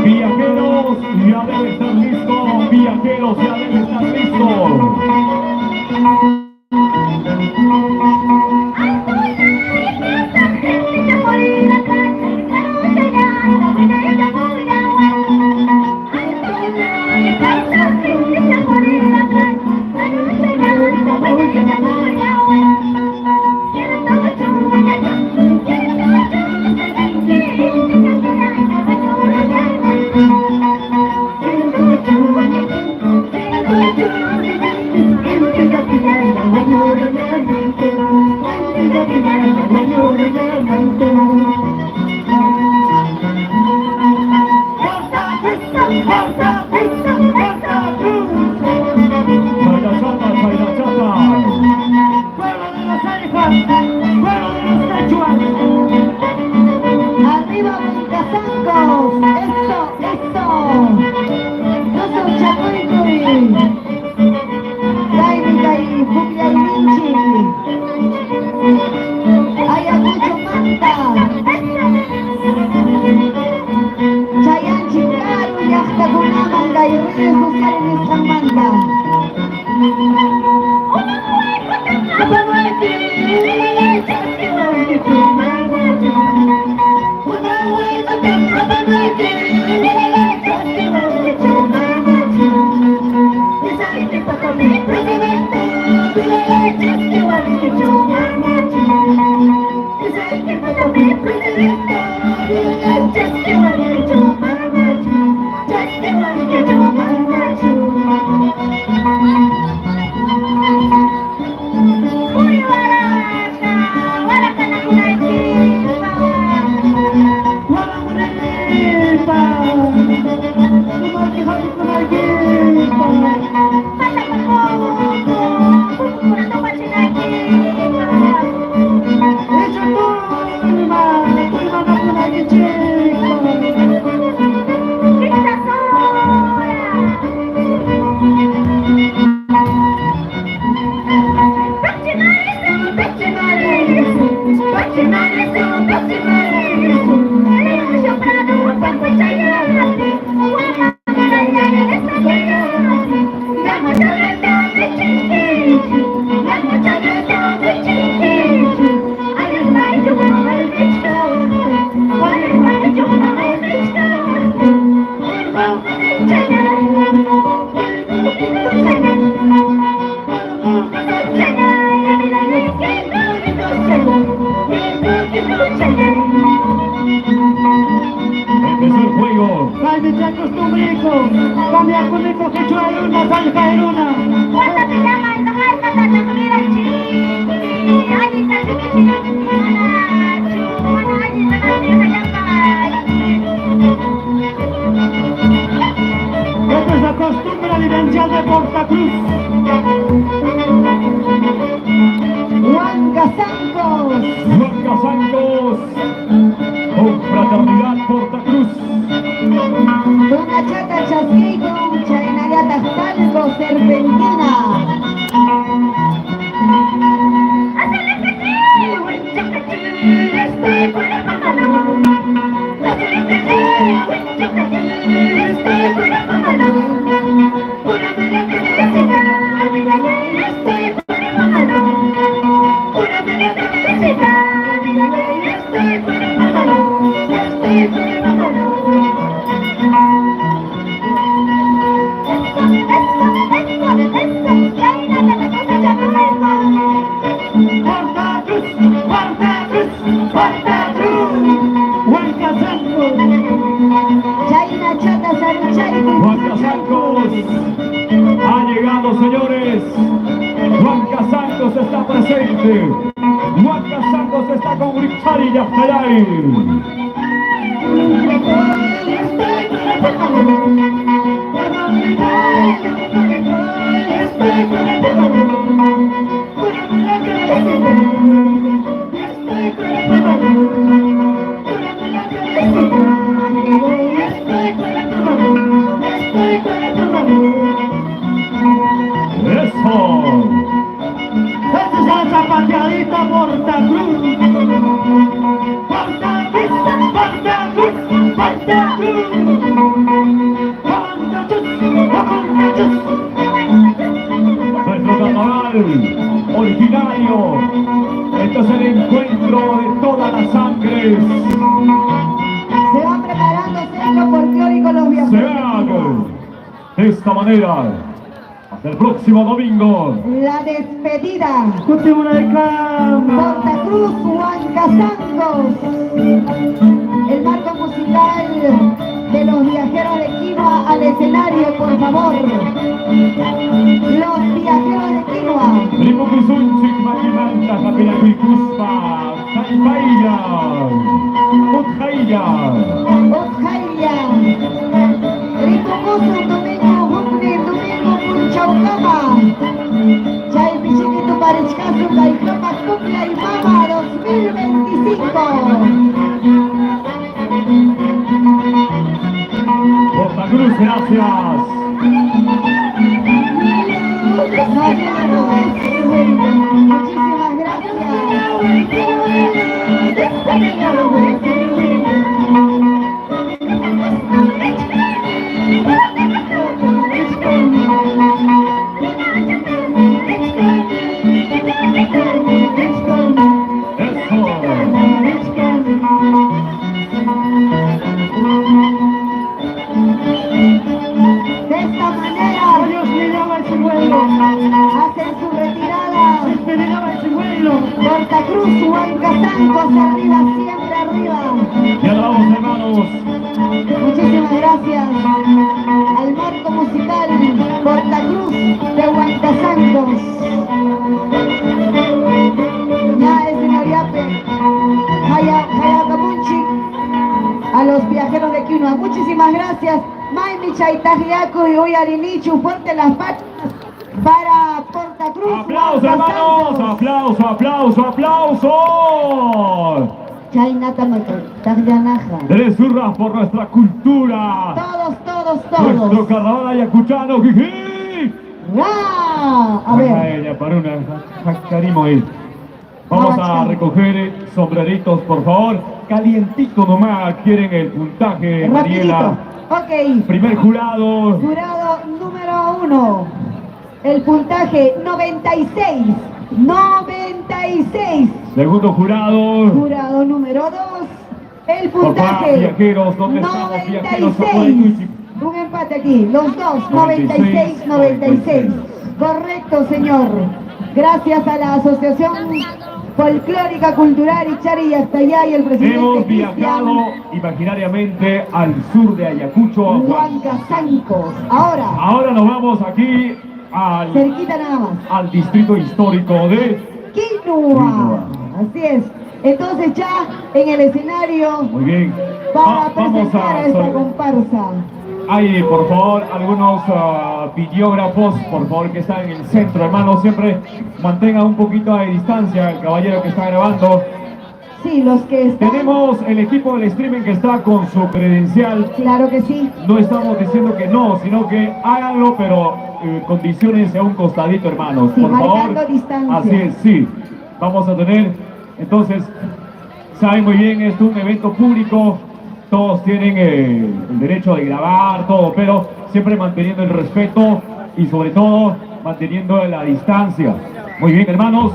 Viajeros, ya deben estar listos. Viajeros, ya deben estar listos. Arriba Moncazancos, eso, no son Chacuicuy, Daimica y Cumbia y Vinci, Ayacucho Manta, Chayanchi Caru y Ajtagunamanga y redes sociales Jamanga. Empezó el juego. Cálmate, acostumbrico. Cambia conmigo que yo hay una, salga en una. ¿Cuánto te llamas? No hay tanta comida chiqui. Ay, está chiqui, Esta es la costumbre vivencial de Portacruz. Huancazancos, Huancazancos, con Fraternidad Portacruz. Dona Chata Chasquico, Chainagata Talco, Serpentina. Eso, presente. Huanca Santos está con Richard Yaftayay. Eso. Esta es la zapateadita Portacruz. Portacruz, Portacruz, Portacruz. Nuestro carnaval originario. Este es el encuentro de todas las sangres. Se van preparando centro folclórico los Se viajeros. hagan de esta manera. Hasta el próximo domingo. La despedida. Escuchemos de campo. Portacruz, Huancasangos. El marco musical de los viajeros de Quinoa al escenario, por favor. Los viajeros de Quinoa. Primo Kuzunchik, Maquimanta, Japinacuicuspa, Taipaya, Utjaya. Otjaya. Ritocoso, domingo, Jukni, domingo, Punchaucama. Chay Pichiquito, Parichcasu, Caicropa, Cumbia y Mama 2025. Portacruz, gracias. Muchísimas De esta manera Dios le daba el chimuelo. hacen su retirada. Le daba el chimuelo. Portacruz, Huancasangos, arriba, siempre arriba. Y ahora vamos, hermanos. Muchísimas gracias al marco musical Portacruz de Huancasangos. Ya es señor Yape, Hayakamunchi, a los viajeros de Quinoa. Muchísimas gracias. Maimi Chaitajiaco y Uyarinichu, fuerte las patas para Portacruz. Aplausos, hermanos. Huancasangos. Aplauso, aplauso, aplauso. Chainatamato, Taglianaja. Tres hurras por nuestra cultura. Nuestro Todos. carnaval ayacuchano. ¡Jiji! ¡Ra! A ver. Ella para una Carimo ahí. Vamos a recoger sombreritos, por favor. Calientito nomás. Quieren el puntaje, Mariela. Rapidito. Ok. Primer jurado. Jurado número 1. El puntaje 96. 96. Segundo jurado. Jurado número 2. El Papá, puntaje viajeros, ¿dónde estamos, viajeros? 96. Un empate aquí. Los dos. 96. 96. Correcto, señor. Gracias a la Asociación Folclórica Cultural Ichari Yachtayay y el presidente Hemos viajado imaginariamente al sur de Ayacucho. a Huancasancos. Ahora, Ahora nos vamos aquí al, cerquita nada más. al distrito histórico de... Quinoa. Así es. Entonces ya en el escenario Muy bien. para Vamos presentar a a... esta comparsa. Hay, por favor, algunos videógrafos, por favor, que están en el centro, hermanos. Siempre mantengan un poquito de distancia el caballero que está grabando. Sí, los que están. Tenemos el equipo del streaming que está con su credencial. Claro que sí. No estamos diciendo que no, sino que háganlo, pero condiciónense a un costadito, hermanos. Sí, por marcando favor. distancia. Así es, sí. Vamos a tener, entonces, saben muy bien, esto es un evento público. Todos tienen el derecho de grabar, todo, pero siempre manteniendo el respeto y sobre todo manteniendo la distancia. Muy bien, hermanos.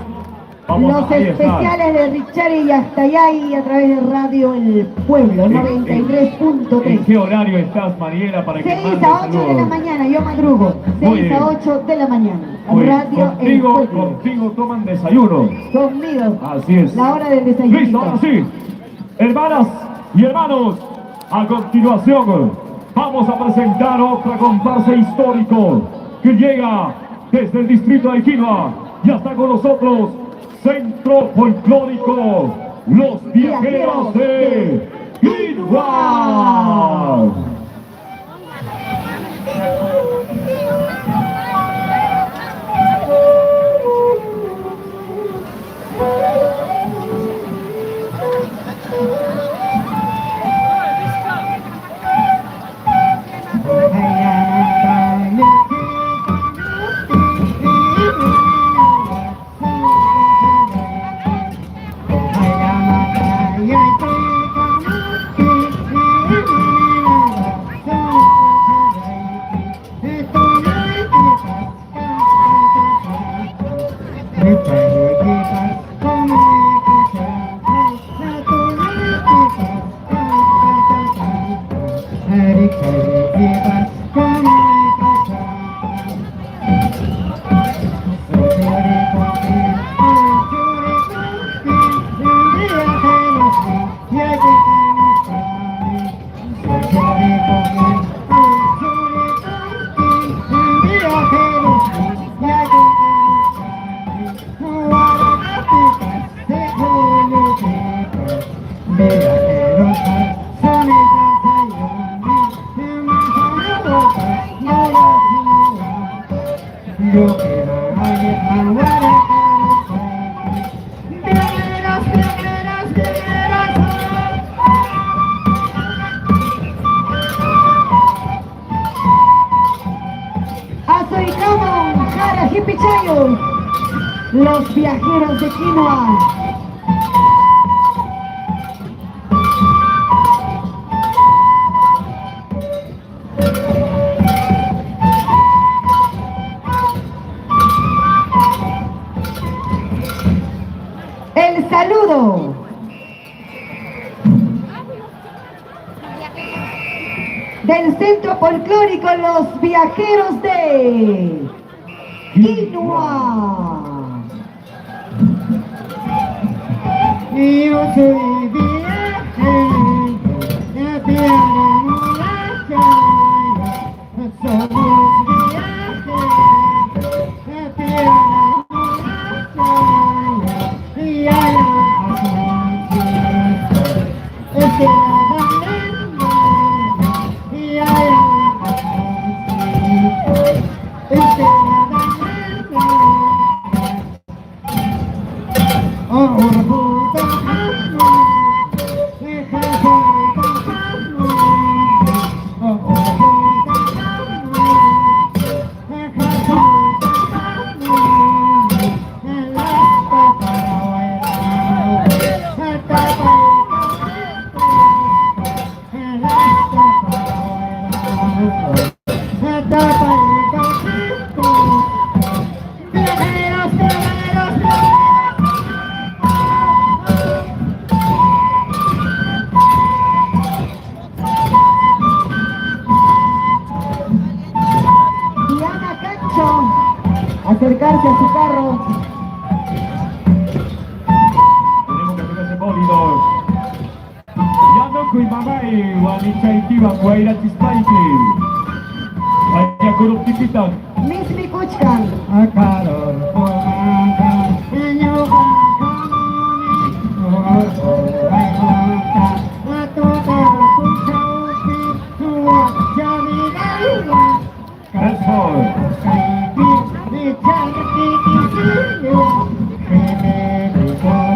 Vamos Los ahí está. especiales de Richari Yachtayay a través de Radio El Pueblo, ¿En 93.3. qué horario estás, Mariela, para que 6 mandes a 8 de la saludos? mañana, yo madrugo. Muy 6 a bien. 8 de la mañana. Muy bien. Radio El Pueblo. Contigo toman desayuno. Conmigo. Así es. La hora del desayuno. Listo, ahora sí. Hermanas y hermanos, a continuación vamos a presentar otra comparsa histórico que llega desde el distrito de Quinoa. Ya está con nosotros Centro Folclórico Los Viajeros de Quinoa. Los Viajeros de Quinoa. El saludo del Centro Folclórico Los Viajeros de Quinoa. Yo soy viajero, la tierra no la calle, somos viajeros, la tierra no la calle, y allá es y allá acercarse a su carro. Tenemos que hacer ese móvil. Ya no cuidamai, Juanita y Tiba, Guaira Tispaiki. Vaya corruptipitan. Mismi Kuchkan. a Carol,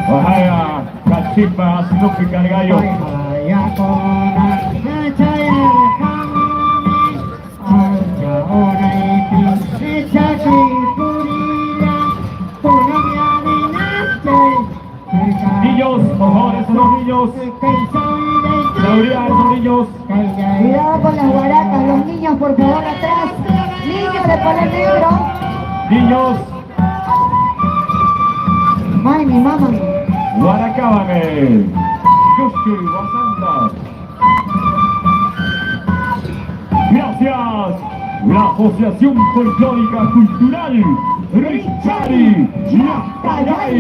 Bahaya, Kachipa, Snoopy, Cargallo. Niños, por favor, esos los niños. Seguridad, esos niños. Cuidado con las guaracas, los niños por favor atrás. Niños de polo negro. Niños, Ay, mi mamá. Guaracábame. Yushi, Wasanta. Gracias. La Asociación Folclórica Cultural Richari Yacayay.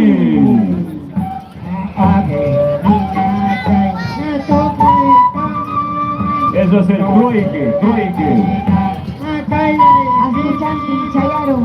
Eso es el trueque, trueque. Así Chanti Chayaron.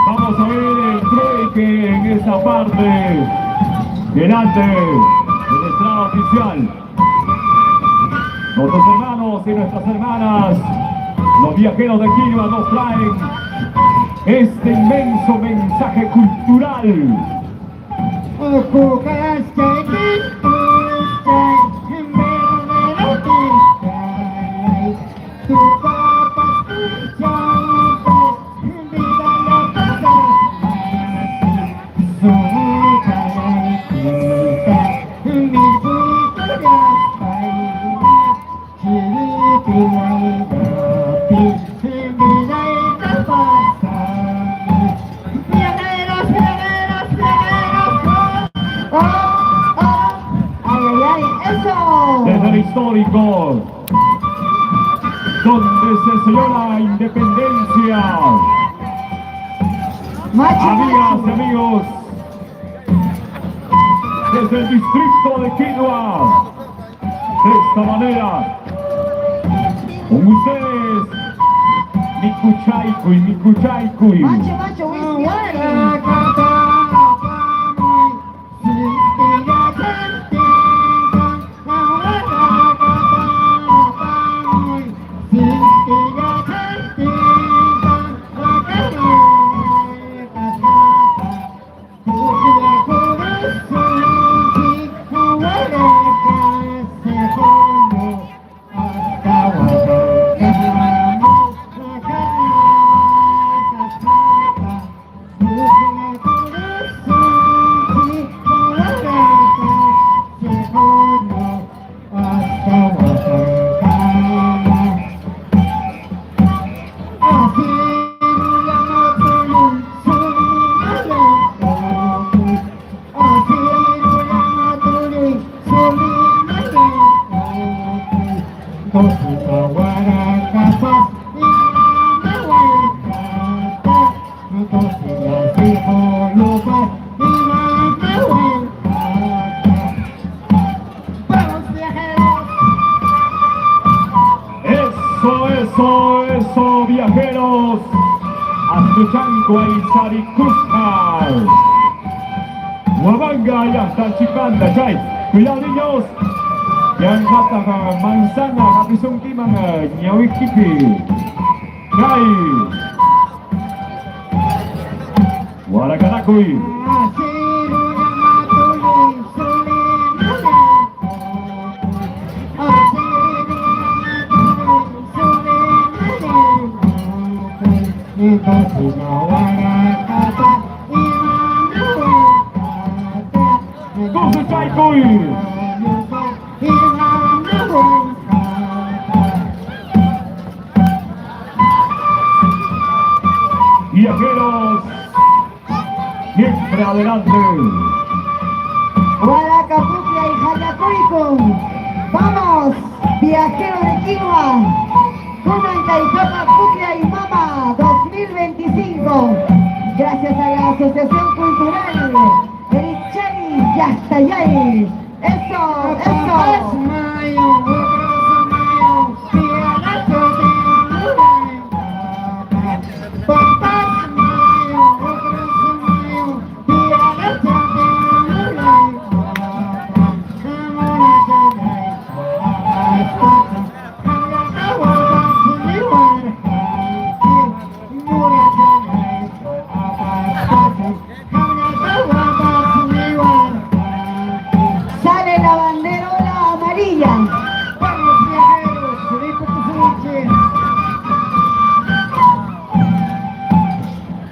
Vamos a ver el trueque en esta parte, delante del estrado oficial. Nuestros hermanos y nuestras hermanas, los viajeros de Quilma, nos traen este inmenso mensaje cultural. Desde el histórico, donde se selló la independencia. Amigas y amigos, desde el distrito de Quilma, de esta manera, con ustedes, Micuchaycuy, Micuchaycuy. Macho, Eso, viajeros, Astuchanco y Saricusca, Huamanga y hasta Chipanda, Chay. Cuidado, niños. Yang kata manzana, kapisong timang nyawikipi. Chay. Warakanakuy. Gosu Chaycuy. Viajeros, siempre adelante. Huaracapucla y Jayacuycun. Vamos, viajeros de Quilma. Cumancaicama, Pucla y Mama 2025. Gracias a la Asociación Cultural Erichari Yastayay. Eso. Sale la banderola amarilla. Vamos, viajeros, feliz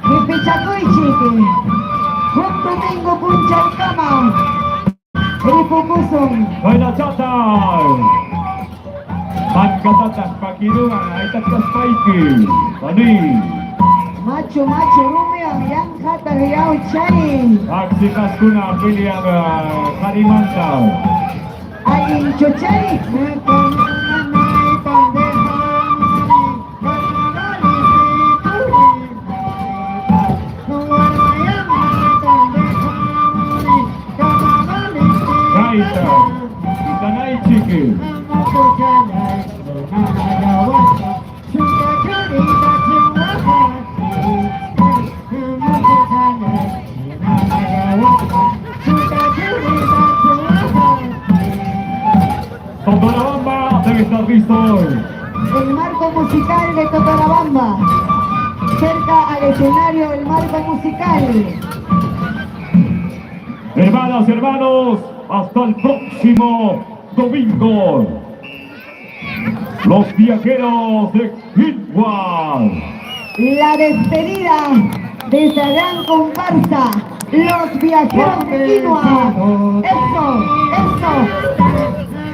y Pichacuichi, un domingo Punchalcama, Ripucusum. Buena chata. Pagkatatas, pakirungan, ay tatas paiki. Tadi. Macho, Romeo, yang kata riau cari. Aksikas kuna pilihan Kalimantan. Ayin cocari. Totorabamba debe estar listo hoy. El marco musical de Totorabamba. Cerca al escenario el marco musical. Hermanas, hermanos, hasta el próximo domingo. Los viajeros de Quilpua. La despedida de esta gran comparsa. Los viajeros de Quilpua. Eso, eso.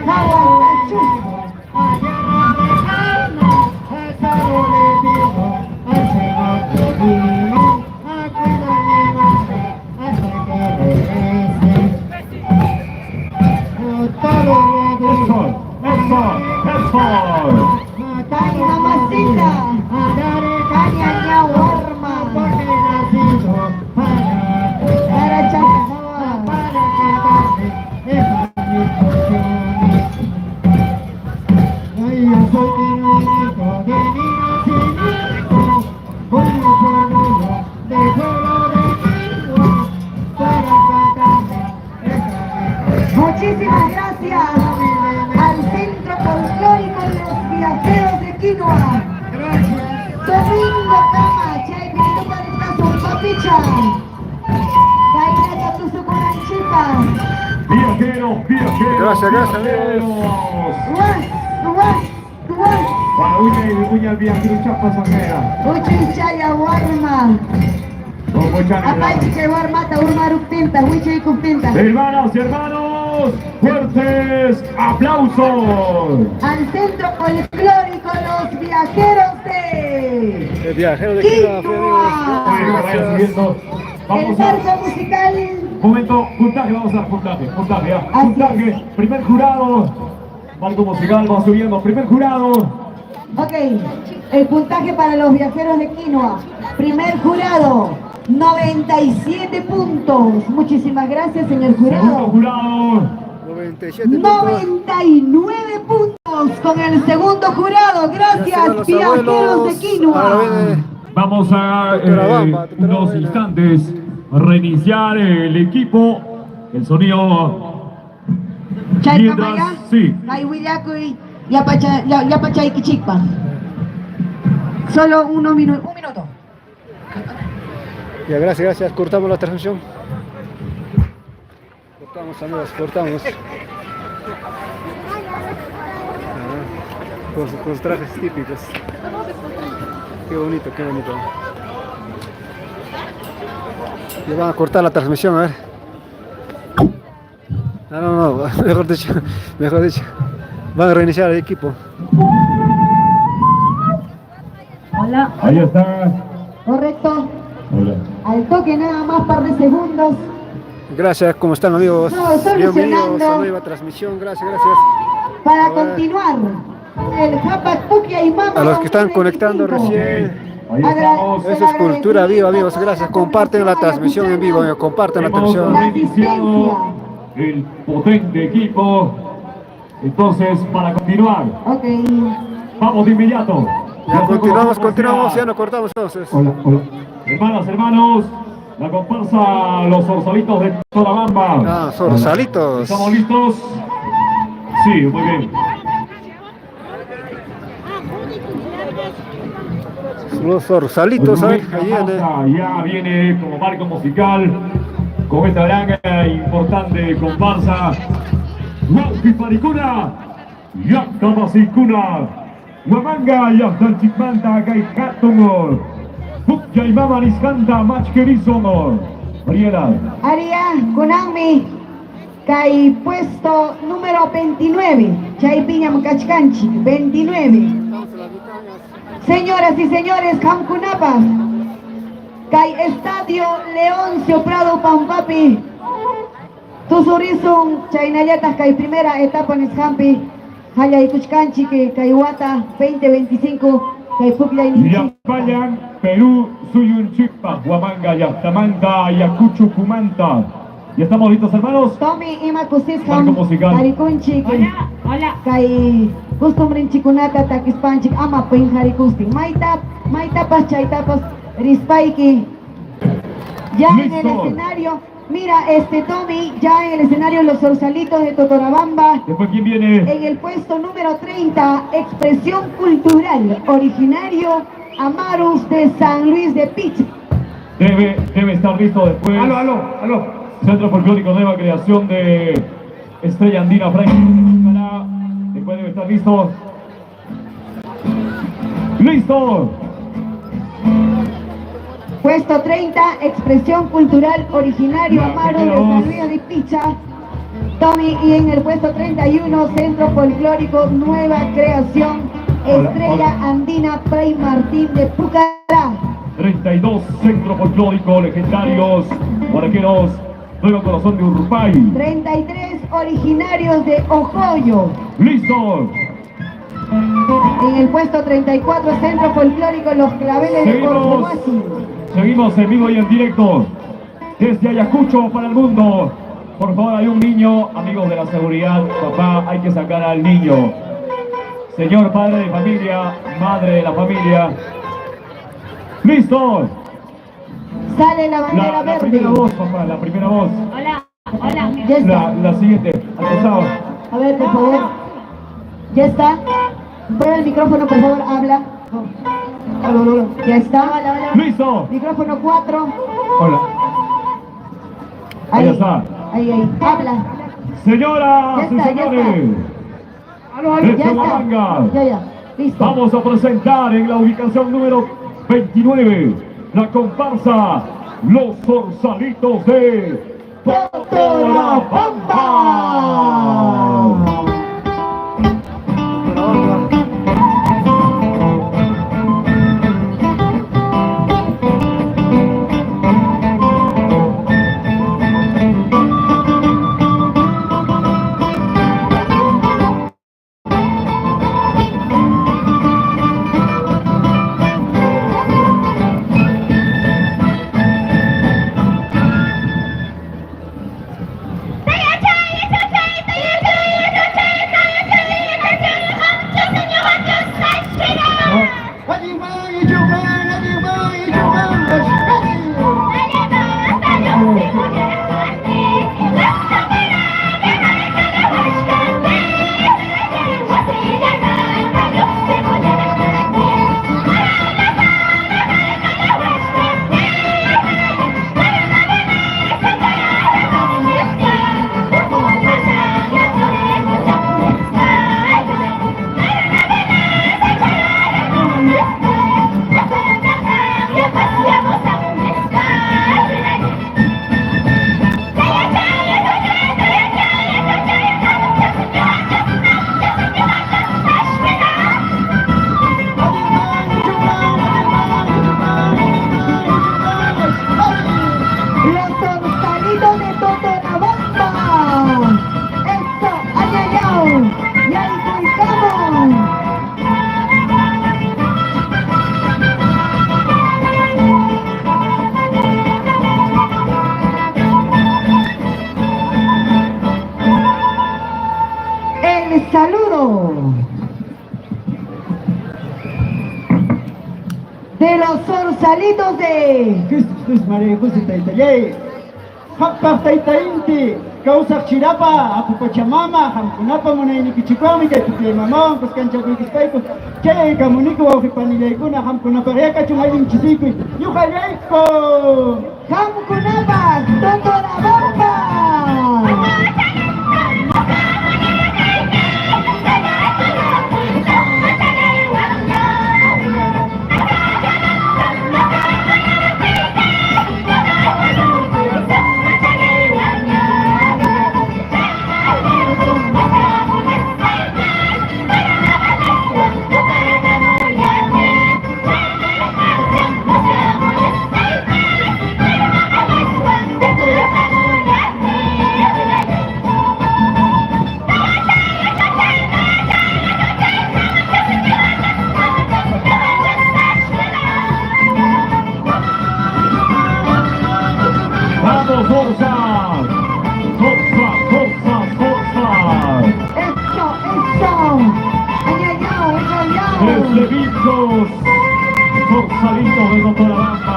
Tani mamacita, Tani Añahuarma, para Chacama, muchísimas gracias al Centro Folclórico de los Viajeros de Quilpua. Domingo Cama, Chay Minupa de Caso Papicha. Caína Catuso con Anchipa. Viajeros, viajeros. Gracias, gracias, Para uña viajero chapa sanera. Uchinchaya Warma. Apache Warmata Urmaruk Tinta, Huiche y Cupinta. Hermanas y hermanos, fuertes aplausos. Al Centro Folclórico Los Viajeros de El viajero de Quilpua, Vayan siguiendo. el Vamos a... marco musical. Momento, puntaje, vamos a dar puntaje, ¿ya? Así Puntaje, primer jurado, marco musical va subiendo, primer jurado. Ok, el puntaje para los viajeros de Quilpua. Primer jurado, 97 puntos. Muchísimas gracias, señor Segundo jurado. jurado, 97 puntos. 99 puntos con el segundo jurado. Gracias, los viajeros abuelos. de Quilpua. Ahora viene vamos a Totorabamba, unos instantes reiniciar el equipo, el sonido. Mientras, sí. Solo un minuto. Ya, gracias. Cortamos la transmisión. Cortamos, amigos, cortamos. Con sus trajes típicos. Qué bonito. Ya van a cortar la transmisión, a ver. No, mejor dicho. Van a reiniciar el equipo. Hola. Ahí está. Correcto. Hola. Al toque nada más, par de segundos. Gracias, ¿cómo están, amigos? No, solucionando. Bienvenidos a nueva transmisión, gracias. Para A ver. continuar. El Japac Pukia y Mama. A los que están conectando 2025. recién. Ahí estamos. Eso es Cultura Viva, amigos, gracias. Comparten la transmisión en vivo, amigos. Comparten la Hemos transmisión. reiniciado el potente equipo. Entonces, para continuar, Ok. vamos de inmediato. Ya continuamos, Comparsa. ya no cortamos entonces. Hola. Hermanas, hermanos, la comparsa Los Zorzalitos de Totorabamba. Ah, Zorzalitos. ¿Estamos listos? Sí, muy bien. Los Zorzalitos, Muy ahí bien, la viene. comparsa ya viene como marco musical con esta gran importante comparsa. Huaupi Paricuna, Yactamasicuna, Huamanga, Yactanchikmanta, Gaikatongo, Bukyaimama Niskanta, Machkerizongo. Mariela. Aria Kunami. Kai puesto número 29. Chaipiñam Kachkanchi. 29. Señoras y señores, Kamkunapas. Kai Estadio Leoncio Prado Pampapi. Tusurizun Chainayatas Kai primera etapa en Escampi. Haya Ikuchkanchi que Kaiwata 2025. Kai Pukla Yapayan, Perú, Suyunchipa, Huamanga, Yactamanta, Yacuchucumanta. ¿Ya estamos listos, hermanos? Tommy ima kusisham Marco musical. harikunchik Hola. kay costumbrinchikunata takispanchik ama pin harikustin maytapas chaytapas rispayki ya en el Listo. escenario. Mira, Tommy, ya en el escenario Los Zorzalitos de Totorabamba. Después, ¿quién viene? En el puesto número 30, expresión cultural, originario Amarus de San Luis de Picha. Debe estar listo después. Aló. Centro Folclórico Nueva Creación de Estrella Andina Frank. Después debe estar listo. ¡Listo! Puesto 30, expresión cultural, originario La Amarus de primera San voz. Luis de Picha. Tommy, y en el puesto 31, Centro Folclórico Nueva Creación, Hola, Estrella Andina Fray Martín de Pucará. 32 Centro Folclórico Legendarios Guaraqueros Nuevo Corazón de Urupay. 33, originarios de Ojoyo. ¡Listo! En el puesto 34, Centro Folclórico Los Claveles de Cordobazi. Seguimos en vivo y en directo desde Ayacucho para el mundo. Por favor, hay un niño, amigos de la seguridad, papá, hay que sacar al niño. Señor padre de familia, madre de la familia. ¡Listo! Sale la bandera La verde. primera voz, papá, la primera voz. Hola. Ya está. La siguiente, al costado. A ver, por favor. Ya está. Prueba el micrófono, por favor, habla. Ya está. ¡Listo! Micrófono 4. Hola. Ahí Ahí está. Ahí. Habla. Señoras Ya y está, ya señores, de Ya está. Huamanga, Ya. Listo. vamos a presentar en la ubicación número 29 la comparsa Los Zorzalitos de Totorabamba. Los Zorzalitos de Totorabamba. Esto, ayayao. Y ahí colgamos. El saludo de los Zorzalitos de Kristus María José Taitayay. Hakpa Taitainti. Kausak Chirapa, Apu Pachamama, Hamkunapa Monay Kichikwami, Kay Mama, Pascancha Kukispaico, Kay Kamuniko, Panilaikuna, Hamkunapa Reka, Chumayin Chisiko, Yuhayaiko. Hamkunapa, Totorabamba. Desde Vichos, Sorsalitos de Doctorabamba.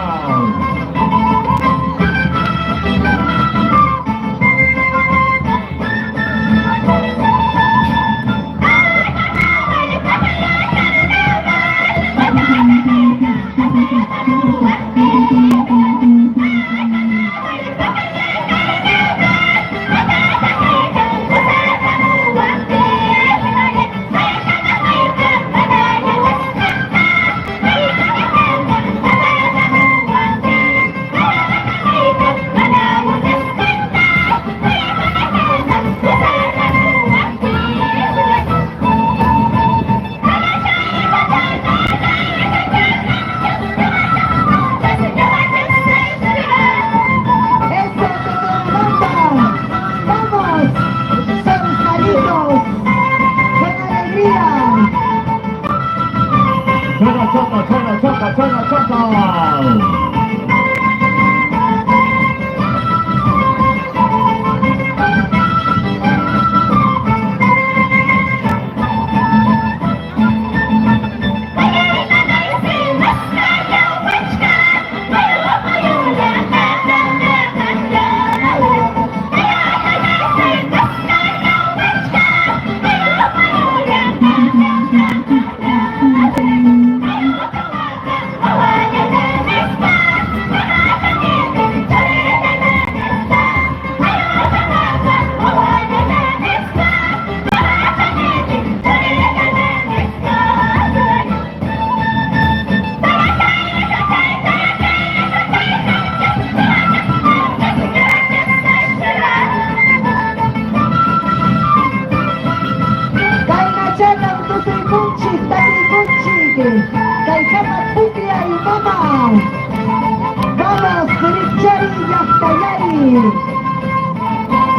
Vamos, Felichari y Yaftayari.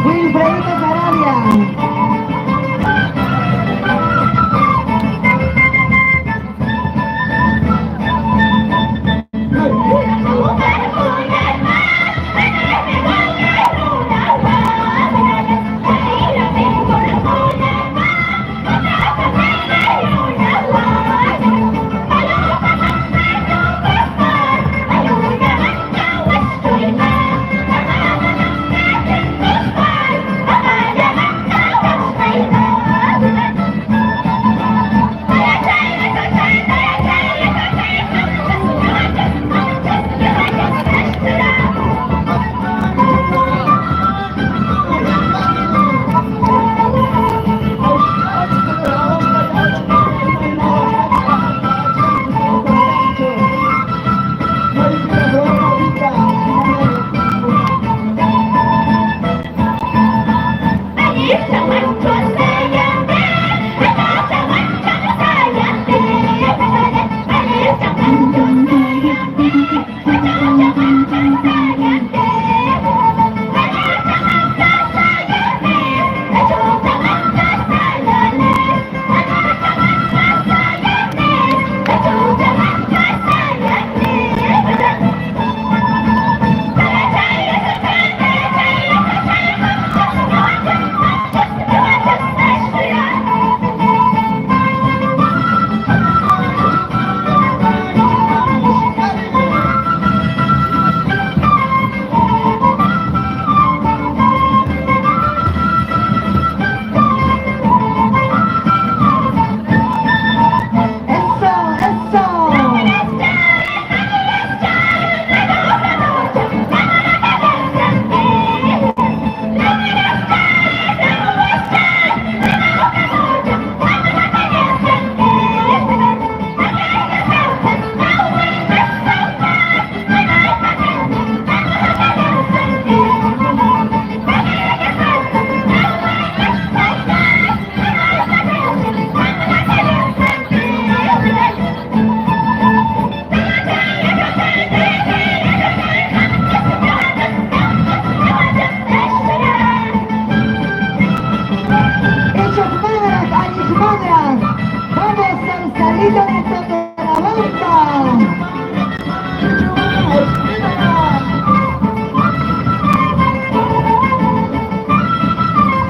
Wilfredito Sarabia.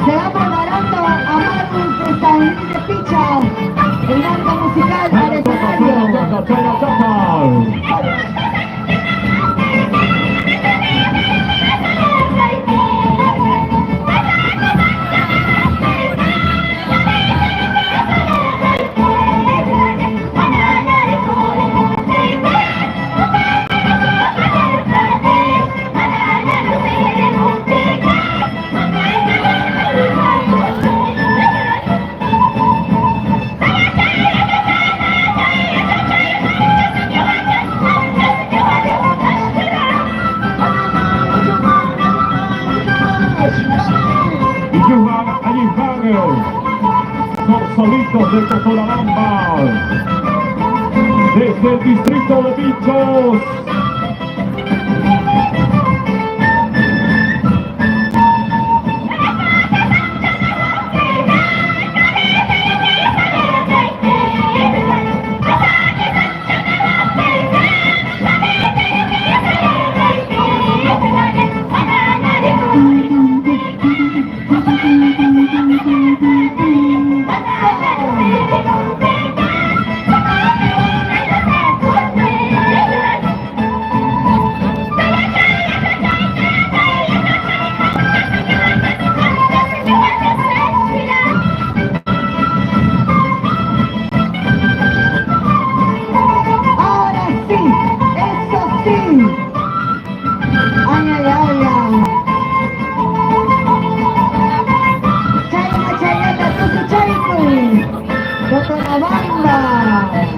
Se va preparando a Marcus de San Luis de Picha, el banda musical. China, China. Sorsalitos de Totorabamba, desde el distrito de Pinchos.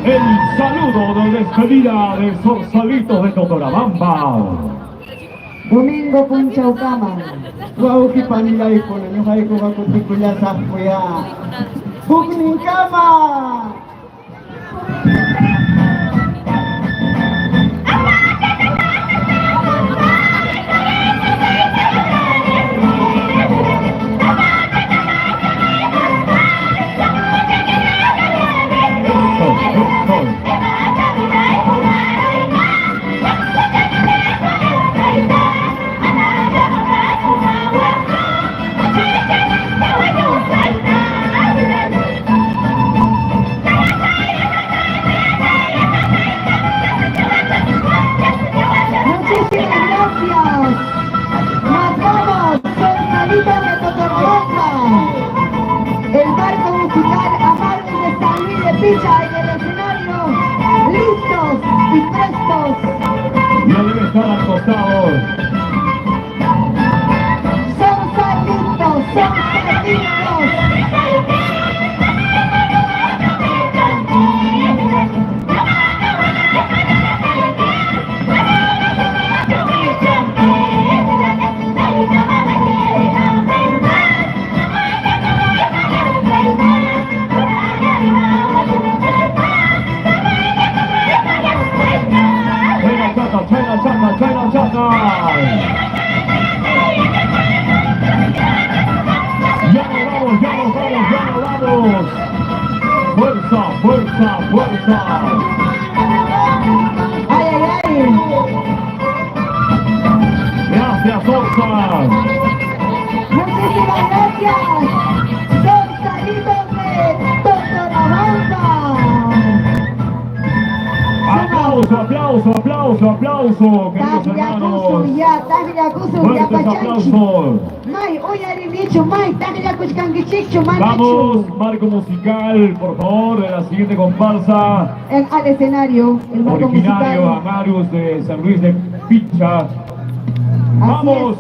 El saludo de despedida de Sorsalitos de Totorabamba. Domingo Punchaucama. Wauki panilay ko na nyo kayo kung ako tikuya sa kuya. Bukning kama! El marco musical Amaru de San Luis de Picha en el escenario, listos y prestos. Ya debe estar al costado. Son salitos, son salitos. Fuerza, fuerza, fuerza. Ay, ay, ay. Gracias, Sorsa. Muchísimas gracias. Son salitos de Totorabamba. Aplauso, aplauso, aplauso, aplauso, queridos hermanos. Tagliacusu, ya, tagliacusu, ya, Fuertes pachanchi. aplausos. May, hoy haré dicho, May, tagliacusu, canquichicho, May, Vamos, marco musical, por favor, de la siguiente comparsa. al escenario, el marco Originario musical. Amarius de San Luis de Picha. Vamos,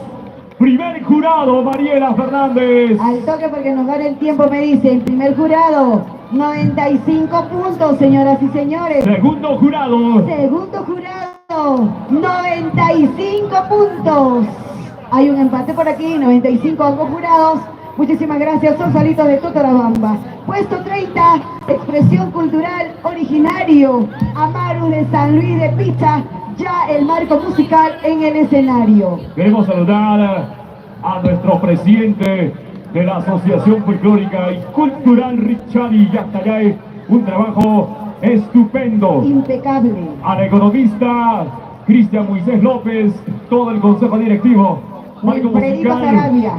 primer jurado, Mariela Fernández. Al toque porque nos gana el tiempo, me dicen. Primer jurado, 95 puntos, señoras y señores. Segundo jurado, Segundo jurado, 95 puntos. Hay un empate por aquí, 95 ambos jurados. Muchísimas gracias, son salitos de Totorabamba. Puesto 30, expresión cultural originario, Amaru de San Luis de Picha. Ya el marco musical en el escenario. queremos saludar a nuestro presidente de la Asociación Folclórica y Cultural Richari Yactayay. Un trabajo estupendo. Impecable. Al economista Cristian Moisés López, todo el consejo directivo. Marco Fredito musical. Sarabia.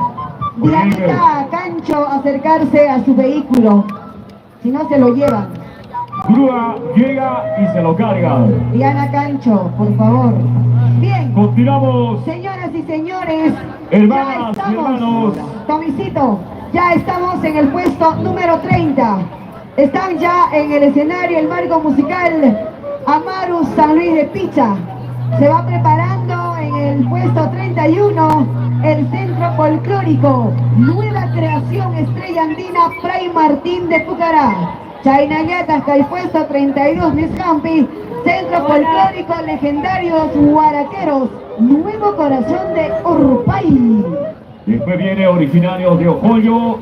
Dianita Cancho acercarse a su vehículo. Si no se lo llevan. grúa llega y se lo carga. Diana Cancho, por favor. Bien. Continuamos. Señoras y señores, Hermanas ya y hermanos. Tomicito, ya estamos en el puesto número 30. Están ya en el escenario el marco musical Amaru San Luis de Picha. Se va preparando en el puesto 31 el Centro Folclórico, nueva creación Estrella Andina Fray Martín de Pucará. Chainañatas, que el puesto 32 Miss Campi, Centro Folclórico Legendarios Huaraqueros, Nuevo Corazón de Urupay. Después viene Originarios de Ojoyo,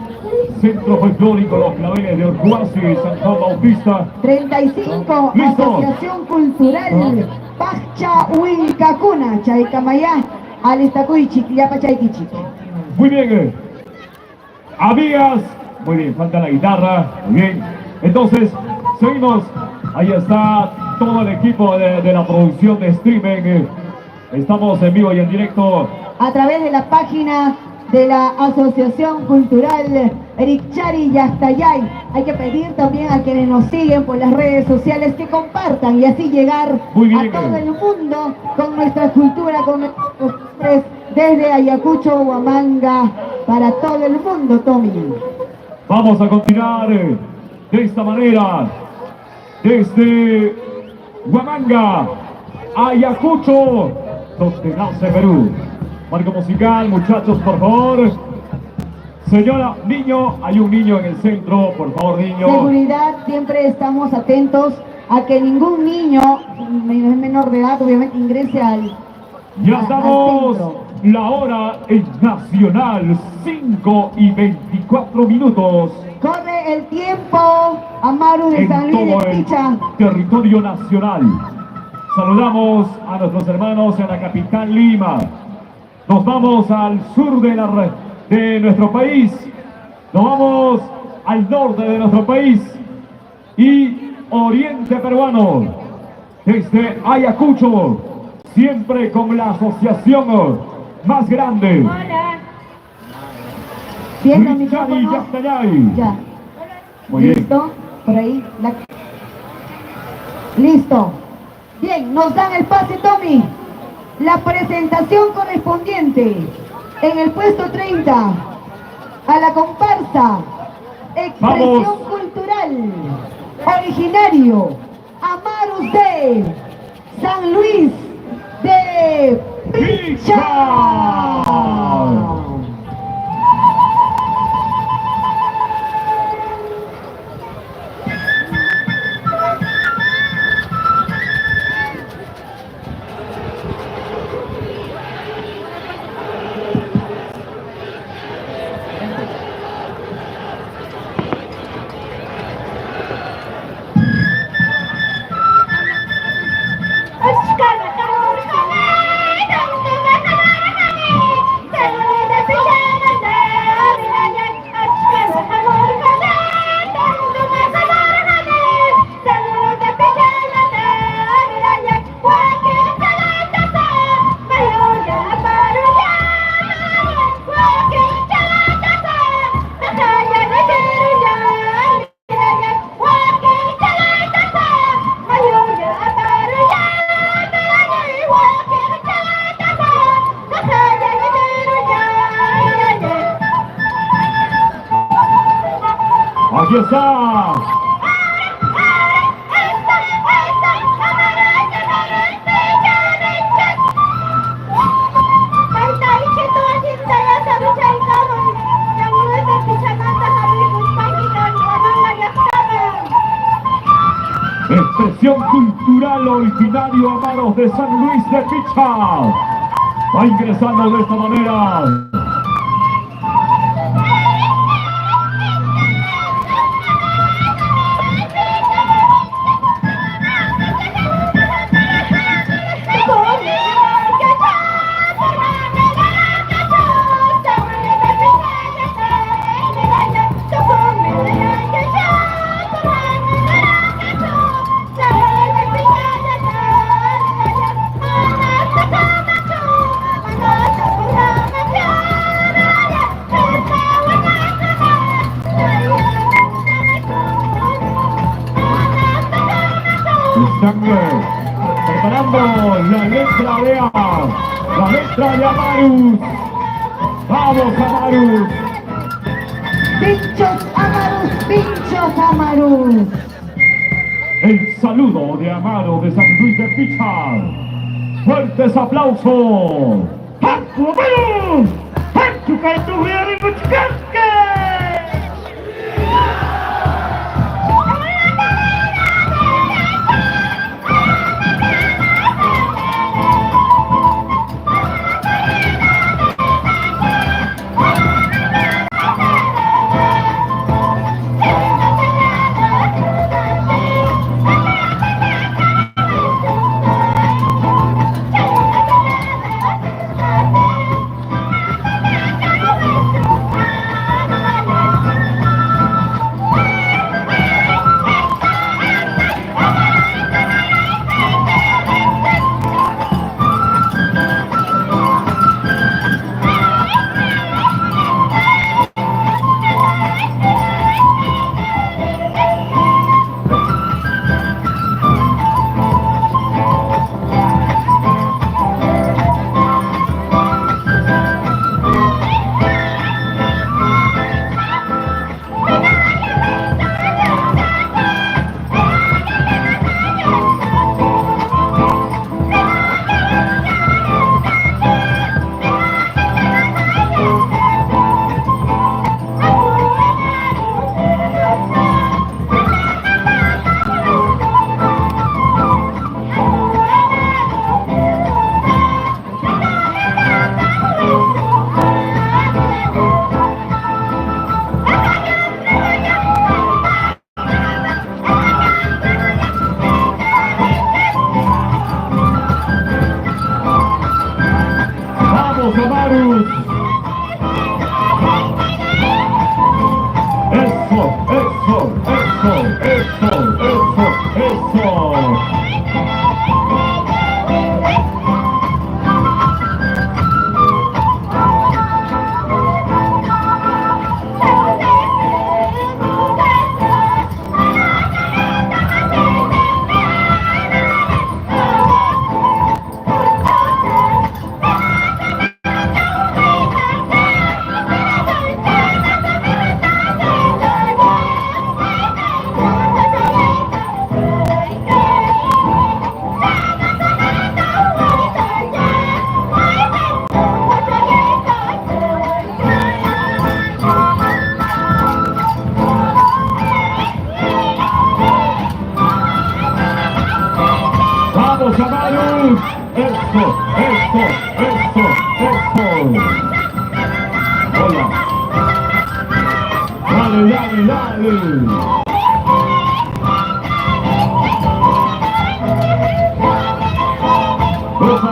Centro Folclórico Los Claveles de Orcuasi, San Juan Bautista. 35, ¡Listo! Asociación Cultural Pacha Huilcacuna, Chaycamayá, Alistacuy, Chiquillapa, Chayquichi. Muy bien. Amigas, muy bien, falta la guitarra, muy bien. Entonces, seguimos. Ahí está todo el equipo de la producción de streaming. Estamos en vivo y en directo. A través de la página de la Asociación Cultural Erichari Yastayay. Hay que pedir también a quienes nos siguen por las redes sociales que compartan y así llegar a todo el mundo con nuestra cultura, con nuestros costumbres, desde Ayacucho, Huamanga, para todo el mundo, Tommy. Vamos a continuar de esta manera, desde Huamanga, Ayacucho, donde nace Perú. Marco musical, muchachos, por favor. Señora, niño, hay un niño en el centro, por favor, niño. Seguridad, siempre estamos atentos a que ningún niño menor de edad, obviamente, ingrese al Ya estamos, centro. la hora es nacional, 5:24. Corre el tiempo, Amaru de En San Luis todo de el Picha. territorio nacional. Saludamos a nuestros hermanos en la capital Lima. Nos vamos al sur de nuestro país. Nos vamos al norte de nuestro país. Y oriente peruano. Desde Ayacucho. Siempre con la asociación más grande. Bien, Richari micrófono. Yastayay. Ya. Muy bien. ¿Listo? Por ahí. Listo. Bien, nos dan el pase, Tommy. La presentación correspondiente en el puesto 30 a la comparsa Expresión Vamos. Cultural Originario Amarus de San Luis de Picha. Aquí está. Expresión cultural originario Amaros de San Luis de Picha. Va ingresando de esta manera. Yeah. Están preparando la letra de A, la letra de Amarus. ¡Vamos, Amarus! Pinchos Amarus, pinchos Amarus. El saludo de Amaro de San Luis de Pichar. ¡Fuertes aplausos! ¡Paco Amarus! ¡Paco Cartugero y Muchcasque! Amarus. Eso. Amarus, eso. Hola. Dale. Goza.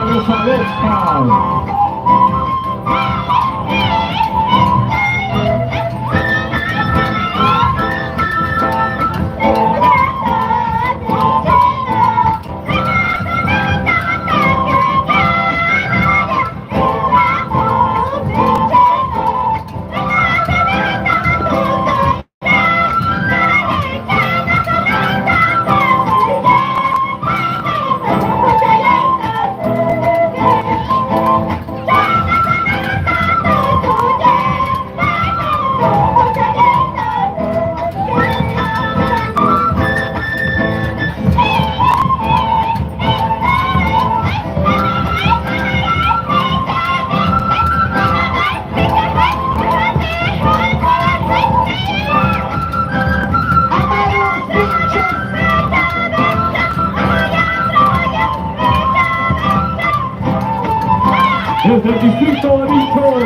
Desde el distrito de Bichos,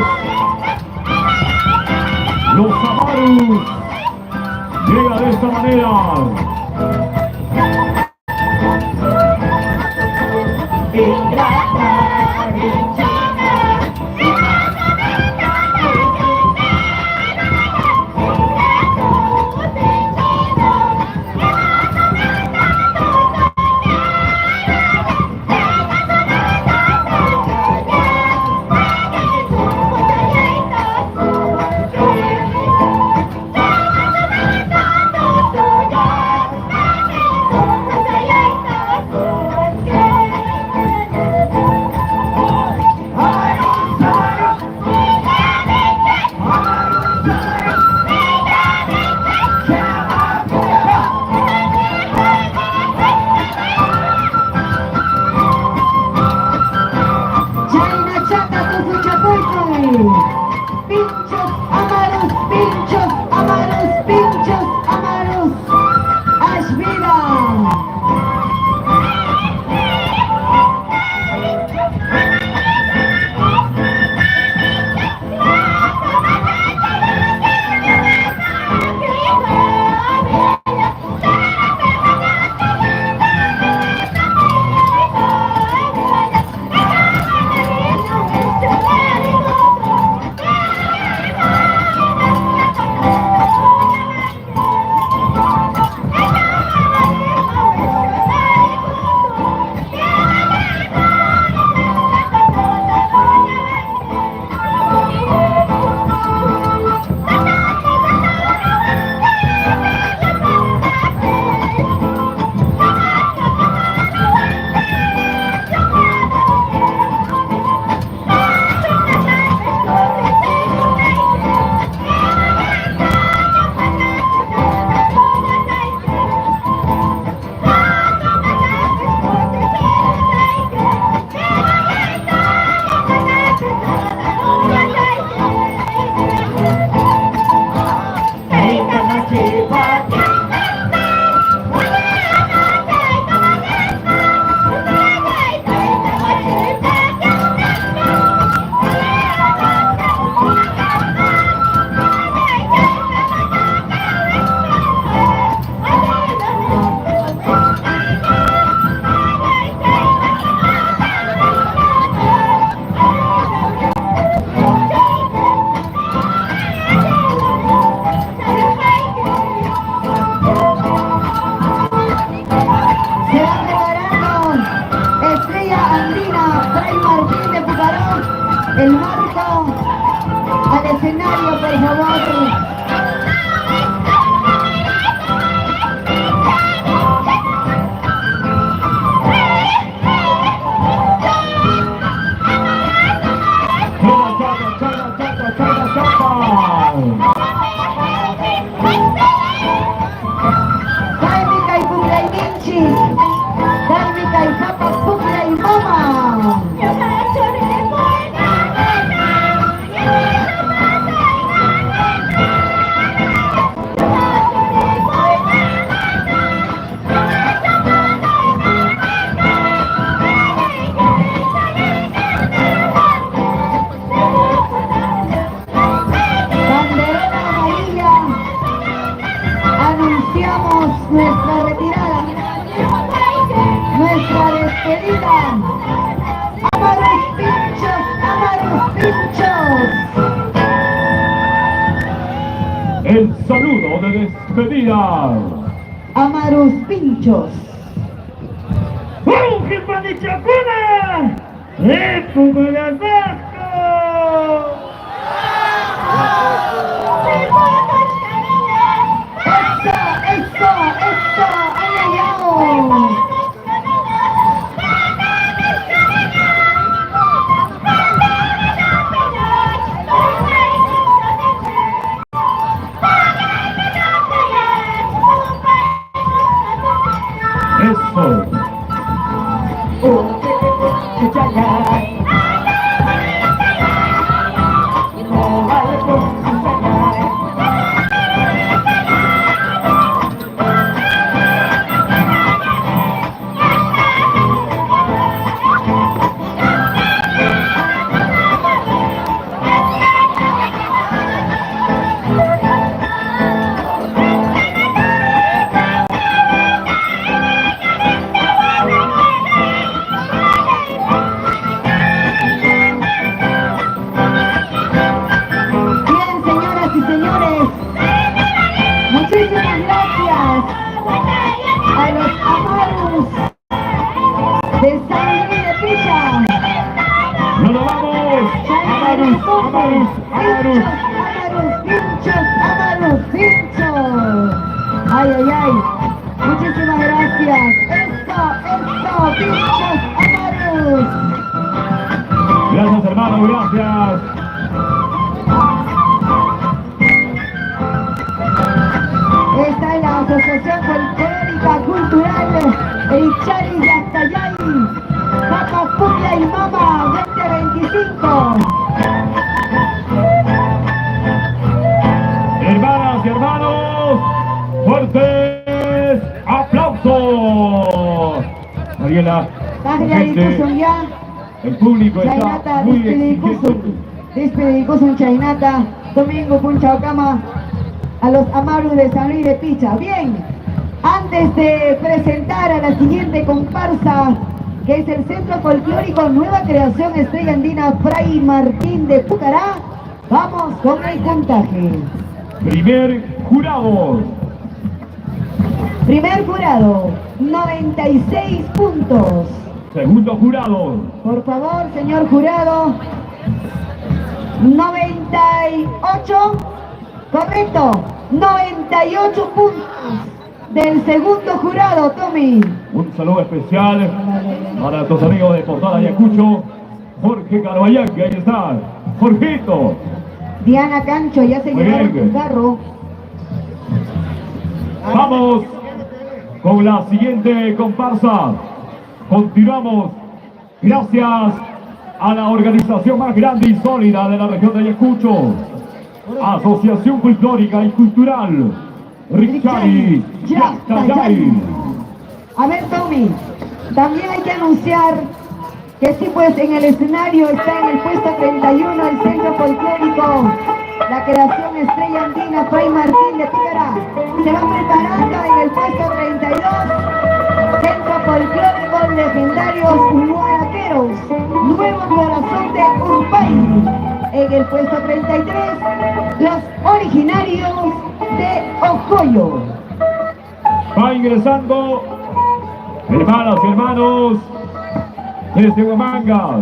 los Amarus llega de esta manera. por favor. Karmika y Puklay Minchi, Karmika y Japa Puklay Mama. Banderera amarilla, anunciamos nuestra retirada, nuestra despedida. ¡Amarus Pinchos! ¡Amarus Pinchos! El saludo de despedida. Amarus Pinchos. ¡Auge Panichacuna! ¡Época de Vasco! ¡Eso! ¡Aleyao! Eso. Bien, señoras y señores, muchísimas gracias a los Amarus de San Luis de Picha. ¡Nos vamos! ¡Amarus! ¡Amarus! ¡Amarus! Amarus Pinchos. Ay. Muchísimas gracias. Eso, Pinchos Amarus. Gracias, hermano, gracias. Esta es la Asociación Folclórica Cultural Richari de Actayay, Papa Pucla y Mama 2025. Hermanas y hermanos, fuertes aplausos. Mariela, la gente, el público está Chainata, muy exigente. Despedikusun Chainata, Domingo Punchaucama, a los Amarus de San Luis de Picha. Bien, antes de presentar a la siguiente comparsa, que es el Centro Folclórico Nueva Creación Estrella Andina Fray Martín de Pucará, vamos con el puntaje. Primer jurado. Primer jurado, 96 puntos. Segundo jurado. Por favor, señor jurado, 98, correcto, 98 puntos del segundo jurado, Tommy. Un saludo especial para nuestros amigos de Portal Ayacucho. Jorge Carvallán, que ahí está. Jorgito. Diana Cancho, ya se Muy llevaron bien. tu carro. Vamos con la siguiente comparsa. Continuamos gracias a la organización más grande y sólida de la región de Ayacucho, Asociación Folclórica y Cultural Richari Yactayay. A ver, Tommy, también hay que anunciar que sí, pues en el escenario está en el puesto 31 el Centro Folclórico, la creación Estrella Andina Fray Martín de Picará. Se va preparando en el puesto 32, Centro Folclórico Legendarios Guaraqueros, Nuevo Corazón de Urpay. En el puesto 33, los originarios de Ojoyo. Va ingresando, hermanas y hermanos, desde Huamanga,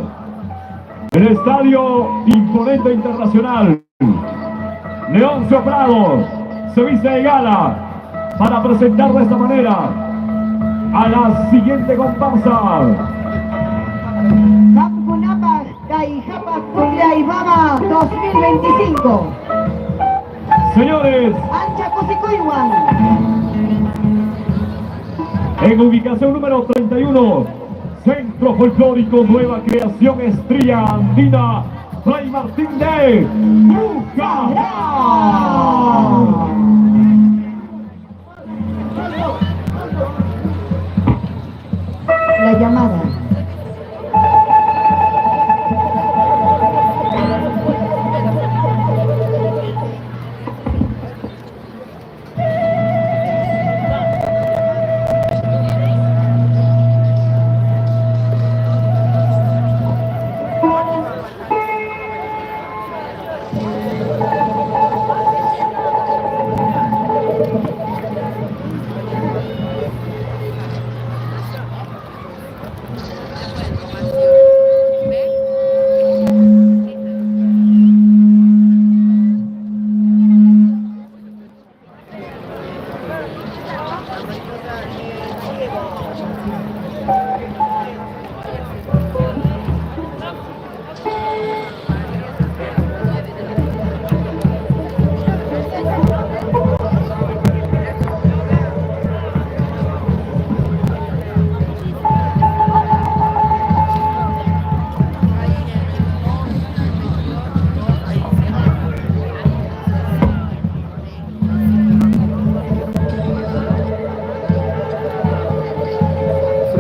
el Estadio Imponente Internacional, Leoncio Prado se viste de gala para presentar de esta manera a la siguiente comparsa. Hampunapa Caijapa Cumbia Ibama 2025. Señores, Ancha Cusicuywan. en ubicación número 31, Centro Folclórico Nueva Creación Estrella Andina, Fray Martín de Pucará. La llamada.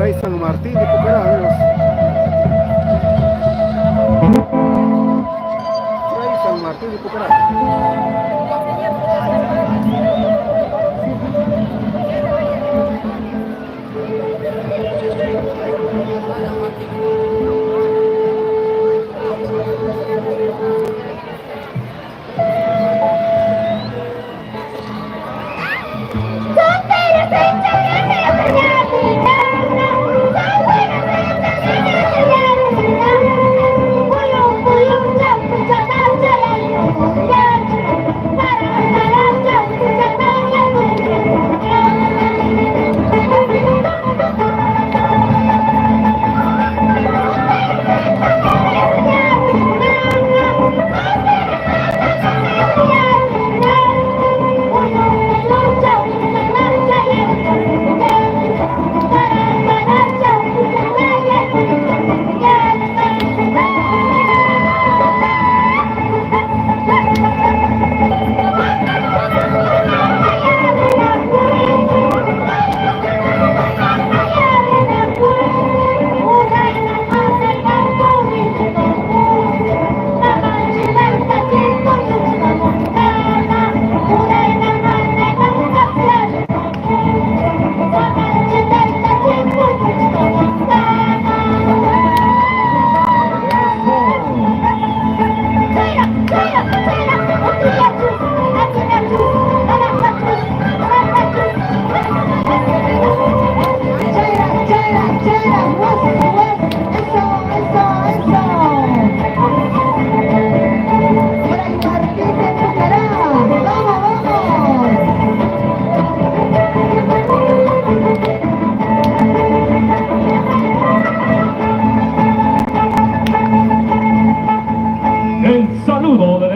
Fray San Martín de Pucará, amigos. Fray San Martín de Pucará.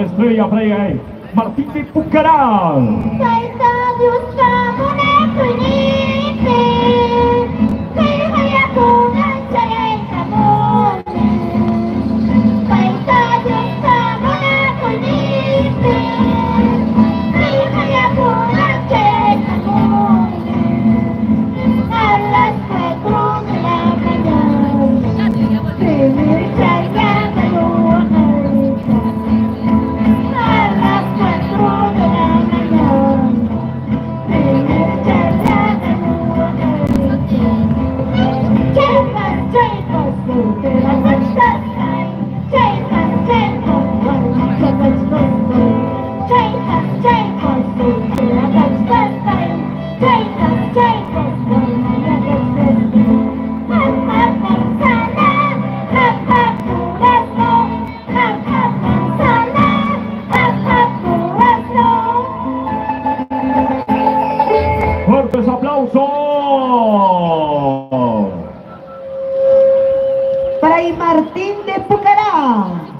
Estrella Fray Martín de Pucará. Fray Martín de Pucará.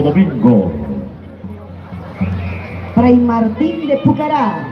Santo Domingo. Fray Martín de Pucará.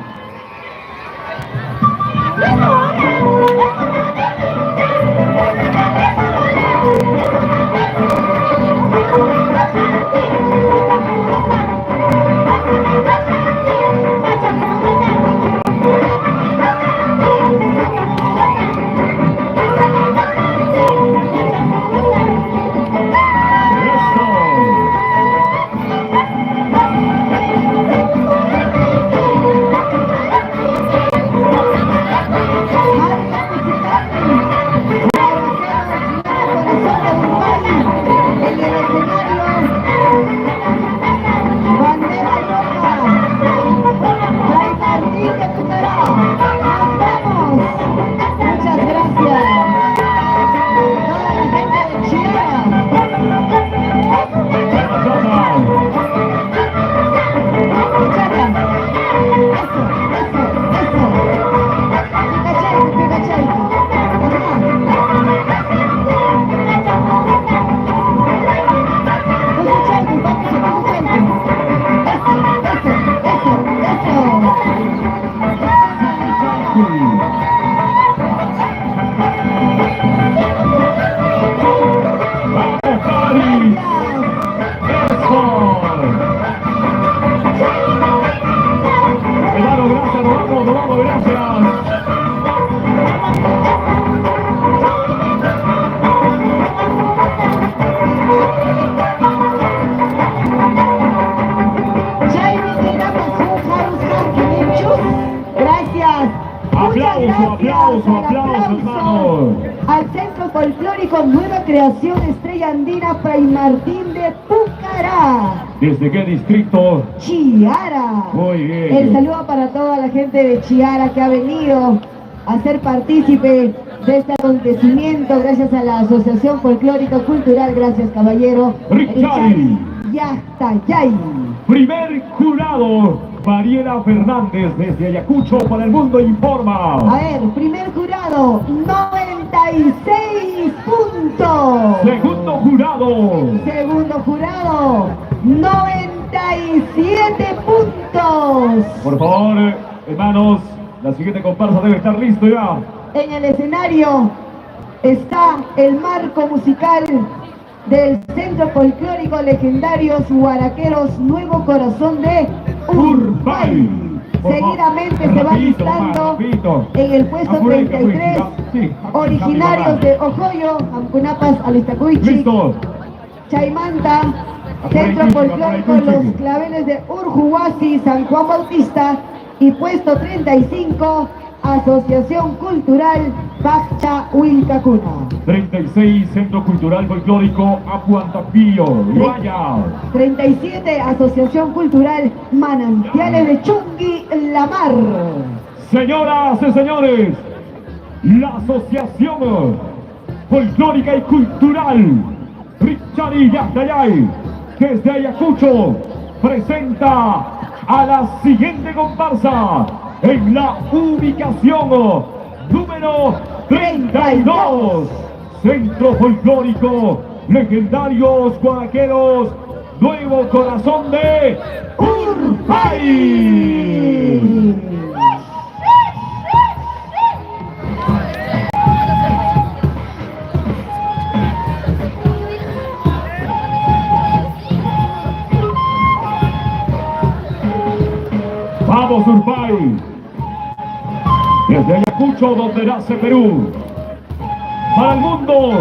Al Centro Folclórico Nueva Creación Estrella Andina Fray Martín de Pucará. ¿Desde qué distrito? Chiara. Muy bien. El saludo para toda la gente de Chiara que ha venido a ser partícipe de este acontecimiento gracias a la Asociación Folclórico Cultural. Gracias, caballero. Richard Yaxtayay. Primer jurado, Mariela Fernández desde Ayacucho para El Mundo Informa. A ver, primer jurado, 96 puntos. Segundo jurado. Segundo jurado, 97 puntos. Por favor, hermanos, la siguiente comparsa debe estar listo ya. En el escenario está el marco musical del Centro Folclórico Legendarios Guaraqueros Nuevo Corazón de Urbay. Seguidamente se va listando en el puesto 33 originarios de Ojoyo, Ampunapas, Alistacuichi, Chaimanta, Centro Folclórico Los Claveles de Urjuhuasi, San Juan Bautista, y puesto 35 Asociación Cultural Pacha Huilcacuna. 36 Centro Cultural Folclórico Apuantapillo, Guaya. 37 Asociación Cultural Manantiales de Chungui, La Mar. Señoras y señores, la Asociación Folclórica y Cultural Richard Yaxtayay desde Ayacucho presenta a la siguiente comparsa en la ubicación número 32, Centro Folclórico Legendarios Guaraqueros Nuevo Corazón de Urbay. Vamos Urbay, desde Ayacucho donde nace Perú, para el mundo.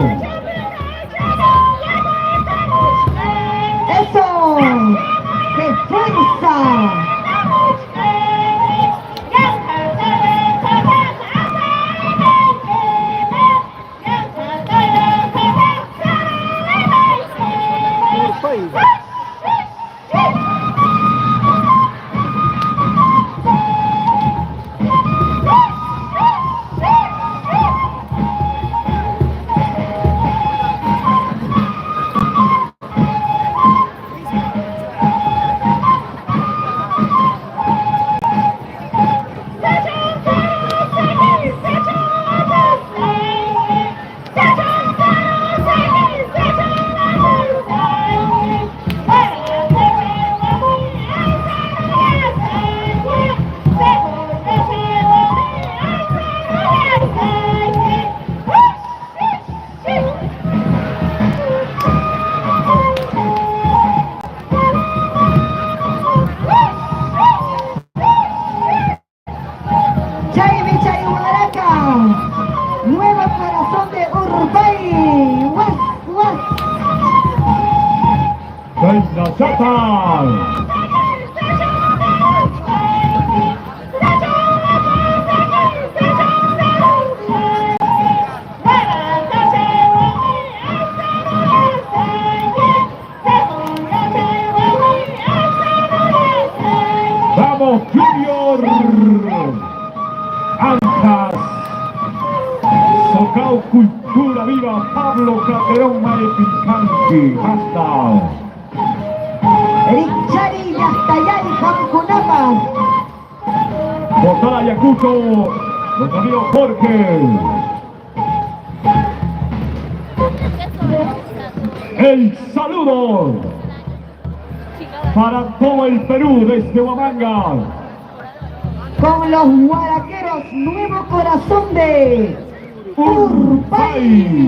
¡Eso! ¡Qué fuerza! China Chata. Vamos Junior. Anjas. Socao Cultura Viva. Pablo Calderón Maepincanqui. Hasta. Richari Yastayay Jamcunapa. Portal Ayacucho. Nuestro amigo Jorge. El saludo para todo el Perú desde Huamanga. Con los guaraqueros Nuevo Corazón de Urpay.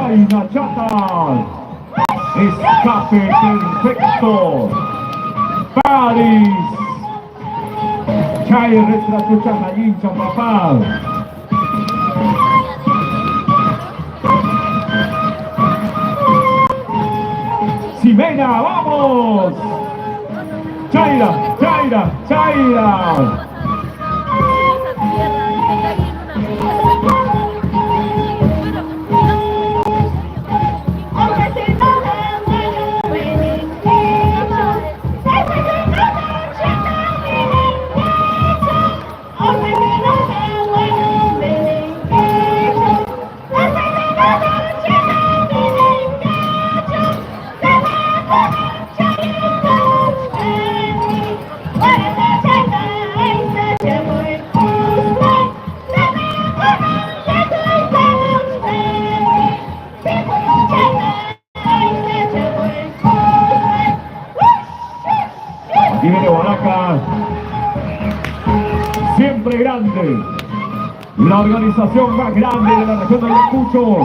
China Chata. Escape perfecto. París. Chay retrato Chajayín Chapapá. Ximena, vamos. Chaira, Chaira, Chaira. Aquí viene Baraca, siempre grande, la organización más grande de la región de Ayacucho,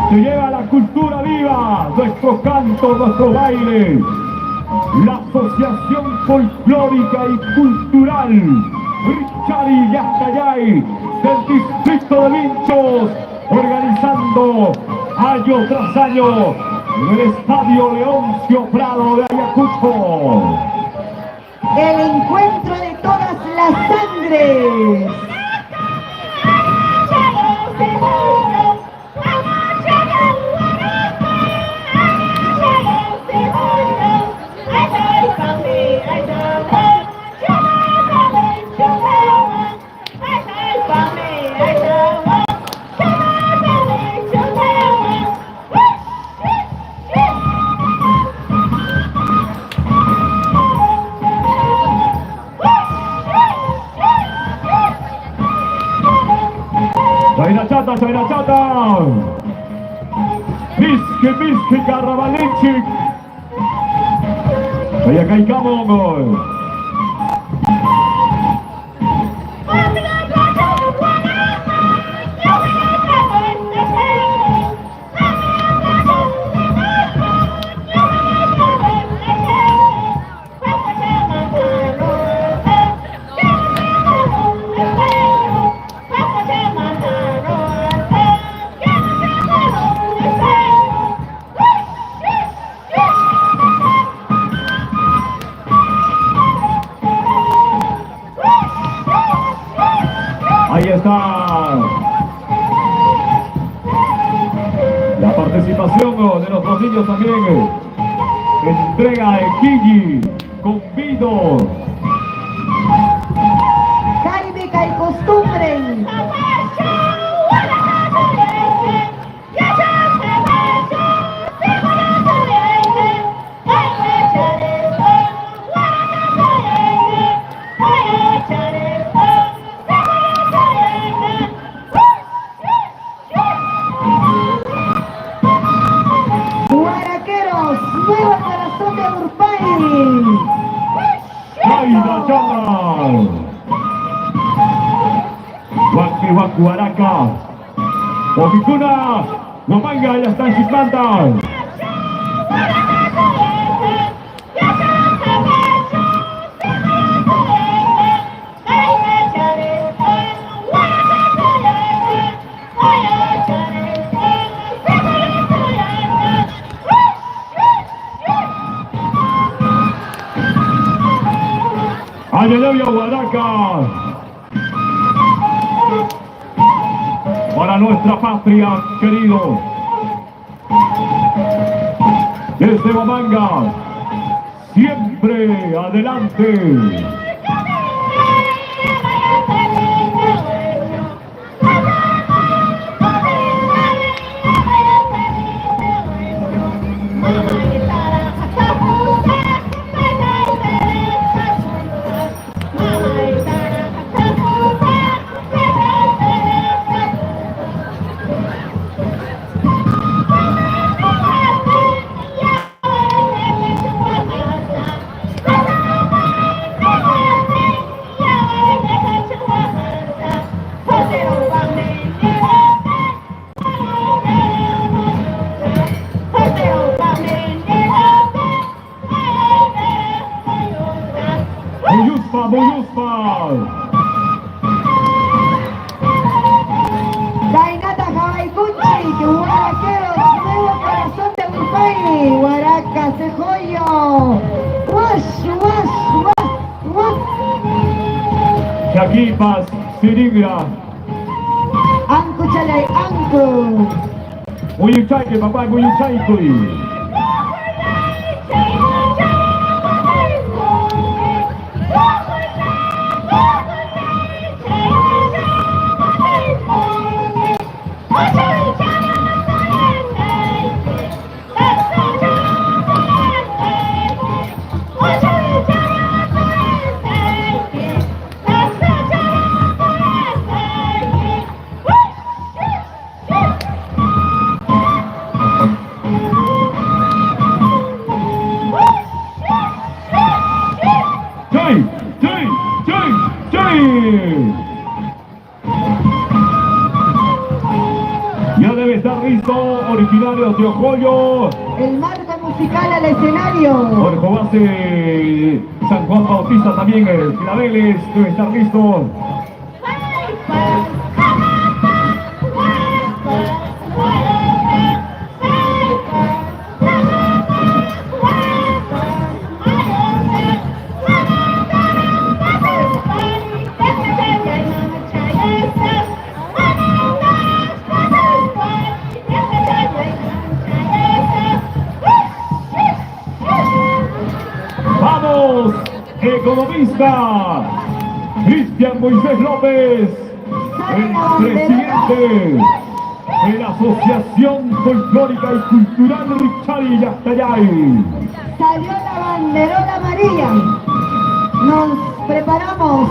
que lleva la cultura viva, nuestro canto, nuestro baile, la Asociación Folclórica y Cultural Richari Yastayay del Distrito de Vinchos, organizando año tras año en el Estadio Leoncio Prado de Ayacucho. El encuentro de todas las sangres. China Chata. Pisque, Carrabaleche. Vaya caicamos. Ahí está la participación de los niños también. Entrega de Quilli con Vido. Jaime y costumbre. Huaraca. Oficuna, Huamanga, ya están sus plantas. Ayayaya, Huaraca. Para nuestra patria, querido. Desde Huamanga, siempre adelante. Dainata Jabaicuchi, que huaraqueros, nuevo corazón de Urpay, Huaraca, Cejoyo, Wash, wash, wash, wash. Chaquipas, Sirigra. Anku chalay, anku. Uyuchayque, papá, Uyuchayque. Ya debe estar listo, originarios de Ojoyo. El marco musical al escenario. Orjo Base, San Juan Bautista también, el Filadeles debe estar listo. ¡Vamos! Economista Cristian Moisés López, el presidente de la Asociación Folclórica y Cultural Richari Yastayay. Salió la banderola amarilla. Nos preparamos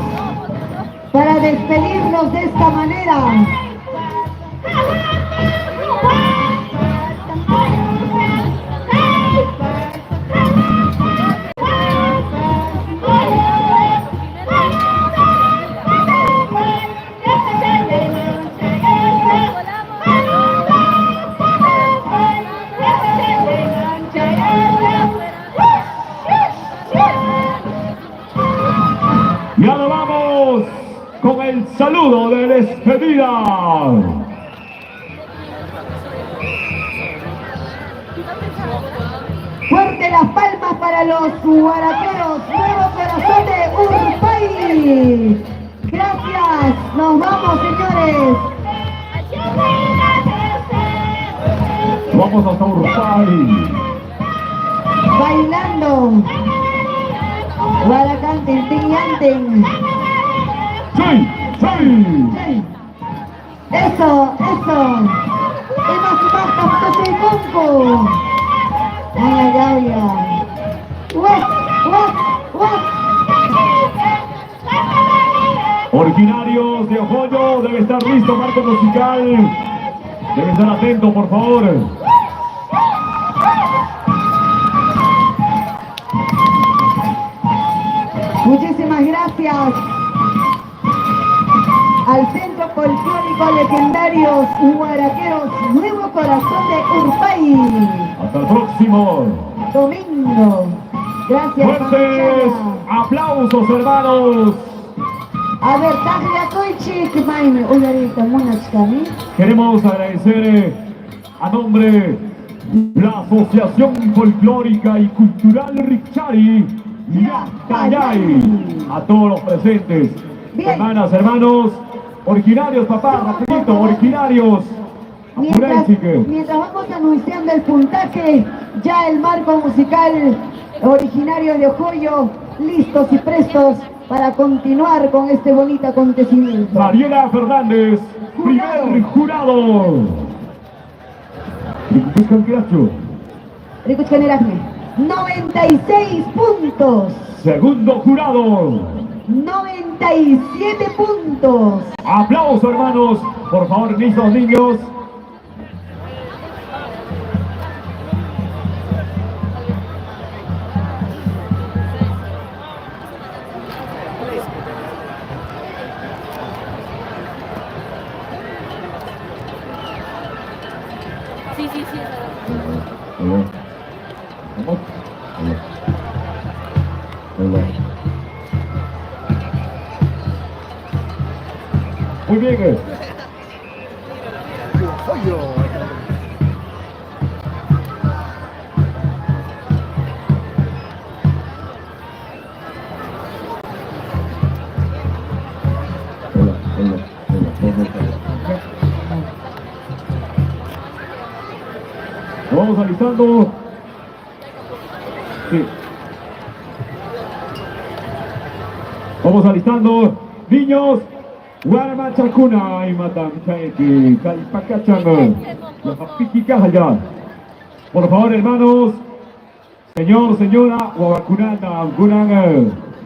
para despedirnos de esta manera. Y ahora vamos con el saludo de despedida. Fuerte las palmas para los huaraqueros, nuevo corazón de Urpay. Gracias, nos vamos señores. Vamos hasta Urpay. Bailando. Huaracanten, tinyanten. ¡Sí! ¡Sí! Eso, eso. Hemos bajado de Conco. Ay, ay, ay. Originarios de Ojoyo, debe estar listo marco musical. Debe estar atento, por favor. Muchísimas gracias al Centro Folclórico Legendarios Huaraqueros Nuevo Corazón de Urpay. Hasta el próximo Domingo. Gracias, fuertes Pamachana. aplausos, hermanos. A ver, Tajla Koichik, Maime, Uyarita, Monachkami. Queremos agradecer a nombre de la Asociación Folclórica y Cultural Richari Yacayay, a todos los presentes, Bien. hermanas, hermanos, originarios, papá, rapidito, originarios. Mientras vamos anunciando el puntaje, ya el marco musical originario de Ojoyo, listos y prestos para continuar con este bonito acontecimiento. Mariela Fernández, primer jurado. Ricuchcan Erasme, 96 puntos. Segundo jurado. 97 puntos. Aplausos, hermanos. Por favor, listos, niños. Sí. Hola. ¿Cómo? Hola. Muy bien. Vamos alistando. Sí. Vamos alistando. Niños. Guaramachacuna y matan chaiki, calipacachanga, la papiquicaya. Por favor, hermanos, señor, señora, guavacunanda, gunanga,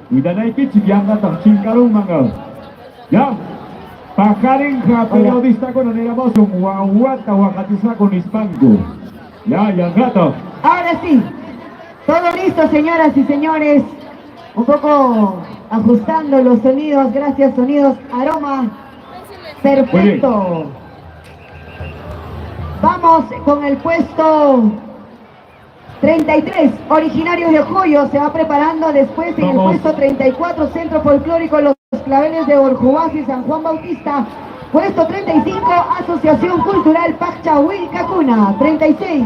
uidanaiki chiquianga, tamchinkarumanga. Ya, pajarenja, periodista con aneramoso, guaguata, guajatiza con hispanco. Ya, gato. Ahora sí, todo listo, señoras y señores. Un poco ajustando los sonidos, gracias, sonidos, aroma, perfecto. Vamos con el puesto 33, originarios de Ojoyo, se va preparando después en el puesto 34, Centro Folclórico Los Claveles de Orjubasi y San Juan Bautista, puesto 35, Asociación Cultural Pachahuilcacuna, 36.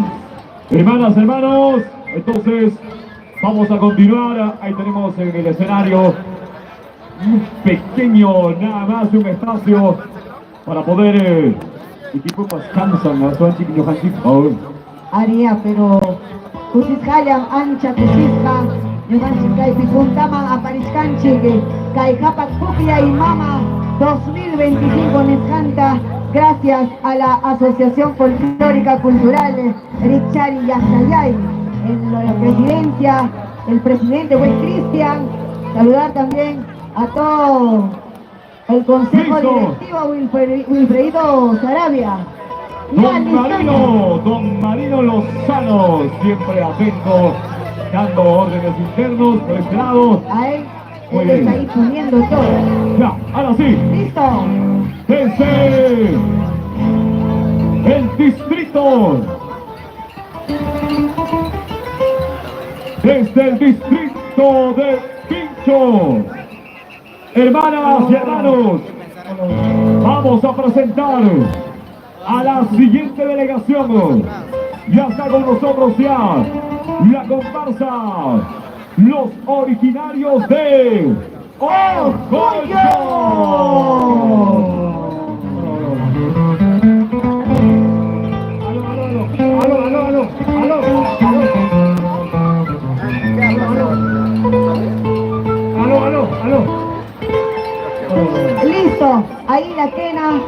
Hermanas, hermanos, entonces vamos a continuar. Ahí tenemos en el escenario un pequeño, nada más de un espacio para poder equipo descansan a su chiquillo Hanchik. Aria, pero Kusishayan ancha Kusisha, Yuhanchik Kai Pipuntaman Aparishkanchik, Kai Kapak Pukya y Mama 2025 Nescanta, gracias a la Asociación Folclórica Cultural Richari Yacayay, en la presidencia, el presidente Wes Cristian, saludar también a todo el Consejo Directivo Wilfredo Sarabia. Don Marino Lozano, siempre atento, dando órdenes internos por este lado. A él está ahí poniendo todo. Ya, ahora sí. Listo. Desde el distrito. Desde el distrito de Pincho. Hermanas y hermanos, vamos a presentar a la siguiente delegación. Ya está con nosotros ya la comparsa, los originarios de Ojoyo. Listo, ahí la quena,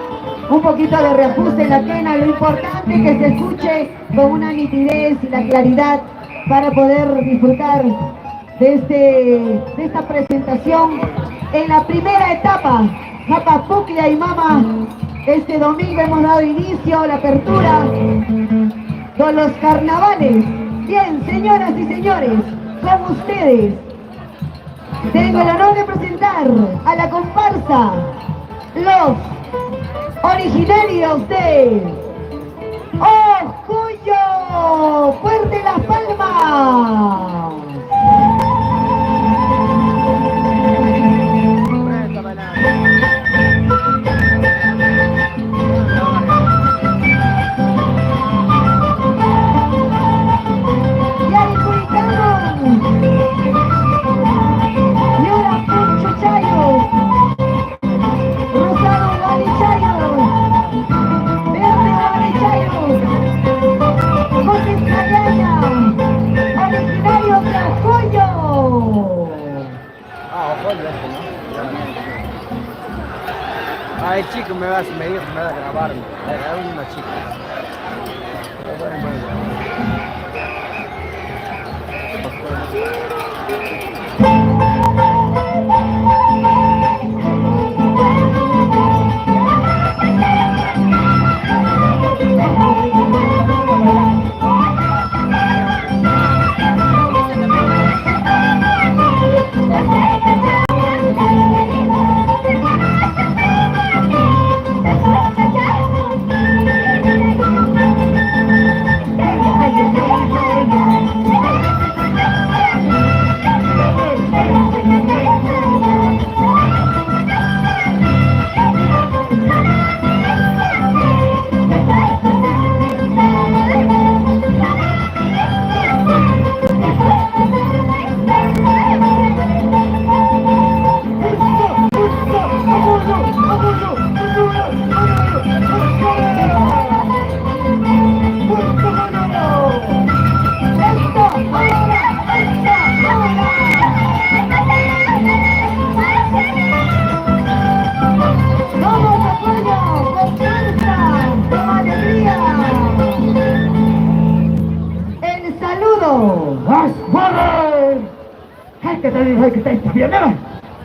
un poquito de reajuste en la quena, lo importante es que se escuche con una nitidez y la claridad para poder disfrutar de esta presentación en la primera etapa. Japapuklia y Mama, este domingo hemos dado inicio a la apertura de los carnavales. Bien, señoras y señores, con ustedes tengo el honor de presentar a la comparsa los originarios de Orgullo. ¡Fuerte las palmas! Ay, chico, me dijo, me va a grabar. Era una chica.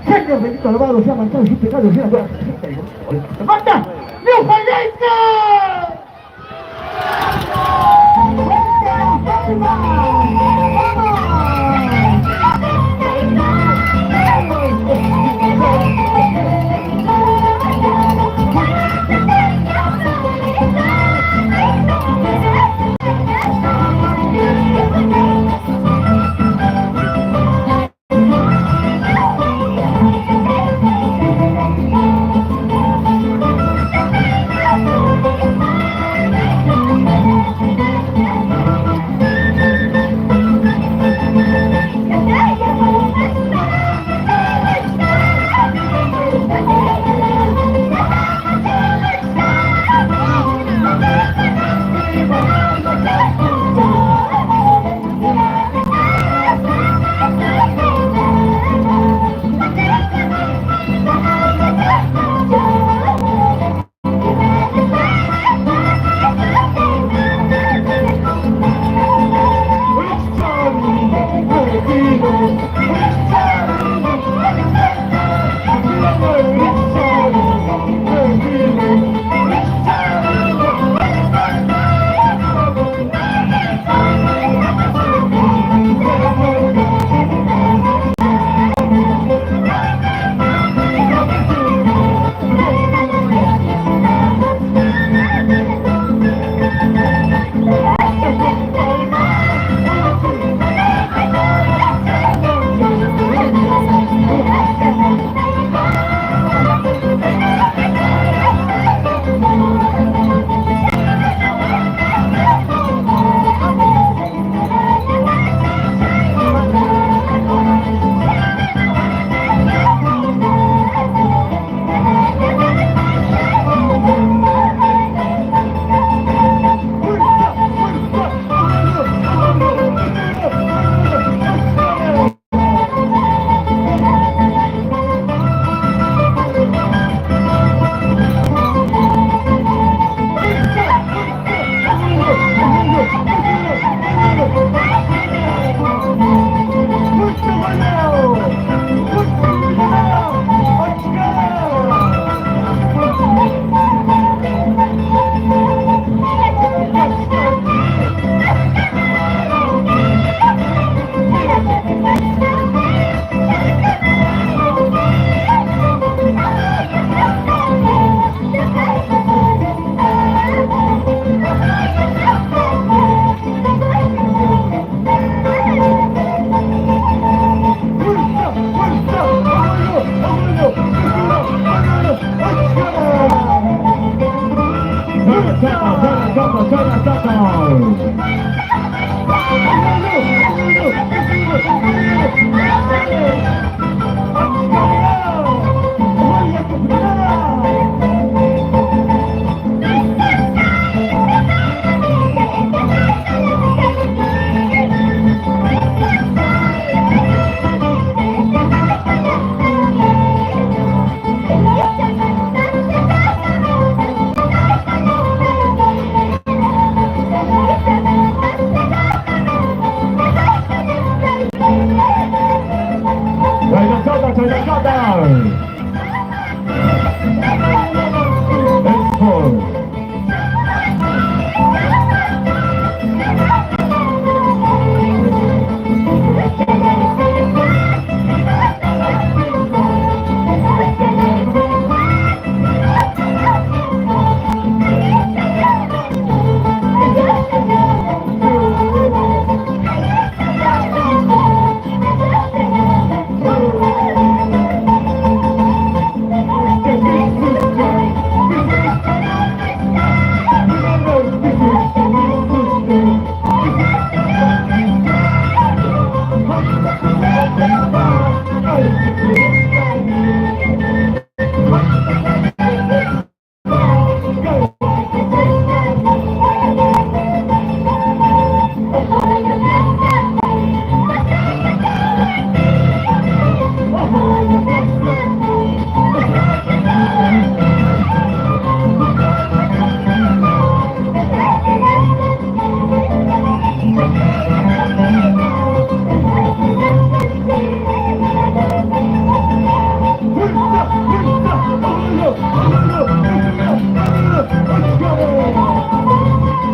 Señor bendito, alabado sea, manchado sin pecado, sea la ¡manda! ¡Dios valiente!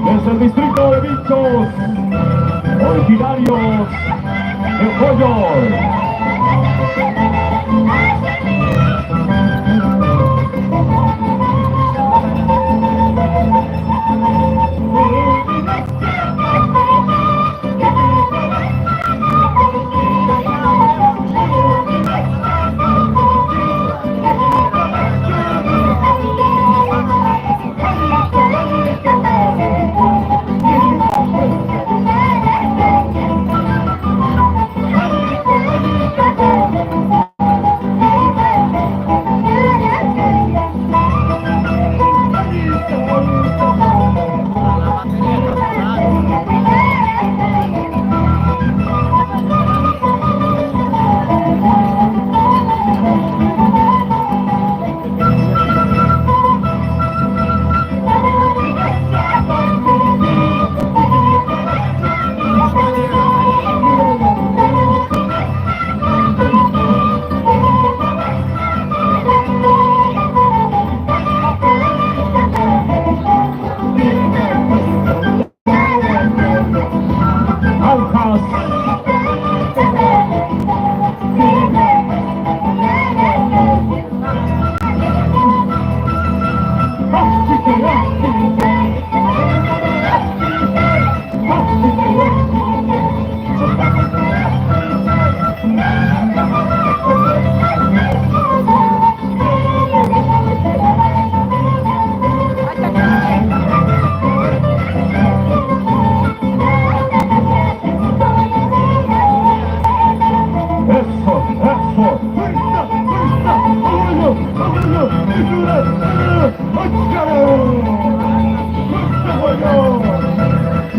Desde el distrito de Bichos, originarios de Joyo.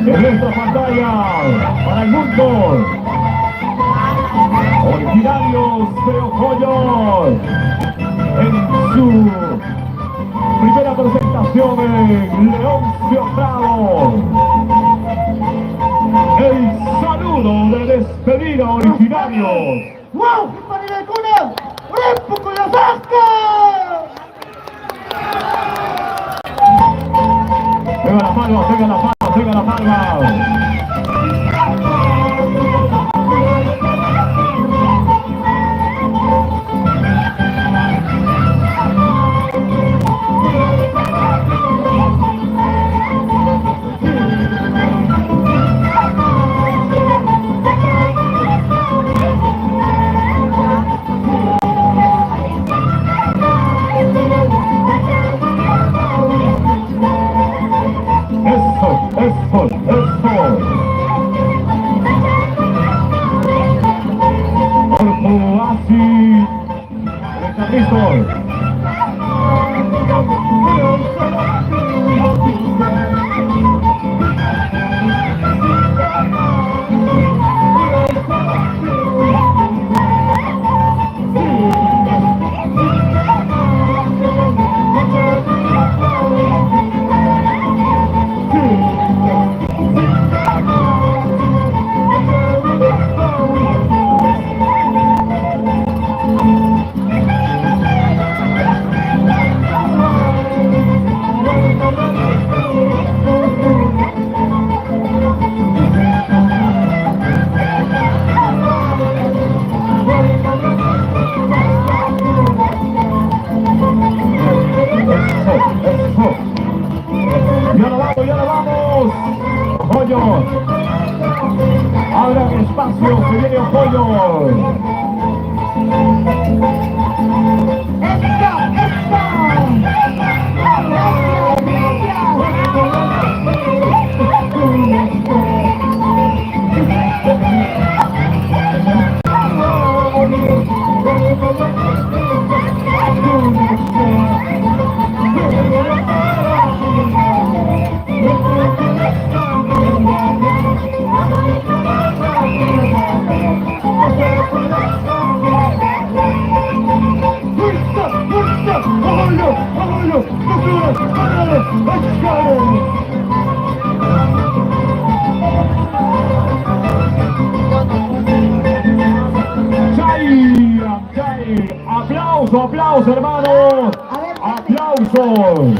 En nuestra pantalla para el mundo, originarios de Ojoyo, en su primera presentación en León Ciotado. El saludo de despedida, originarios. ¡Wow! ¡Qué panera de cuna! ¡Repo con las ascas! Venga la palma, venga la palma, venga la palma. Ojoyo. Abran espacio, se viene Ojoyo. Aplauso, aplauso, hermanos. Aplausos.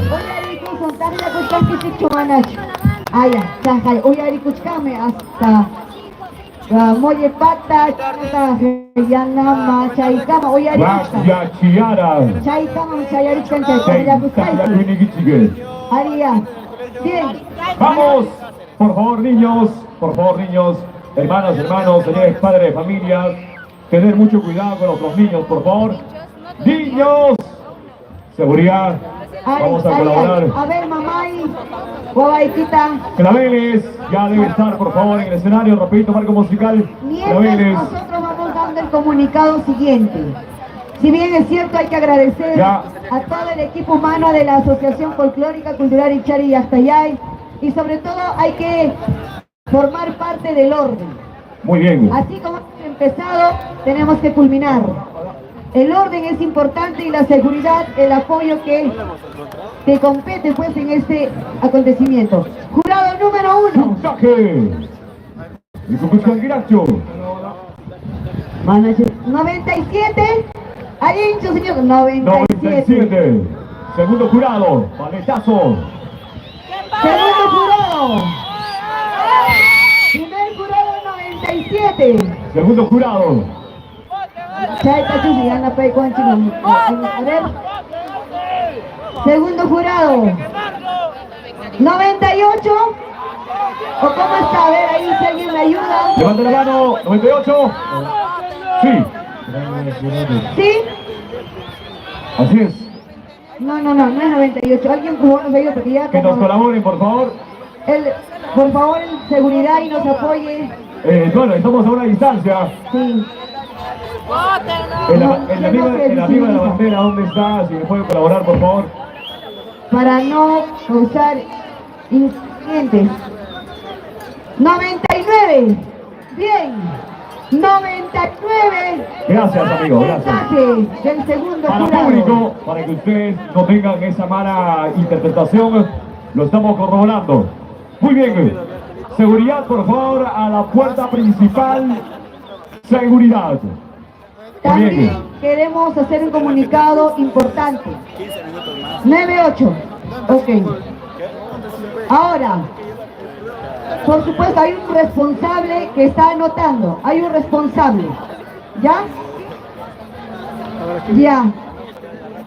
Hasta Molle Pata, Yanama, Chaikama, Gracias, Chiara. Chaikama, Chayarikan, Aria. Bien. Vamos, por favor, niños, hermanas, hermanos, señores padres de familia, tener mucho cuidado con los niños, por favor. Niños, seguridad, vamos a colaborar. A ver, mamá y guabaitita. Claveles, ya debe estar, por favor, en el escenario. Rapidito, marco musical. Mientras Claveles. nosotros vamos dando el comunicado siguiente. Si bien es cierto, hay que agradecer a todo el equipo humano de la Asociación Folclórica Cultural Icari y Astayay, y sobre todo hay que formar parte del orden. Muy bien. Así como hemos empezado, tenemos que culminar. El orden es importante y la seguridad, el apoyo que te compete pues en este acontecimiento. Jurado número 1. Saque. Y con Giracho. Manager 97. Ahí hincho, señor. 97. Segundo jurado. Paletazo. Segundo jurado. Primer jurado 97. Segundo jurado. A ver. Segundo jurado. 98. ¿O cómo está? A ver, ahí si alguien me ayuda. Levanta la mano. 98. Sí. ¿Sí? Así es. No es 98. Alguien por favor nos ayuda porque ya Que nos colaboren, por favor. Por favor, seguridad y nos apoye. Bueno, estamos a una distancia. Sí. El amigo de la bandera, ¿dónde está? Si me puede colaborar, por favor. Para no causar incidentes. 99. Bien. 99. Gracias, amigo, gracias. Mensaje del segundo Para jurado. público, para que ustedes no tengan esa mala interpretación, lo estamos corroborando. Muy bien. Seguridad, por favor, a la puerta principal. Seguridad. También queremos hacer un comunicado importante. 98. Ok. Ahora, por supuesto, hay un responsable que está anotando. Hay un responsable. ¿Ya? Ya.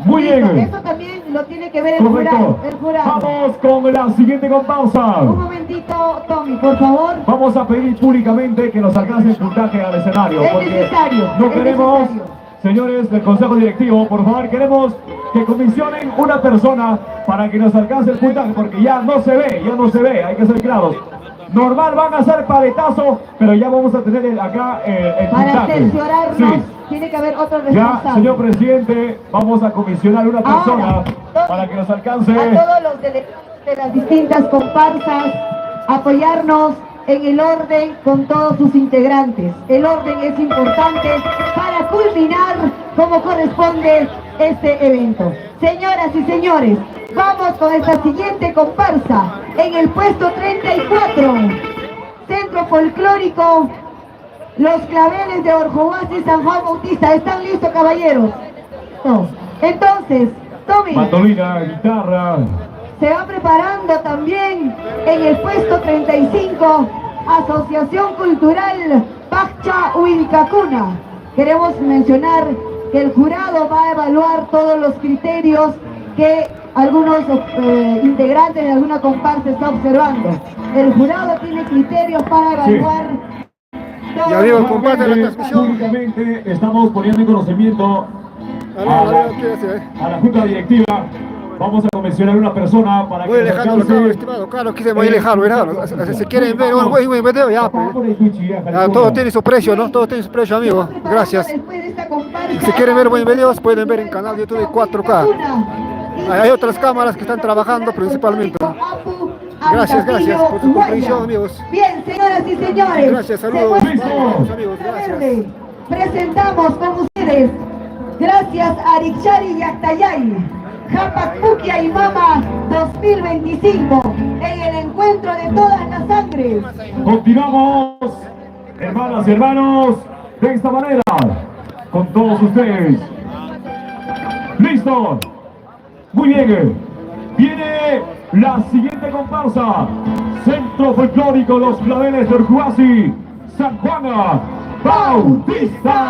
Muy bien. Esto también lo tiene que ver el Correcto. jurado. El jurado. Vamos con la siguiente comparsa. Un momentito, Tommy, por favor. Vamos a pedir públicamente que nos alcance el puntaje al escenario. Es porque necesario, no es queremos, necesario. señores del Consejo Directivo, por favor, queremos que comisionen una persona para que nos alcance el puntaje, porque ya no se ve, hay que ser claros. Normal van a hacer paletazo, pero ya vamos a tener acá el Para puntaje. cerciorarnos, Sí. tiene que haber otro Ya, responsable. señor presidente, vamos a comisionar una persona Ahora, para que nos alcance. A todos los delegados de las distintas comparsas, apoyarnos en el orden con todos sus integrantes. El orden es importante para culminar como corresponde este evento. Señoras y señores, vamos con esta siguiente comparsa en el puesto 34. Centro Folclórico Los Claveles de Orjoaz y San Juan Bautista. ¿Están listos, caballeros? No. Entonces, Tommy Mandolina, guitarra. se va preparando también en el puesto 35, Asociación Cultural Pacha Huilcacuna. Queremos mencionar que el jurado va a evaluar todos los criterios que algunos integrantes de alguna comparsa está observando. El jurado tiene criterios para evaluar. Y amigos, comparten la transmisión. Públicamente estamos poniendo en conocimiento a la Junta Directiva. Vamos a convencionar a una persona para voy que alejando la cámara, estimado. Claro, quise voy alejando, si quieren ver un video, ya, pues. Todo tiene su precio, ¿no? Todo tiene su precio, amigos. Gracias. Si quieren ver buen videos, pueden ver en canal de YouTube de 4K. Hay otras cámaras que están trabajando principalmente. Gracias por su comprensión, amigos. Bien, señoras y señores. Gracias, saludos. Amigos, gracias. Presentamos con ustedes, gracias a Arichari Yactayay, Japacpuquia y Mama 2025, en el encuentro de todas las sangres. Continuamos, hermanas y hermanos, de esta manera, con todos ustedes. ¿Listo? Muy bien. Viene la siguiente comparsa. Centro Folclórico Los Claveles de Orcuasi, San Juan Bautista.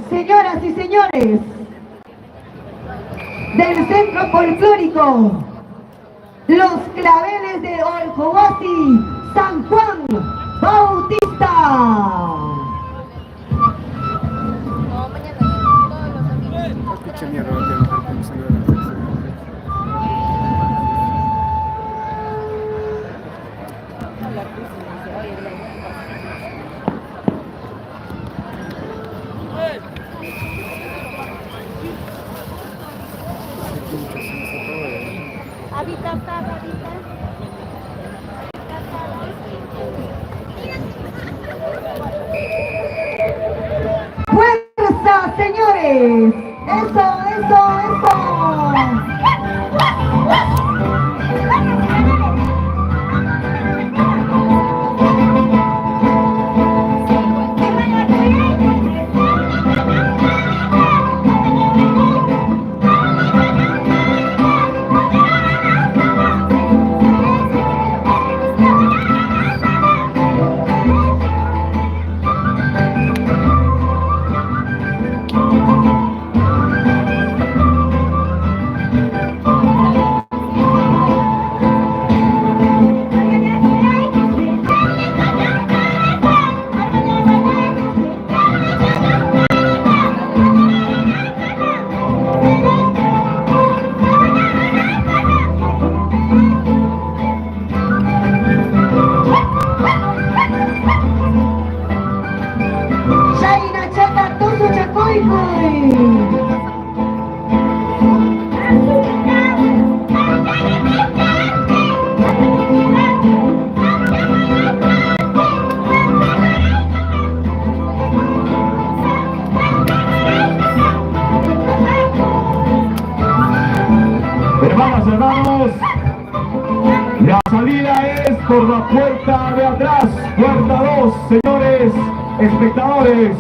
Señoras y señores, del Centro Folclórico Los Claveles de Orcohuasi, San Juan Bautista. ¡Fuerza, señores! ¡Eso, eso, eso! Chayna chaka tusu chakoykuy. Hermanas, hermanos, la salida es por la puerta de atrás, puerta 2, señores espectadores.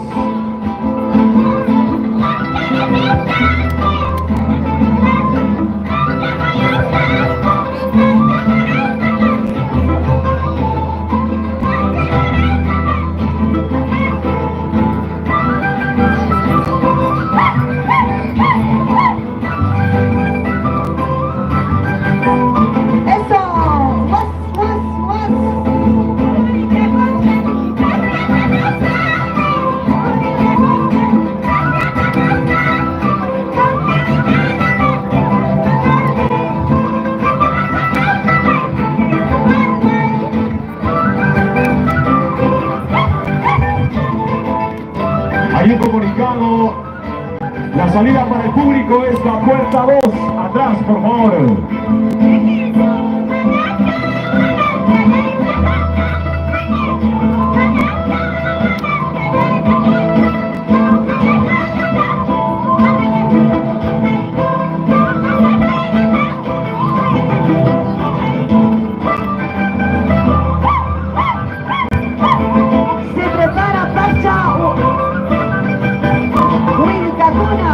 Hay un comunicado, la salida para el público es la puerta 2, atrás por favor. Se prepara Pacha Huincacuna.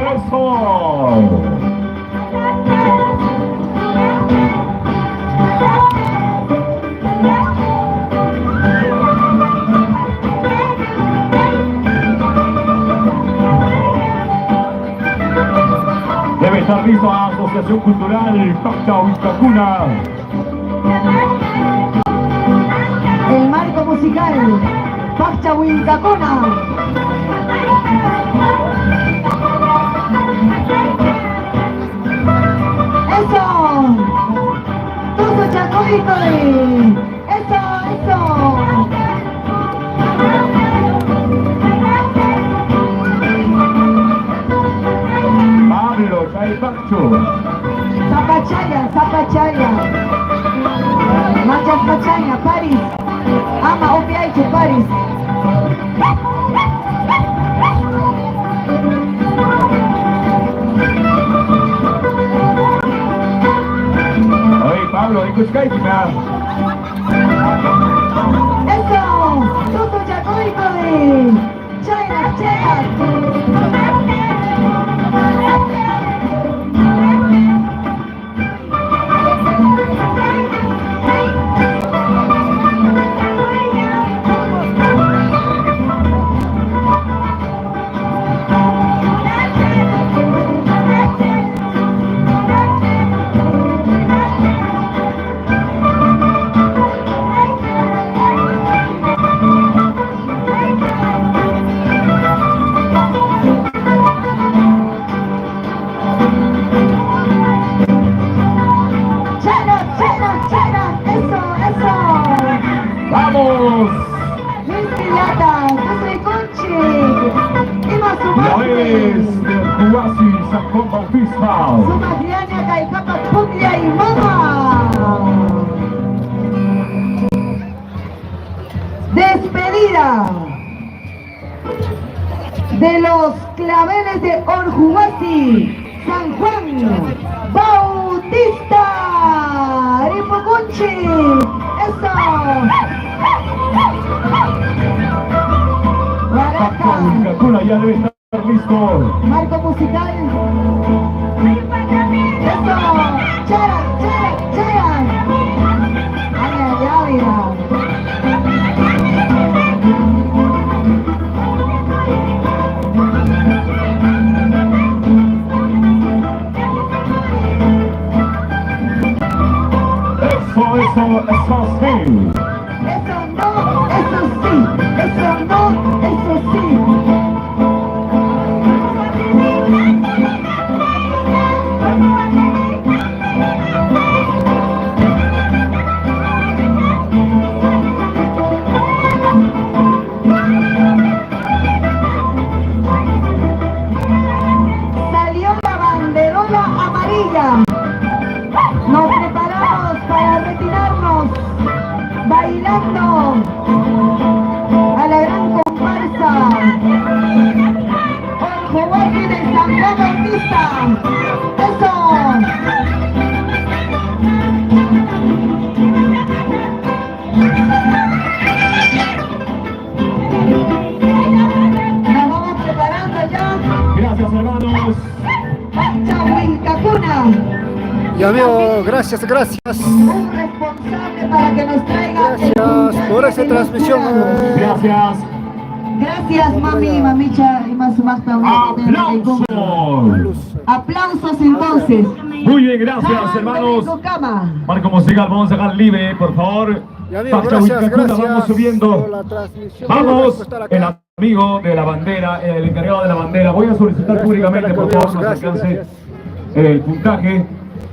Eso. Debe estar listo la Asociación Cultural Pacha Huincacuna. El marco musical Pacha Huincacuna. Eso. Tuzo Chacoicoy. Eso. Pablo, Chaipacho. Zapachaya. Machas Pachaya, Paris. Ama Opiaichu, Paris. Oye, Pablo, escucháis. Eso. Tuzo Chacoicoy. Chaya. hermanos. Pirata, yo soy Conchi. Ima La vez Sumati. del Huasi San Juan Bautista. Sumagliania, Caicapa, Puglia y Mama. Despedida de los claveles de Orjuasi, San Juan Bautista, Ripoconchi, eso. Baraca, Cuna ya debe estar listo. marco musical. Eso, chara, chara, chara. Ay, ay, ay. Eso sí. Eso no, eso sí. Eso no, eso sí. Salió la banderola amarilla. Nos preparamos para retirarnos bailando a la gran comparsa Orjuasi de San Juan Bautista. Eso. Nos vamos preparando ya. Gracias, hermanos. Chahuincacuna. Y amigo, gracias, gracias. Un responsable para que nos traiga Gracias por esa transmisión. Gracias. Gracias, mami, mamicha y más ¡Aplausos! Aplausos entonces. Muy bien, gracias, hermanos. Marco musical, vamos a dejar libre, por favor. Y amigo, Pacha gracias, Huicacuna, gracias vamos por subiendo. la transmisión. Vamos, Gracias por estar acá. el amigo de la bandera, el encargado de la bandera. Voy a solicitar Gracias públicamente, por por estar favor, acá, nos gracias, alcance gracias. el puntaje.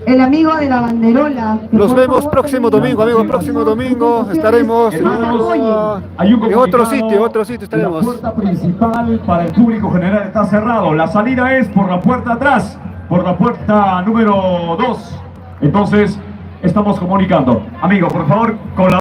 El amigo de la banderola. Nos vemos próximo domingo, amigo. Próximo domingo estaremos Hermanos, hay un en otro comunicado. sitio La estaremos. puerta principal para el público general está cerrado. La salida es por la puerta atrás, por la puerta número 2. Entonces, estamos comunicando. Amigo, por favor, con la